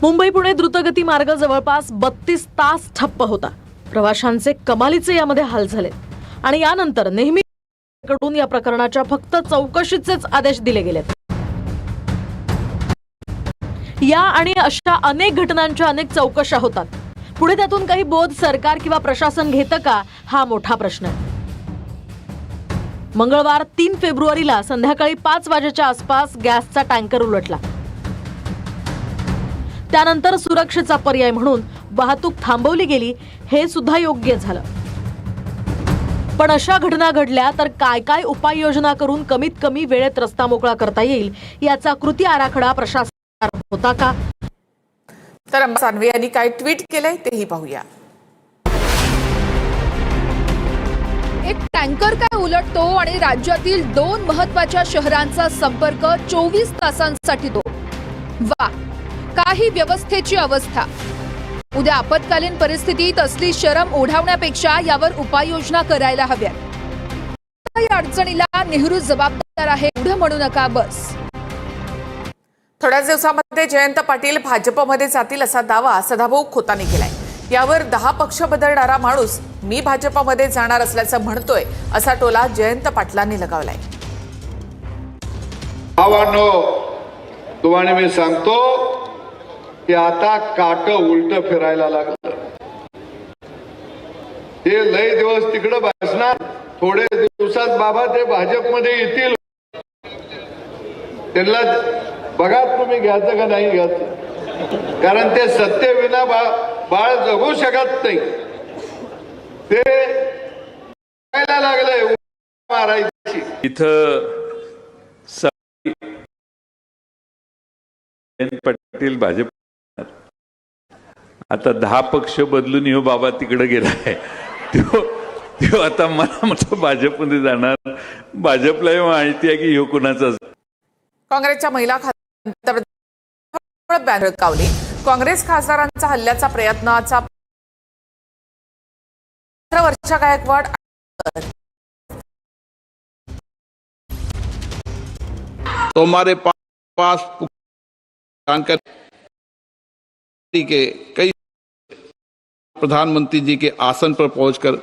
मुंबई पुणे द्रुतगती मार्ग जवळपास 32 तास ठप्प होता. प्रवाशांचे कमालीचे यामध्ये हाल झाले आणि यानंतर नेहमीकडून या प्रकरणाच्या फक्त चौकशीचेच आदेश दिले गेलेत. या आणि अशा अनेक घटनांच्या अनेक चौकशा होतात. पुढे त्यातून काही बोध सरकार किंवा प्रशासन घेतं का हा मोठा प्रश्न आहे. मंगळवार 3 फेब्रुवारीला संध्याकाळी 5 वाजेच्या आसपास गॅसचा टँकर उलटला. त्यानंतर सुरक्षेचा पर्याय म्हणून वाहतूक थांबवली गेली. हे सुद्धा योग्य झालं. पण अशा घटना घडल्या तर काय काय उपाययोजना करून कमीत कमी वेळेत रस्ता मोकळा करता येईल याचा कृती आराखडा प्रशासन होता का? तर सानवे यांनी काय ट्विट केलंय तेही पाहूया. एक टँकर काय उलटतो आणि राज्यातील 2 महत्त्वाच्या शहरांचा संपर्क 24 तासांसाठी तो. वा, काही व्यवस्थेची अवस्था. उद्या आपत्कालीन परिस्थितीत असली शरम ओढावण्यापेक्षा यावर उपाययोजना करायला हव्यात. या अडचणीला नेहरू जबाबदार आहे एवढं म्हणू नका बस. थोड्याच दिवसामध्ये जयंत पाटील भाजपमध्ये जातील असा दावा सदाभाऊ खोताने केलाय. यावर 10 पक्ष बदलणारा माणूस मी भाजपमध्ये जाणार असल्याचं म्हणतोय असा टोला जयंत पाटलांनी लगावलाय. भावांनो, तुम्हाला मी सांगतो की आता काट उलट फिरायला लागलं. ते लय दिवस तिकडे बसणार, थोडे दिवसात बाबा ते भाजपमध्ये येतील. त्यांना बघा तुम्ही घ्यायचं का नाही घ्यायचं, कारण ते सत्तेविना बाळ जगू शकत नाही. ते करायला लागलंय मारायची. इथं पटेल भाजप आता 10 पक्ष बदलून हो बाबा तिकडे गेलाय. तो आता मला म्हटलं भाजपमध्ये जाणार. भाजपलाही माहिती आहे की हो कुणाचा. काँग्रेसच्या महिला बॅनर कावली. काँग्रेस खासदारांचा हल्ल्याचा प्रयत्नाचा वर्षा गायकवाड तो हमारे पास के कई प्रधानमंत्री जी के आसन पर पहुंचकर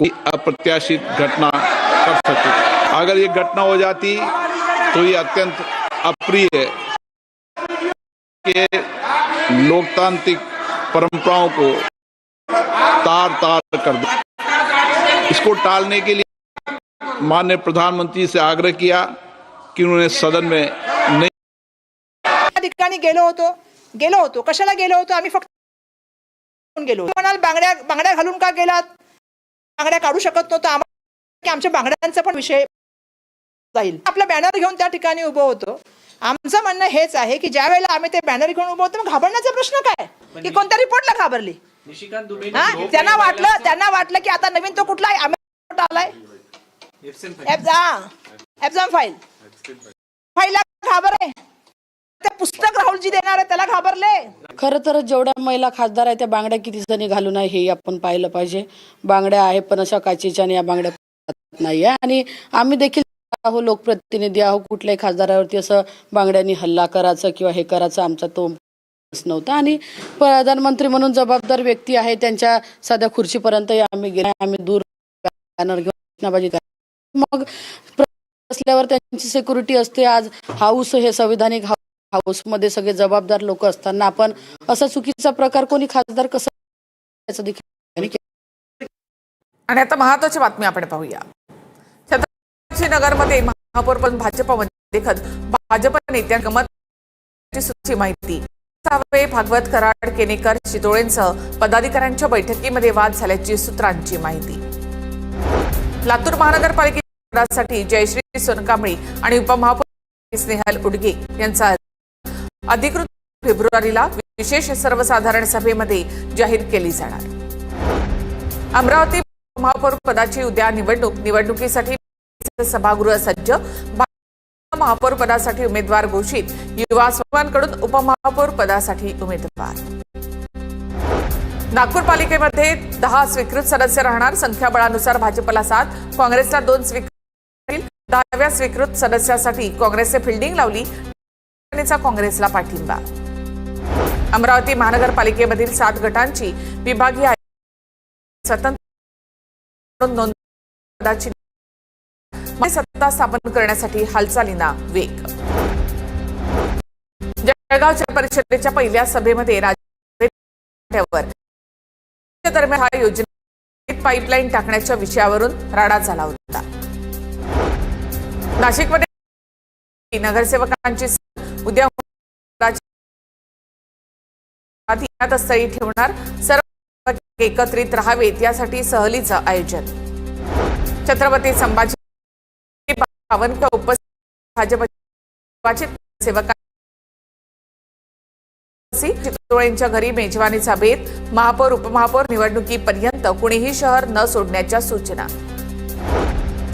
कोई अप्रत्याशित घटना कर सके. अगर ये घटना हो जाती तो ये अत्यंत अप्रिय है कि लोकतांत्रिक परंपराओं को तार तार कर दे. इसको टालने के लिए माननीय प्रधानमंत्री से आग्रह किया कि उन्होंने सदन में नहीं. ठिकाणी गेलो होतो कशाला गेलो होतो? आम्ही फक्त गेलो. म्हणाल बांगड्या घालून का गेलात? बांगड्या काढू शकत नव्हतो आम्हाला की आमच्या बांगड्यांचा पण विषय जाईल. आपला बॅनर घेऊन त्या ठिकाणी उभं होतो. आमचं म्हणणं हेच आहे की ज्या वेळेला आम्ही ते बॅनर घेऊन उभं होतो, घाबरण्याचा प्रश्न काय की कोणत्या रिपोर्टला घाबरली? त्यांना वाटलं की आता नवीन तो कुठला आलाय एफजाम फाईल घाबर आहे. ते पुस्तक राहुलजी देणार आहे त्याला घाबरले. खरं तर जेवढ्या महिला खासदार आहेत त्या बांगड्या किती जणी घालून आहे हे आपण पाहिलं पाहिजे. बांगड्या आहे पण अशा काचेच्या आणि या बांगड्या नाही आहे. आणि आम्ही देखील आहो लोकप्रतिनिधी आहो, कुठल्याही खासदारावरती असं बांगड्यांनी हल्ला करायचं किंवा हे करायचं आमचा तो नव्हता. आणि प्रधानमंत्री म्हणून जबाबदार व्यक्ती आहे, त्यांच्या साध्या खुर्चीपर्यंत आम्ही गेले, आम्ही दूर बॅनर घेऊन घोषणाबाजी मग असल्यावर त्यांची सिक्युरिटी असते. आज हाऊस हे संविधानिक हाऊसमध्ये सगळे जबाबदार लोक असताना आपण असा चुकीचा प्रकार कोणी खासदार कसं त्याचं देखील. आणि आता महत्वाची बातमी आपण पाहूया. छत्रपती नगरमध्ये महापौर पण भाजपमध्ये भाजप नेत्या गमतची सूची माहिती. सावे, भागवत, कराड, केनेकर, शितोळेंसह पदाधिकाऱ्यांच्या बैठकीमध्ये वाद झाल्याची सूत्रांची माहिती. लातूर महानगरपालिकेसाठी जयश्री सोनकांबळी आणि उपमहापौर स्नेहल उडगे यांचा अधिकृत फेब्रुवारीला विशेष सर्वसाधारण सभेमध्ये जाहीर केली जाणार. अमरावती महापौर पदाची उद्या निवडणुकीसाठी सभागृह सज्ज. महापौर पदासाठी उमेदवार घोषित. युवा स्वाभिमानकडून उपमहापौर पदासाठी उमेदवार. नागपूर पालिकेमध्ये 10 स्वीकृत सदस्य राहणार. संख्याबळानुसार भाजपला 7, काँग्रेसला 2 स्वीकृत. 10व्या स्वीकृत सदस्यासाठी काँग्रेसने फिल्डिंग लावली. काँग्रेसला पाठिंबा. अमरावती महानगरपालिकेमधील 7 गटांची विभागीय स्वतंत्र नोंद पदाची सत्ता स्थापन करण्यासाठी हालचालींना वेग. जळगावच्या परिषदेच्या पहिल्या सभेमध्ये दरम्यान हा योजनेत पाईपलाईन टाकण्याच्या विषयावरून राडा झाला होता. नाशिकमध्ये नगरसेवकांची उद्या स्थळी ठेवणार. सर्व एकत्रित राहावेत यासाठी सहलीचं आयोजन. छत्रपती संभाजी बावनकुळे उपस्थित भाजपचे सेवकांच्या घरी मेजवानीचा बेत. महापौर उपमहापौर निवडणुकीपर्यंत कुणीही शहर न सोडण्याच्या सूचना.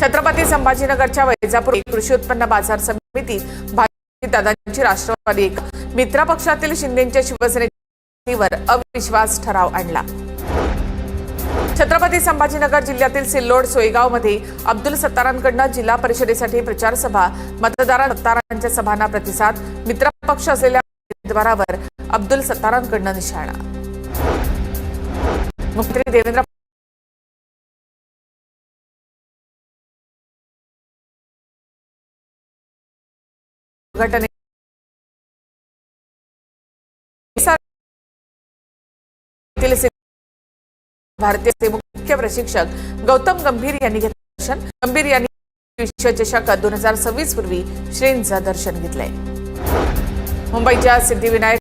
छत्रपती संभाजीनगरच्या वैजापूर कृषी उत्पन्न बाजार समितीत भाजपदादांची राष्ट्रवादी मित्र पक्षातील शिंदेच्या शिवसेनेवर अविश्वास ठराव आणला. छत्रपती संभाजीनगर जिल्ह्यातील सिल्लोड सोयगावमध्ये अब्दुल सत्तारांकडून जिल्हा परिषदेसाठी प्रचार सभा. मतदारांच्या सभांना प्रतिसाद. मित्रपक्ष असलेल्या उमेदवारावर अब्दुल सत्तारांकडून निशाणा. मुख्यमंत्री देवेंद्र घटने भारतीय मुख्य प्रशिक्षक गौतम गंभीर यांनी घेतलं दर्शन. गंभीर यांनी विश्वचषक 2026 पूर्वी श्रींचं दर्शन घेतलंय. मुंबईच्या सिद्धिविनायक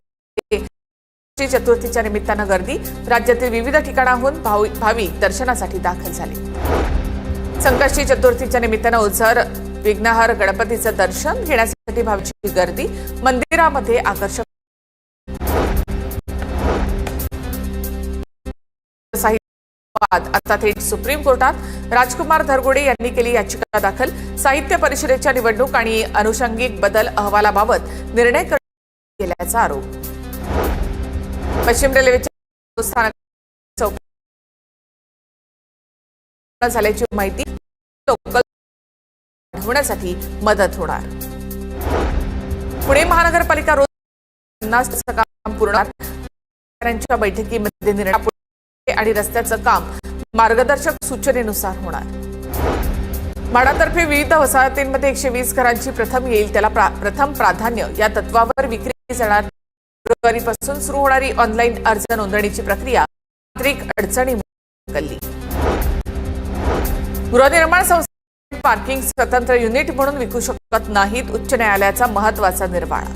चतुर्थीच्या निमित्तानं गर्दी. राज्यातील विविध ठिकाणाहून भाविक दर्शनासाठी दाखल झाले. संकष्टी चतुर्थीच्या निमित्तानं ओझर विघ्नहर गणपतीचं दर्शन घेण्यासाठी भाविकांची गर्दी. मंदिरामध्ये आकर्षक आता थेट सुप्रीम कोर्टात. राजकुमार धरगुडे यांनी केली याचिका दाखल. साहित्य परिषदेच्या निवडणूक आणि अनुषंगिक बदल अहवालाबाबत निर्णय केल्याचा आरोप. पश्चिम रेल्वेच्या स्थानक झाल्याची माहिती. लोकल वाढवण्यासाठी मदत होणार. पुणे महानगरपालिका रोज 50 काम पूर्ण. बैठकीमध्ये निर्णय आणि रस्त्याचं काम मार्गदर्शक सूचनेनुसार होणार. म्हाडातर्फे विविध वसाहतींमध्ये 120 घरांची प्रथम येईल त्याला प्रथम प्राधान्य या तत्वावर विक्री जाणार. फेब्रुवारीपासून सुरू होणारी ऑनलाईन अर्ज नोंदणीची प्रक्रिया तांत्रिक अडचणी कल्ली. गृहनिर्माण संस्था पार्किंग स्वतंत्र युनिट म्हणून विकू शकत नाहीत. उच्च न्यायालयाचा महत्वाचा निर्वाळा.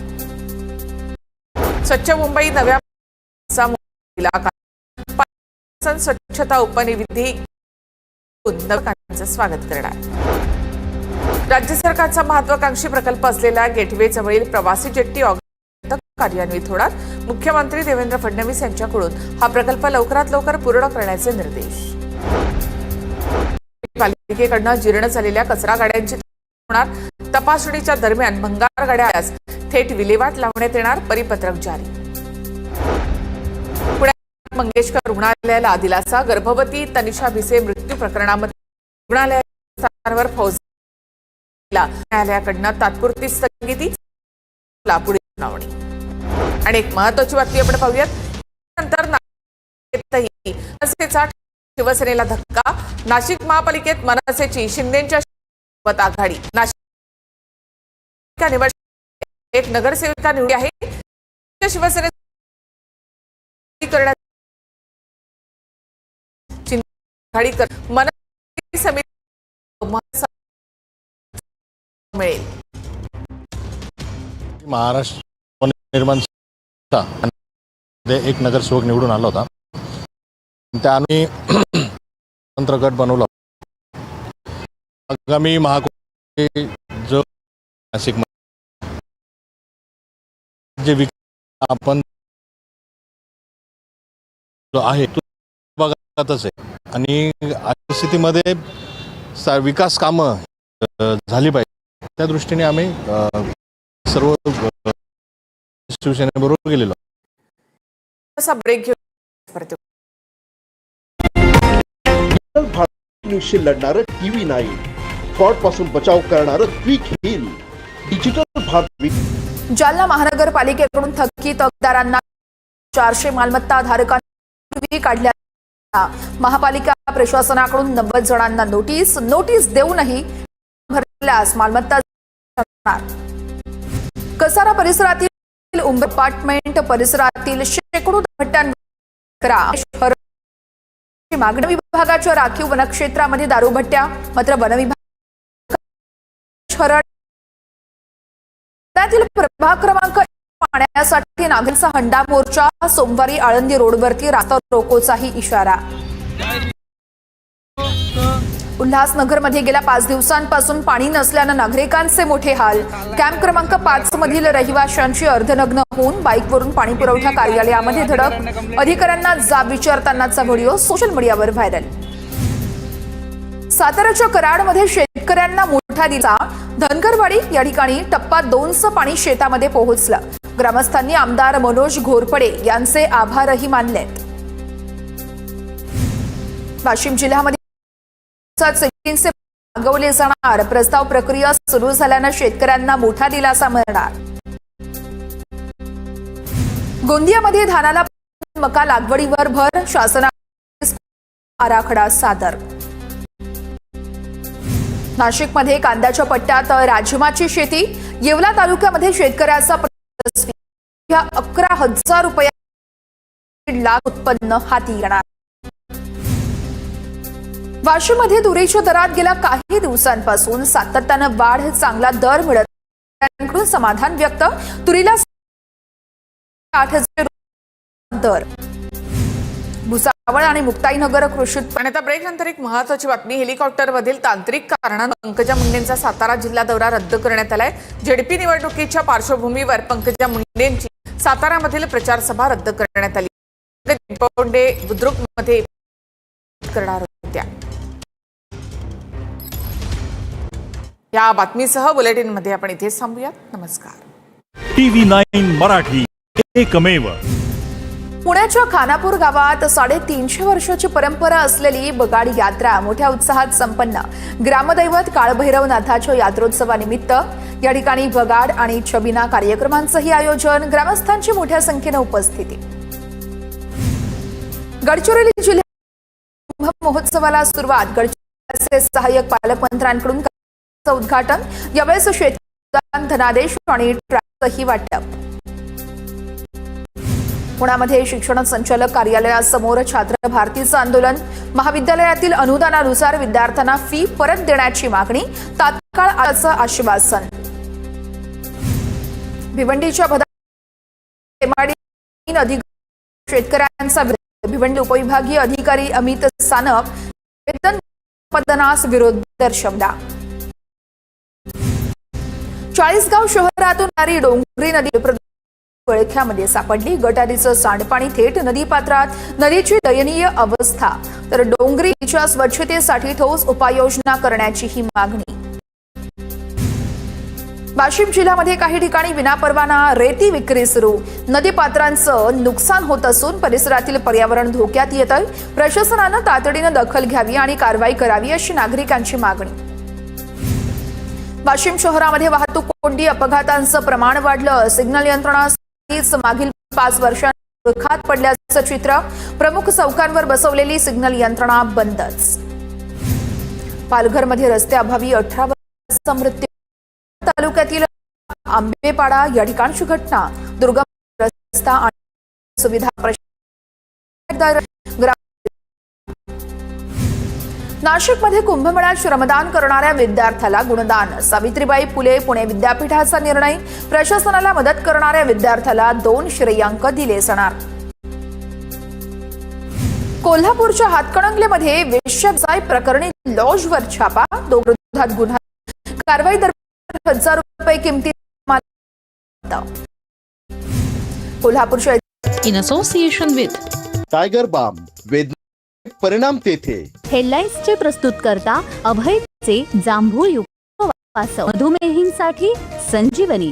स्वच्छ मुंबई नव्या स्वच्छता उपनिधी स्वागत करणार. राज्य सरकारचा महत्वाकांक्षी प्रकल्प असलेला गेटवे जवळील प्रवासी जेट्टी कार्यान्वित होणार. मुख्यमंत्री देवेंद्र फडणवीस यांच्याकडून हा प्रकल्प लवकरात लवकर पूर्ण करण्याचे निर्देश. पालिकेकडून जीर्ण झालेल्या कचरा गाड्यांची होणार. तपासणीच्या दरम्यान भंगार गाड्या थेट विल्हेवाट लावण्यात येणार, परिपत्रक जारी. पुण्यात मंगेशकर रुग्णालयाला दिलासा. गर्भवती तनिषा भिसे मृत्यू प्रकरणामध्ये रुग्णालयावर फौजदारीला न्यायालयाकडनं तात्पुरती स्थगिती, पुढील सुनावणी. आणि एक महत्वाची बातमी आपण पाहूयात. नंतर मनसेचा शिवसेनेला धक्का. नाशिक महापालिकेत मनसेची शिंदेच्या सोबत आघाडी. नाशिक निवड एक नगरसेविका निवडली आहे. शिवसेने आघाडी कर मनसे समिती मिळेल. महाराष्ट्र निर्माण एक नगरसेवक निवडून आला होता. त्या आम्ही तंत्र गट बनवला. आगामी महाकुंभ जो नाशिक जे आपण जो आहे तो बघतच आहे आणि आजच्या स्थितीमध्ये विकास कामं झाली पाहिजे, त्या दृष्टीने आम्ही सर्व शिवसेनेबरोबर गेलेलो. असा ब्रेक घेऊन न्यूजशी लढणारं टीव्ही 9, फ्रॉड पासून बचाव करणारं Quick Heal, digital Bharat. Jalna महानगरपालिकेकडून थकीत तकदारांना 400 मालमत्ता धारकांपूर्वी काढल्या. महापालिका प्रशासनाकडून 90 जणांना नोटीस देऊनही भरल्यास मालमत्ता. कसारा परिसरातील अपार्टमेंट परिसरातील शेकडो भट्ट्यांवर मागणी. विभागाच्या राखीव वनक्षेत्रामध्ये दारूभट्ट्या. मात्र वनविभाग शहरातील प्रभाग क्रमांक पाण्यासाठी नागरिकांचा हंडा मोर्चा. सोमवारी आळंदी रोडवरती रास्ता रोकोचाही इशारा. उल्हासनगरमध्ये गेल्या 5 दिवसांपासून पाणी नसल्यानं नागरिकांचे मोठे हाल. कॅम्प क्रमांक 5 मधील रहिवाशांची अर्धनग्न होऊन बाईकवरून पाणी पुरवठा कार्यालयामध्ये धडक. अधिकाऱ्यांना जाब विचारतानाचा व्हिडिओ सोशल मीडियावर व्हायरल. साताऱ्याच्या कराडमध्ये शेतकऱ्यांना मोठा दिलासा. धनगरवाडी या ठिकाणी टप्पा 2चं पाणी शेतामध्ये पोहोचलं. ग्रामस्थांनी आमदार मनोज घोरपडे यांचे आभारही मानलेत. वाशिम जिल्ह्यामध्ये मागवले जाणार. प्रस्ताव प्रक्रिया सुरू झाल्यानं शेतकऱ्यांना मोठा दिलासा मिळणार. गोंदियामध्ये धानाला मका लागवडीवर भर. शासनाचा आराखडा सादर. नाशिकमध्ये कांद्याच्या पट्ट्यात राजमाची शेती. येवला तालुक्यामध्ये शेतकऱ्याचा 11,000 रुपये लाख उत्पन्न हाती येणार. वाशिममध्ये तुरीच्या दरात गेल्या काही दिवसांपासून सातत्यानं वाढ. चांगला दर मिळत शेतकऱ्यांकडून समाधान व्यक्त. तुरीला 8,000 दर. भुसावळ आणि मुक्ताईनगर कृषी उत्पन्न. ब्रेक नंतर एक महत्वाची बातमी. हेलिकॉप्टरमधील तांत्रिक कारणानं पंकजा मुंडेंचा सातारा जिल्हा दौरा रद्द करण्यात आलाय. जेडपी निवडणुकीच्या पार्श्वभूमीवर पंकजा मुंडेंची सातारामधील प्रचार सभा रद्द करण्यात आली. बुद्रुकमध्ये करणार होत्या. या बातमीसह बुलेटिनमध्ये आपण इथेच थांबूयात. नमस्कार. TV 9 मराठी एकमेव. पुण्याच्या खानापूर गावात 350 वर्षाची परंपरा असलेली बगाडी यात्रा मोठ्या उत्साहात संपन्न. ग्रामदैवत काळभैरवनाथाच्या यात्रोत्सवानिमित्त या ठिकाणी बगाड आणि छबिना कार्यक्रमांचंही आयोजन. ग्रामस्थांची मोठ्या संख्येनं उपस्थिती. गडचिरोली जिल्ह्यात कुंभ महोत्सवाला सुरुवात. गडचिरोलीचे सहाय्यक पालकमंत्र्यांकडून उद्घाटन. यावेळेस शेतकरी धनादेश आणि ट्रॅक्टरही वाटप. पुण्यामध्ये शिक्षण संचालक कार्यालयासमोर छात्र भारतीचं आंदोलन. महाविद्यालयातील अनुदानानुसार विद्यार्थ्यांना फी परत देण्याची मागणी. तात्काळ आल्याचं आश्वासन. भिवंडीच्या शेतकऱ्यांचा भिवंडी उपविभागीय अधिकारी अमित सानप वेतन पदनास विरोध दर्शवला. चाळीसगाव शहरातून येणारी डोंगरी नदी वळख्यामध्ये सापडली. गटारीचं सांडपाणी थेट नदीपात्रात. नदीची दयनीय अवस्था. तर डोंगरीच्या स्वच्छतेसाठी ठोस उपाययोजना करण्याची ही मागणी. वाशिम जिल्ह्यामध्ये काही ठिकाणी विनापरवाना रेती विक्री सुरू. नदीपात्रांचं नुकसान होत असून परिसरातील पर्यावरण धोक्यात येत आहे. प्रशासनानं तातडीनं दखल घ्यावी आणि कारवाई करावी अशी नागरिकांची मागणी. वाशिम शहरामध्ये वाहतूक कोंडी, अपघातांचं प्रमाण वाढलं. सिग्नल यंत्रणा मागील 5 वर्षांत खात पडल्याचं चित्र. प्रमुख चौकांवर बसवलेली सिग्नल यंत्रणा बंदच. पालघरमध्ये रस्त्याअभावी 18 वर्षांचा मृत्यू. तालुक्यातील आंबेपाडा या ठिकाणची घटना. दुर्गम रस्ता आणि सुविधा. नाशिकमध्ये कुंभमेळ्यात श्रमदान करणाऱ्या विद्यार्थ्याला गुणदान. सावित्रीबाई फुले पुणे विद्यापीठाचा निर्णय. प्रशासनाला मदत करणाऱ्या विद्यार्थ्याला 2 श्रेयांक दिले जाणार. कोल्हापूरच्या हातकणंगलेमध्ये वेश्याव्यवसाय प्रकरणी लॉजवर छापा. 2 विरोधात गुन्हा. कारवाई दरम्यान 1000 रुपये किमती. कोल्हापूरच्या in association with Tiger Balm, वेदना परिणाम तेथे. हेडलाईन्सचे प्रस्तुतकर्ता अभयचे जांभूळयुक्त वास. मधुमेहींसाठी संजीवनी.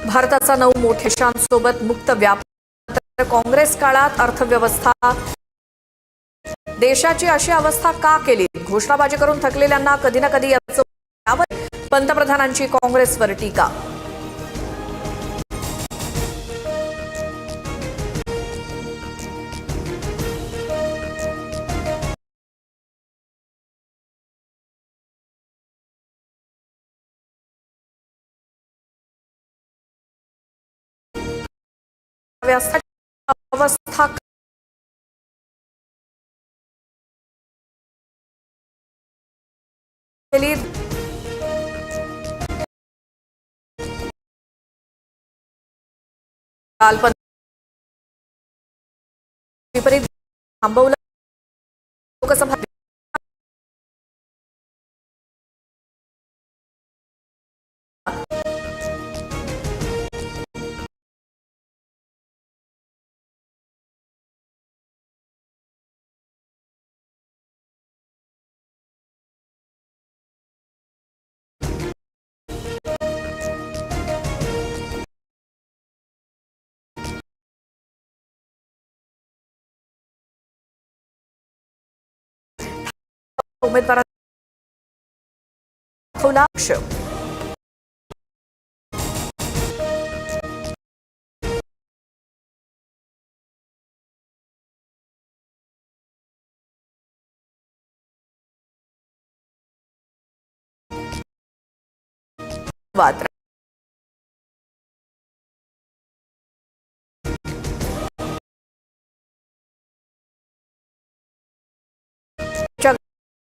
भारताचा 9 मोठ्या देशांसोबत मुक्त व्यापार. काँग्रेस काळात अर्थव्यवस्था. देशाची अशी अवस्था का केली? घोषणाबाजी करून थकलेल्यांना कधी ना कधी यावर पंतप्रधानांची काँग्रेसवर टीका. अवस्था केली. विपरीत थांबवलं. लोकसभा उमेदवारांना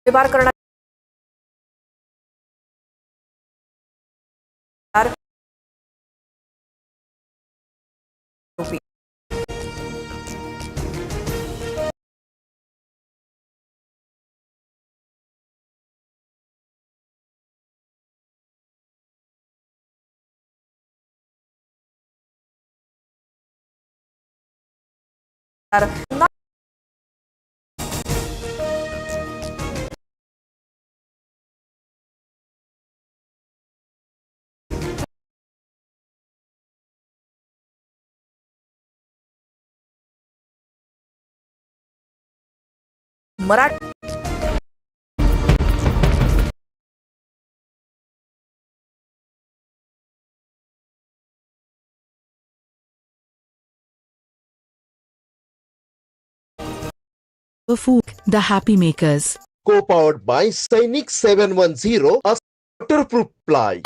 व्यवहार करणार. Marathi The Happy Makers. Co-powered by Sainik 710, a waterproof ply.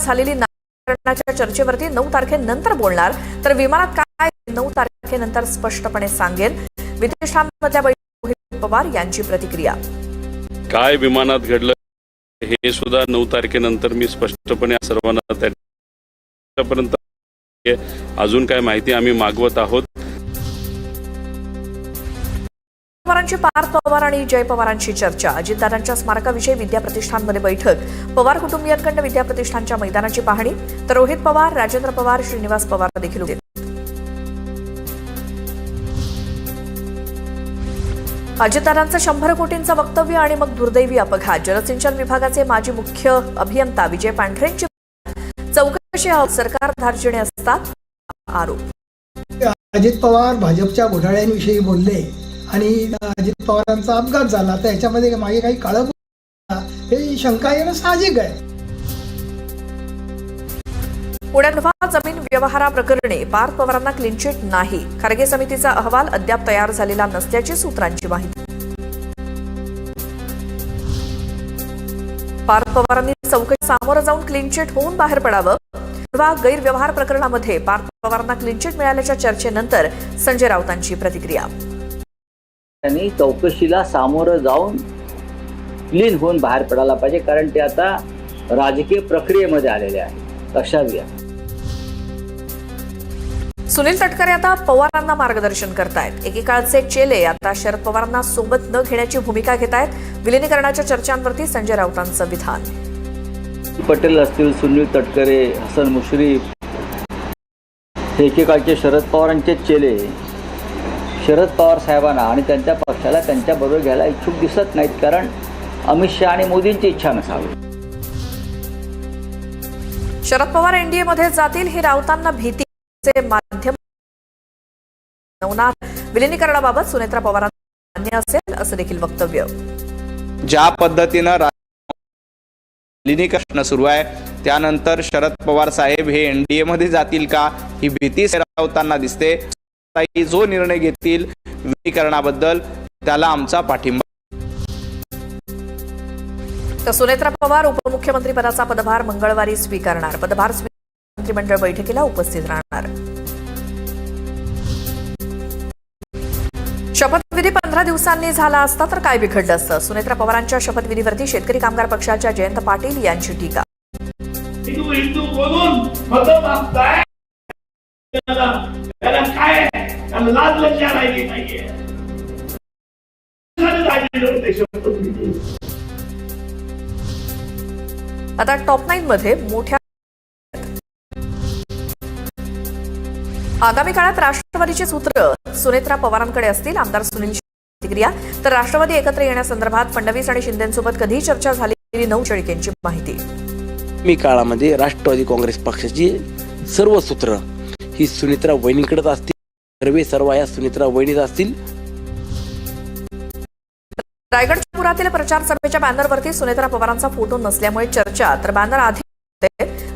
झालेली नागरिकांच्या चर्चेवरती 9 तारखेनंतर बोलणार. तर विमानात काय 9 तारखेनंतर स्पष्टपणे सांगेल. विदेश मधल्या बैठकीत रोहित पवार यांची प्रतिक्रिया. काय विमानात घडलं हे सुद्धा 9 तारखेनंतर मी स्पष्टपणे सर्वांना त्यापर्यंत अजून काय माहिती आम्ही मागवत आहोत. पवारांची पार्थ पवार आणि जय पवारांची चर्चा. अजितदादांच्या स्मारकाविषयी विद्याप्रतिष्ठानमध्ये बैठक. पवार कुटुंबियांकडून विद्याप्रतिष्ठानच्या मैदानाची पाहणी. तर रोहित पवार, राजेंद्र पवार, श्रीनिवास पवार देखील होते. अजितदादांचं 100 कोटींचं वक्तव्य आणि मग दुर्दैवी अपघात. जलसिंचन विभागाचे माजी मुख्य अभियंता विजय पांढरेंची चौकशी सरकार धार्जिणे असतात आरोप. अजित पवार भाजपच्या घोटाळ्यांविषयी बोलले आणि अजित पवारांचा अपघात झाला तर याच्यामध्ये मागे काही काळं हे शंका येणं साहजिक आहे. पुण्यात जमीन व्यवहाराप्रकरणी पार्थ पवारांना क्लीन चिट नाही. खरगे समितीचा अहवाल अद्याप तयार झालेला नसल्याची सूत्रांची माहिती. पार्थ पवारांनी चौकशी सामोरं जाऊन क्लीन चिट होऊन बाहेर पडावं. गैरव्यवहार प्रकरणामध्ये पार्थ पवारांना क्लीन चिट मिळाल्याच्या चर्चेनंतर संजय राऊतांची प्रतिक्रिया. त्यांनी चौकशीला सामोरं जाऊन क्लीन होऊन बाहेर पडायला पाहिजे, कारण ते आता राजकीय प्रक्रियेमध्ये आलेले आहे. लक्षात घ्या. सुनील तटकरे आता पवारांना मार्गदर्शन करतायत. एकेकाळचे चेले आता शरद पवारांना सोबत न घेण्याची भूमिका घेत आहेत. विलिनीकरणाच्या चर्चांवरती संजय राऊतांचं विधान. पटेल असतील, सुनील तटकरे, हसन मुश्रीफ हे एकेकाळचे शरद पवारांचे चेले शरद पवार साहेबांना आणि त्यांच्या पक्षाला त्यांच्याबरोबर घ्यायला इच्छुक दिसत नाहीत, कारण अमित शहा आणि मोदींची इच्छा नसावी. शरद पवार एनडीए मध्ये जातील ही राऊतांना भीतीचे माध्यम. विलिनीकरणाबाबत सुनेत्रा पवारांना मान्य असेल असं देखील वक्तव्य. ज्या पद्धतीनं विलिनीकरण सुरू आहे त्यानंतर शरद पवार साहेब हे एनडीए मध्ये जातील का ही भीती राऊतांना दिसते. जो निर्णय घेतील विलिनीकरणाबद्दल त्याला आमचा पाठिंबा. तर सुनेत्रा पवार उपमुख्यमंत्री पदाचा पदभार मंगळवारी स्वीकारणार. पदभार मंत्रिमंडळ बैठकीला उपस्थित राहणार. शपथविधी 15 दिवसांनी झाला असता तर काय बिघडलं असतं. सुनेत्रा पवारांच्या शपथविधीवरती शेतकरी कामगार पक्षाच्या जयंत पाटील यांची टीका. आता टॉप 9 मध्ये मोठ्या आगामी काळात राष्ट्रवादीची सूत्र सुनेत्रा पवारांकडे असतील. आमदार सुनील प्रतिक्रिया. तर राष्ट्रवादी एकत्र येण्यासंदर्भात फडणवीस आणि शिंदेसोबत कधीही चर्चा झालेली 9 शेळकेंची माहिती. मी काळामध्ये राष्ट्रवादी काँग्रेस पक्षाची सर्व सूत्र ही सुनेत्रा वहिनीकडेच असतील. सर्व या सुनेत्रा वहिनीच असतील. रायगडच्या पुरातील प्रचार सभेच्या बॅनरवरती सुनेत्रा पवारांचा फोटो नसल्यामुळे चर्चा. तर बॅनर आधी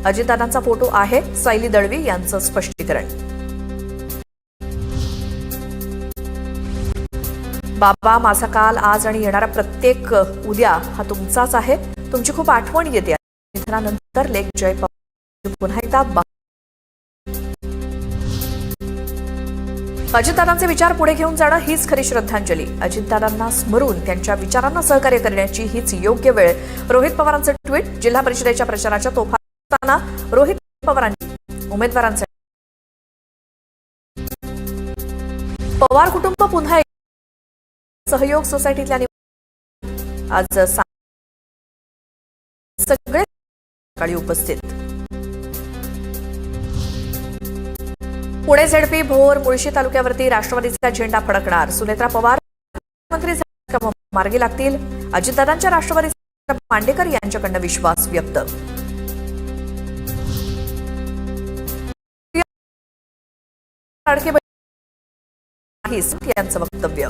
अजितदादांचा फोटो आहे. सायली दळवी यांचं स्पष्टीकरण. बाबा, माझा काल, आज आणि येणारा प्रत्येक उद्या हा तुमचाच आहे. तुमची खूप आठवण येते. निधनानंतर लेख जय पवार पुन्हा एकदा. अजितदादांचे विचार पुढे घेऊन जाणं हीच खरी श्रद्धांजली. अजितदादांना स्मरून त्यांच्या विचारांना सहकार्य करण्याची हीच योग्य वेळ. रोहित पवारांचं ट्विट. जिल्हा परिषदेच्या प्रचाराच्या तोफा असताना रोहित पवारांनी उमेदवारांसाठी पवार कुटुंब पुन्हा सहयोग सोसायटीतल्या आज सगळे सकाळी उपस्थित. पुणे झेडपी भोर मुळशी तालुक्यावरती राष्ट्रवादीचा झेंडा फडकणार. सुनेत्रा पवार मंत्री मार्गी लागतील. अजितदादांच्या राष्ट्रवादीचे मांडेकर यांच्याकडनं विश्वास व्यक्त. यांचं वक्तव्य.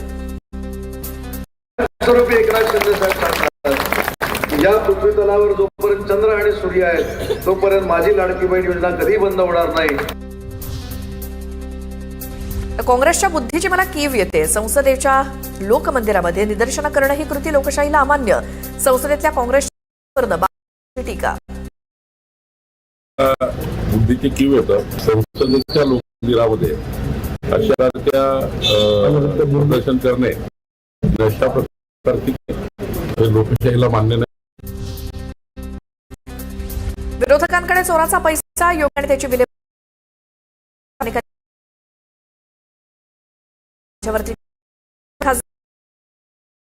या पृथ्वी तलावर जोपर्यंत चंद्र आणि सूर्य आहेत तोपर्यंत माझी लाडकी बहीण योजना कधी बंद होणार नाही. काँग्रेसच्या बुद्धीची मला कीव येते. संसदेच्या लोकमंदिरामध्ये निदर्शनं करणं ही कृती लोकशाहीला अमान्य. संसदेतल्या काँग्रेसच्या टीका. बुद्धीची कीव येतं संसदेच्या लोकमंदिरामध्ये अशा प्रदर्शन करणे अशा प्रकारची लोकशाहीला मान्य नाही. विरोधकांकडे चोराचा पैसा योग्य आणि त्याची विल्हेवाट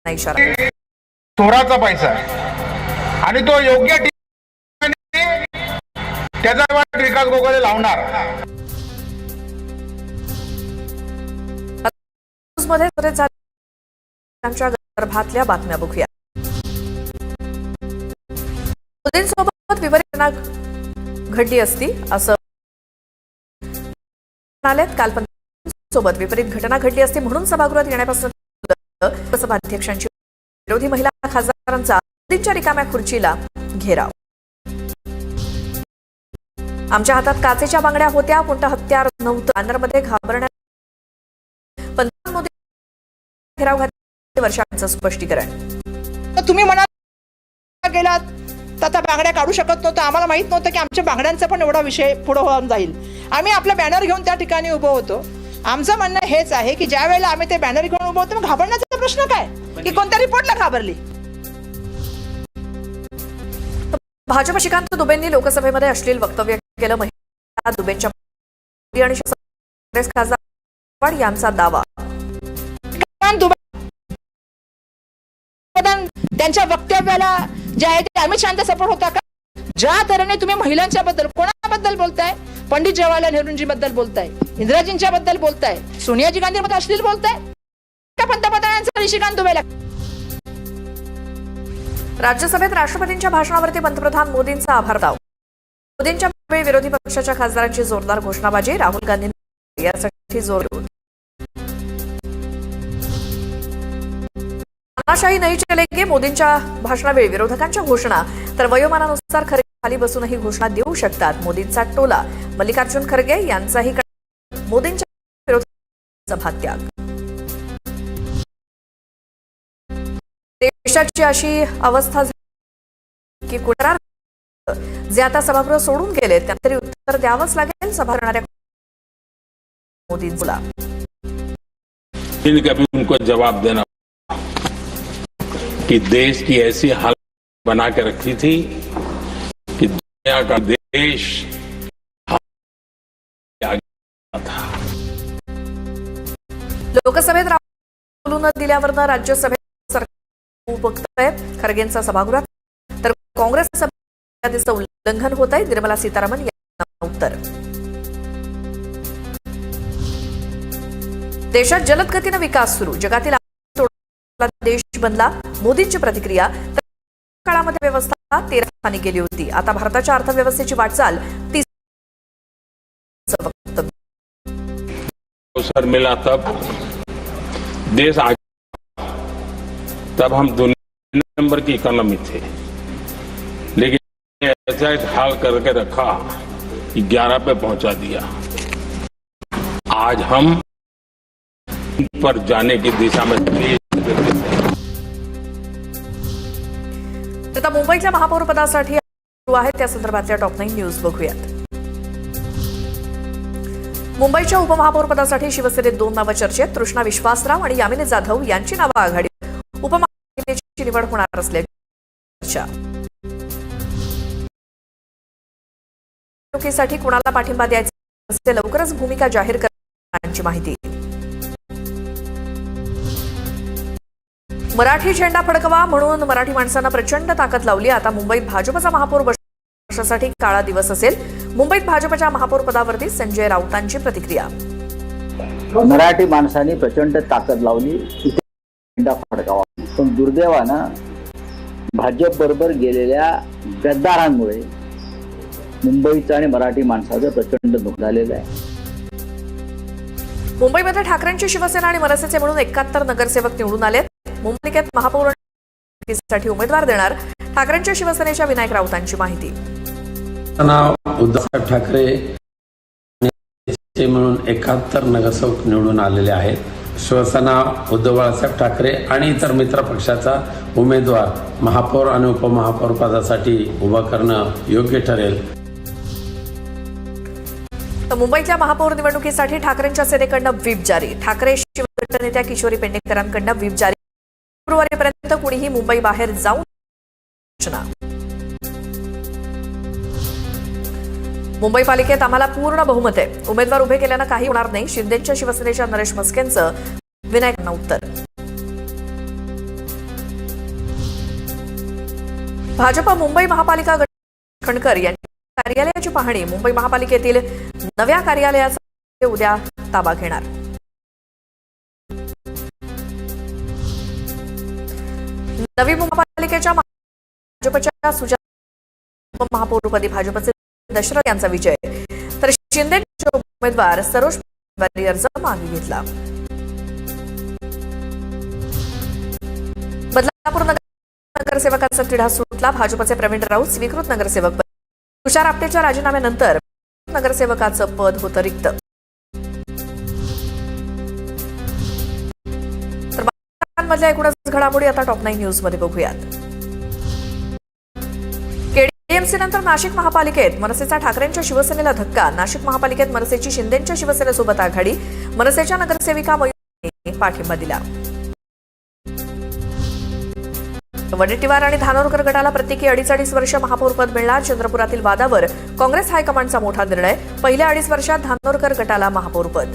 इशारा. चोराचा पैसा आणि तो योग्य ठिकाणी त्याचा विकास गोगले लावणार. मध्ये त्यांच्या गर्भातल्या बातम्या बघूया. मोदींसोबत विपरीत घटना घडली असती असं म्हणालेत. काल पंतप्रधानांसोबत विपरीत घटना घडली असती म्हणून सभागृहात येण्यापासून लोकसभाध्यक्षांची विरोधी महिला खासदारांचा मोदींच्या रिकाम्या खुर्चीला घेराव. आमच्या हातात काचेच्या बांगड्या होत्या, कोणतं हत्यार नव्हतं. बॅनरमध्ये घाबरण्यात पंतप्रधान मोदी घेराव घातले. वर्षांचं स्पष्टीकरण. तुम्ही म्हणाल गेलात तर आता बांगड्या काढू शकत नव्हतं. आम्हाला माहित नव्हतं की आमच्या बांगड्यांचा पण एवढा विषय पुढे होऊन जाईल. आम्ही आपला बॅनर घेऊन त्या ठिकाणी उभं होतो. आमचं म्हणणं हेच आहे की ज्या वेळेला आम्ही ते बॅनर घेऊन उभं होतो, घाबरण्याचा प्रश्न काय की कोणत्या रिपोर्टला घाबरली. भाजप श्रीकांत दुबेंनी लोकसभेमध्ये अश्लील वक्तव्य केलं. महिला दुबेंच्या आणि काँग्रेस खासदार यांचा दावा. त्यांच्या वक्तव्याला जे आहे ते अमित शहाचा सपोर्ट होता का? ज्या तऱ्हेने तुम्ही महिलांच्या बद्दल कोणाबद्दल बोलताय, पंडित जवाहरलाल नेहरूंजी बद्दल बोलताय, इंदिराजींच्या बद्दल बोलताय, सोनियाजी गांधी बद्दल अश्लील बोलताय का पंतप्रधानांचा श्रीकांत दुबेला. राज्यसभेत राष्ट्रपतींच्या भाषणावरती पंतप्रधान मोदींचा आभार दाव. मोदींच्या वेळी विरोधी पक्षाच्या खासदारांची जोरदार घोषणाबाजी. राहुल गांधींनी यासाठी जोर देऊन तानाशाही नाही चलेंगे. मोदींच्या भाषणावेळी विरोधकांच्या घोषणा तर वयोमानानुसार खरे खाली बसूनही घोषणा देऊ शकतात. मोदींचा टोला. मल्लिकार्जुन खरगे यांचाही मोदींच्या विरोधात सभात्याग. देशाची अशी अवस्था की कुठे जे आता सभागृह सोडून गेले त्यांना तरी उत्तर द्यावंच लागेल. सभा करणाऱ्या मोदींचा उनको जवाब देना कि देश की ऐसी हालत बना के रखी थी कि दुनिया का देश था. लोकसभेत बोलू न दिल्यावरनं राज्यसभेत सरकार बघतंय. खरगेंचा सभागृहात तर काँग्रेस सभेचं उल्लंघन होत आहे. निर्मला सीतारामन यांना उत्तर. देशात जलद गतीनं विकास सुरू. जगातील देश बनला. मोदींची प्रतिक्रिया. काळामध्ये व्यवस्था 13 स्थानी गेली होती. आता भारताच्या अर्थव्यवस्थेची वाटचाल 30 अवसर मिला तब देश आगे, तब हम दुनिया नंबर की इकोनॉमी थे, लेकिन ऐसा एक हाल करके रखा कि 11 पे पहुंचा दिया. आज हम पर जाने की दिशा में आता मुंबईच्या महापौर पदासाठी सुरू आहेत त्या संदर्भातल्या टॉप 9 न्यूज बघूयात. मुंबईच्या उपमहापौर पदासाठी शिवसेनेत 2 नावं चर्चेत. तृष्णा विश्वासराव आणि यामिनी जाधव यांची नावं आघाडीत. उपमहापौराची निवड होणार असल्याची चर्चा. निवडणुकीसाठी कुणाला पाठिंबा द्यायचा असे लवकरच भूमिका जाहीर करण्याची माहिती. मराठी झेंडा फडकवा म्हणून मराठी माणसांना प्रचंड ताकद लावली. आता मुंबईत भाजपचा महापौर वर्षासाठी काळा दिवस असेल. मुंबईत भाजपच्या महापौर पदावरती संजय राऊतांची प्रतिक्रिया. मराठी माणसांनी प्रचंड ताकद लावली, झेंडा फडकावा. पण दुर्दैवानं भाजप बरोबर गेलेल्या गद्दारांमुळे मुंबईचं आणि मराठी माणसाचं प्रचंड नुकसान झालेलं आहे. मुंबईमध्ये ठाकरेंची शिवसेना आणि मनसेचे म्हणून 71 नगरसेवक निवडून आले. मुंबईत महापौरांसाठी उमेदवार देणार. ठाकरेंच्या शिवसेनेच्या विनायक राऊतांची माहिती. उद्धव ठाकरे म्हणून 71 नगरसेवक निवडून आलेले आहेत. शिवसेना उद्धव बाळासाहेब ठाकरे आणि इतर मित्र पक्षाचा उमेदवार महापौर आणि उपमहापौर पदासाठी उभा करणं योग्य ठरेल. तर मुंबईतल्या महापौर निवडणुकीसाठी ठाकरेंच्या सेनेकडनं व्हीप जारी. ठाकरे शिवसेनेच्या किशोरी पेडणेकरांकडनं व्हीप जारी. फेब्रुवारीपर्यंत कुणीही मुंबई बाहेर जाऊ सूचना. मुंबई पालिकेत आम्हाला पूर्ण बहुमत आहे. उमेदवार उभे केल्यानं काही होणार नाही. शिंदेच्या शिवसेनेच्या नरेश म्हस्केंचं विनायकांना उत्तर. भाजप मुंबई महापालिका खणकर यांची कार्यालयाची पाहणी. मुंबई महापालिकेतील नव्या कार्यालयाचा उद्या ताबा घेणार. नवी महापालिकेच्या भाजपच्या सुजाता महापौरपदी भाजपचे दशरथ यांचा विजय, तर शिंदेचे उमेदवार सरोज उमेदवारी अर्ज मागे घेतला. बदलापूर नगरसेवकाचा तिढा सुटला. भाजपचे प्रवीण राऊत स्वीकृत नगरसेवक. तुषार आपटेच्या राजीनाम्यानंतर नगरसेवकाचं पद होतं रिक्त. तर मधल्या एकूणच घडामोडी आता टॉप 9 न्यूज मध्ये बघूयात. केडीएमसी नंतर नाशिक महापालिकेत मनसेचा ठाकरेंच्या शिवसेनेला धक्का. नाशिक महापालिकेत मनसेची शिंदेच्या शिवसेनेसोबत आघाडी. मनसेच्या नगरसेविका मयुरीने पाठिंबा दिला. वडेट्टीवार आणि धानोरकर गटाला प्रत्येकी 2.5 वर्ष महापौरपद मिळणार. चंद्रपुरातील वादावर काँग्रेस हायकमांडचा मोठा निर्णय. पहिल्या 2.5 वर्षात धानोरकर गटाला महापौरपद.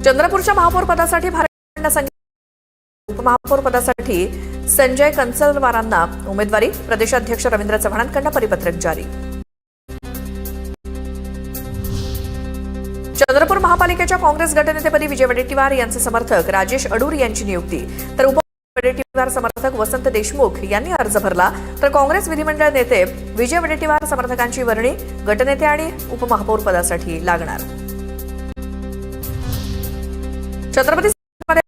चंद्रपूरच्या महापौरपदासाठी भाजपनं सांगितलं. उपमहापौरपदासाठी संजय कंचलवारांना उमेदवारी. प्रदेशाध्यक्ष रवींद्र चव्हाणांकडून परिपत्रक जारी. चंद्रपूर महापालिकेच्या काँग्रेस गटनेतेपदी विजय वडेट्टीवार यांचे समर्थक राजेश अडूर यांची नियुक्ती, तर वडेट्टीवार समर्थक वसंत देशमुख यांनी अर्ज भरला. तर काँग्रेस विधिमंडळ नेते विजय वडेट्टीवार समर्थकांची वर्णी गटनेते आणि उपमहापौर पदासाठी लागणार. छत्रपती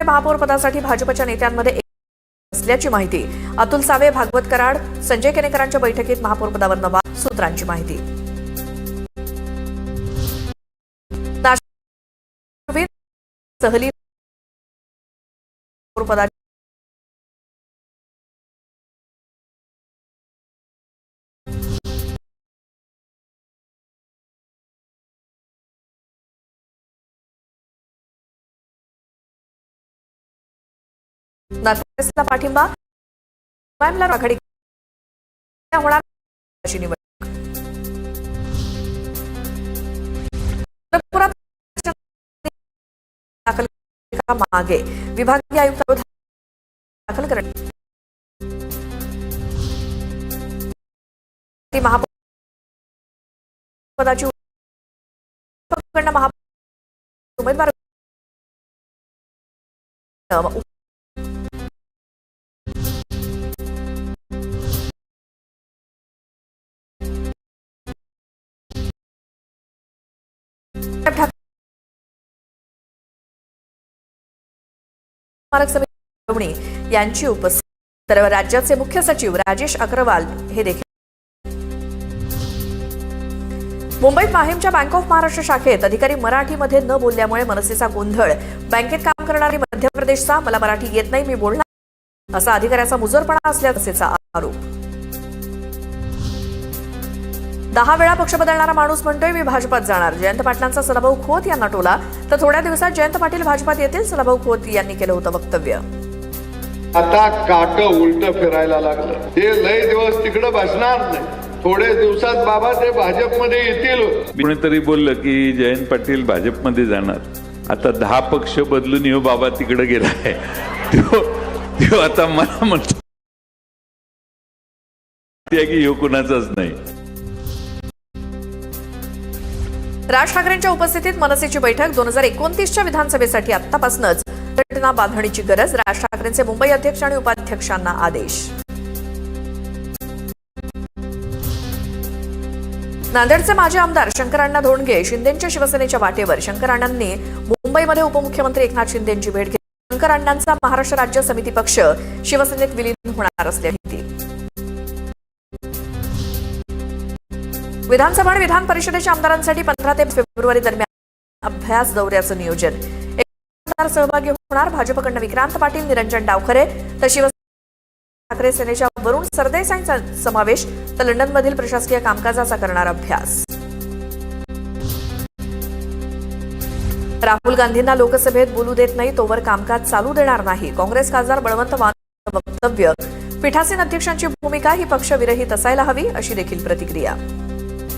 महापौर पदासाठी भाजपच्या नेत्यांमध्ये असल्याची माहिती. अतुल सावे, भागवत कराड, संजय केनेकरांच्या बैठकीत महापौर पदावर नवा. सूत्रांची माहिती. सहली पदाची काँग्रेसला पाठिंबा. आघाडी होणार निवडणूक. मागे विभागीय आयुक्त दाखल करण्यात. महापौरपदाची उमेदवार समिती यांची उपस्थिती. तर राज्याचे मुख्य सचिव राजेश अग्रवाल हे देखील. मुंबईत माहीमच्या बँक ऑफ महाराष्ट्र शाखेत अधिकारी मराठीमध्ये न बोलल्यामुळे मनसेचा गोंधळ. बँकेत काम करणारी मध्य प्रदेशचा मला मराठी येत नाही, मी बोलणार असा अधिकाऱ्याचा मुजरपणा असल्याचा आरोप. 10 वेळा पक्ष बदलणारा माणूस म्हणतोय मी भाजपात जाणार. जयंत पाटलांचा सदाभाऊ खोत यांना टोला. तर थोड्या दिवसात जयंत पाटील भाजपात येतील, सदाभाऊ खोत यांनी केलं होतं वक्तव्य. आता काट उलट फिरायला लागलं. ते लय दिवस तिकडे बसणार नाही. थोडे दिवसात बाबा ते भाजपमध्ये येतील. कोणीतरी बोललं की जयंत पाटील भाजपमध्ये जाणार. आता 10 पक्ष बदलून येऊ बाबा तिकडे गेलाय. तो आता मला म्हणतो की ह्यो कुणाचाच नाही. राज ठाकरेंच्या उपस्थितीत मनसेची बैठक. 2029च्या विधानसभेसाठी आतापासूनच घटना बांधणीची गरज. राज ठाकरेंचे मुंबई अध्यक्ष आणि उपाध्यक्षांना आदेश. नांदेडचे माजी आमदार शंकराण्णा धोंडगे शिंदेच्या शिवसेनेच्या वाटेवर. शंकराण्णांनी मुंबईमध्ये उपमुख्यमंत्री एकनाथ शिंदेची भेट घेतली. शंकराण्णांचा महाराष्ट्र राज्य समिती पक्ष शिवसेनेत विलीन होणार असल्याची माहिती. विधानसभा आणि विधान परिषदेच्या आमदारांसाठी 15 ते फेब्रुवारी दरम्यान अभ्यास दौऱ्याचं नियोजन. आमदार सहभागी होणार. भाजपकडून विक्रांत पाटील, निरंजन डावखरे, तर शिवसेना ठाकरे सेनेच्या वरुण सरदेसाईंचा समावेश. तर लंडनमधील प्रशासकीय कामकाजाचा करणार अभ्यास. राहुल गांधींना लोकसभेत बोलू देत नाही तोवर कामकाज चालू देणार नाही. काँग्रेस खासदार बळवंत वानचं वक्तव्य. पीठासीन अध्यक्षांची भूमिका ही पक्षविरहित असायला हवी अशी देखील प्रतिक्रिया.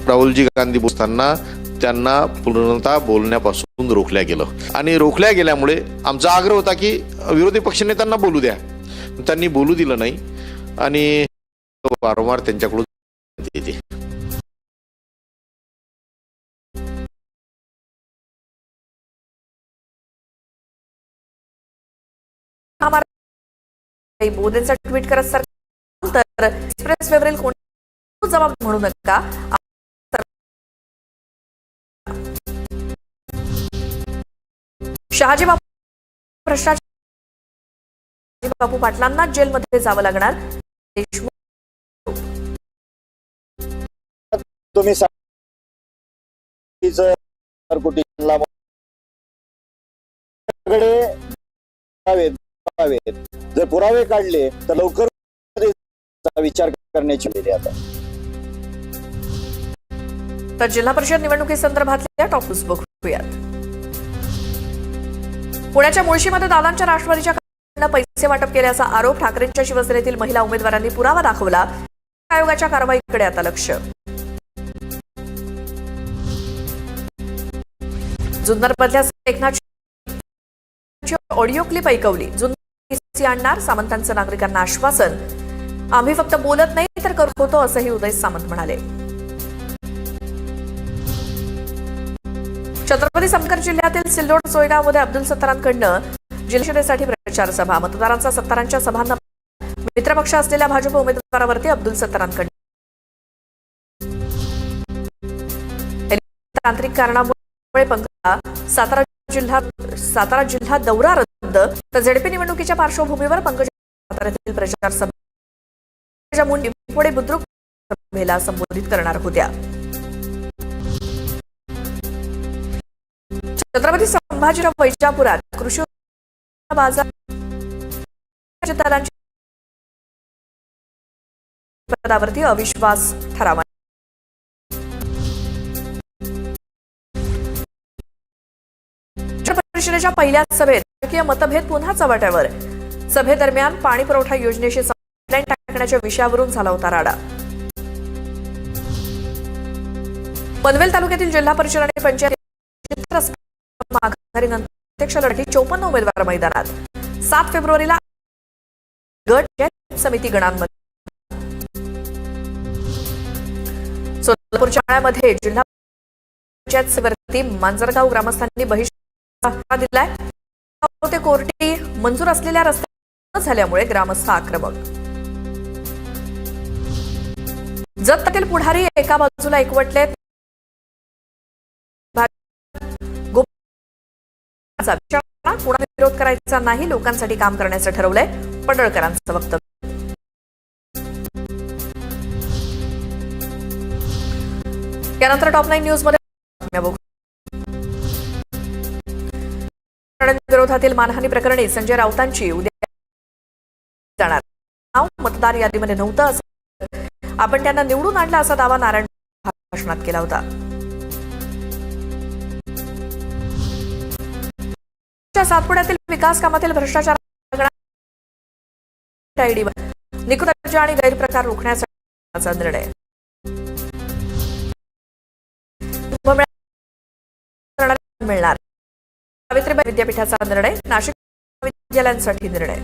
राहुलजी गांधी बोलताना त्यांना पूर्णतः बोलण्यापासून रोखल्या गेलं आणि रोखल्या गेल्यामुळे आमचा आग्रह होता की विरोधी पक्षनेत्यांना बोलू द्या. त्यांनी बोलू दिलं नाही आणि वारंवार त्यांच्याकडून येते. मोदींचा ट्विट करत तर एक्सप्रेस वेवरील कोणी जबाब म्हणू नका. शहाजी बापू पाटलांना जेलमध्ये जावं लागणार. तुम्ही जर पुरावे काढले तर लवकर विचार करण्याची वेळ आता. तर जिल्हा परिषद निवडणुकीसंदर्भातल्या टॉप न्यूज बघूयात. पुण्याच्या मुळशीमध्ये दादांच्या राष्ट्रवादीच्या कार्यकर्त्यांना पैसे वाटप केल्याचा आरोप ठाकरेंच्या शिवसेनेतील महिला उमेदवारांनी पुरावा दाखवला. आयोगाच्या कारवाईकडे आता लक्ष. जुन्नरमधल्या एकनाथची ऑडिओ क्लिप ऐकवली. जुन्नर आणणार सामंतांचं नागरिकांना आश्वासन. आम्ही फक्त बोलत नाही तर करत होतो असंही उदय सामंत म्हणाले. छत्रपती संभाजीनगर जिल्ह्यातील सिल्लोड सोयगावमध्ये अब्दुल सत्तारांकडनं जिल्हा परिषदेसाठी प्रचार सभा. मतदारांचा सत्तारांच्या सभांना मित्रपक्ष असलेल्या भाजप उमेदवारावरती अब्दुल सत्तारांकडनं तांत्रिक कारणामुळे सातारा जिल्हा दौरा रद्द. तर झेडपी निवडणुकीच्या पार्श्वभूमीवर पंकजा साताऱ्यातील प्रचार सभा पुढे बुद्रुक सभेला संबोधित करणार होत्या. छत्रपती संभाजीराव वैजापुरात कृषी बाजार पदावरती अविश्वास ठराव. परिषदेच्या पहिल्या सभेत राजकीय मतभेद पुन्हा चव्हाट्यावर. सभेदरम्यान पाणी पुरवठा योजनेशी पाईपलाईन टाकण्याच्या विषयावरून झाला होता राडा. पनवेल तालुक्यातील जिल्हा परिषद आणि पंचायत माघारीनंतर प्रत्यक्ष लढती 54 उमेदवार मैदानात. 7 फेब्रुवारीला गट समिती गणांमध्ये. सोलापूरच्या माळ्यामध्ये जिल्हा पंचायतवरती मांजरगाव ग्रामस्थांनी बहिष्कार दिलाय. ते कोर्टी मंजूर असलेल्या रस्त्यात झाल्यामुळे ग्रामस्थ आक्रमक. जत पुढारी एका बाजूला एकवटले. पुन्हा विरोध करायचा नाही, लोकांसाठी काम करण्याचं ठरवलंय पडळकरांचं वक्तव्य. यानंतर टॉप 9 न्यूज मध्ये विरोधातील मानहानी प्रकरणी संजय राऊतांची उद्या जाणार. नाव मतदार यादीमध्ये नव्हतं असं आपण त्यांना निवडून आणलं असा दावा नारायण भाषणात केला होता. सातपुड्यातील विकास कामातील भ्रष्टाचार निकृत्य आणि गैरप्रकार रोखण्याचा निर्णय. मिळणार. सावित्रीबाई विद्यापीठाचा निर्णय. नाशिक विद्यालयांसाठी निर्णय.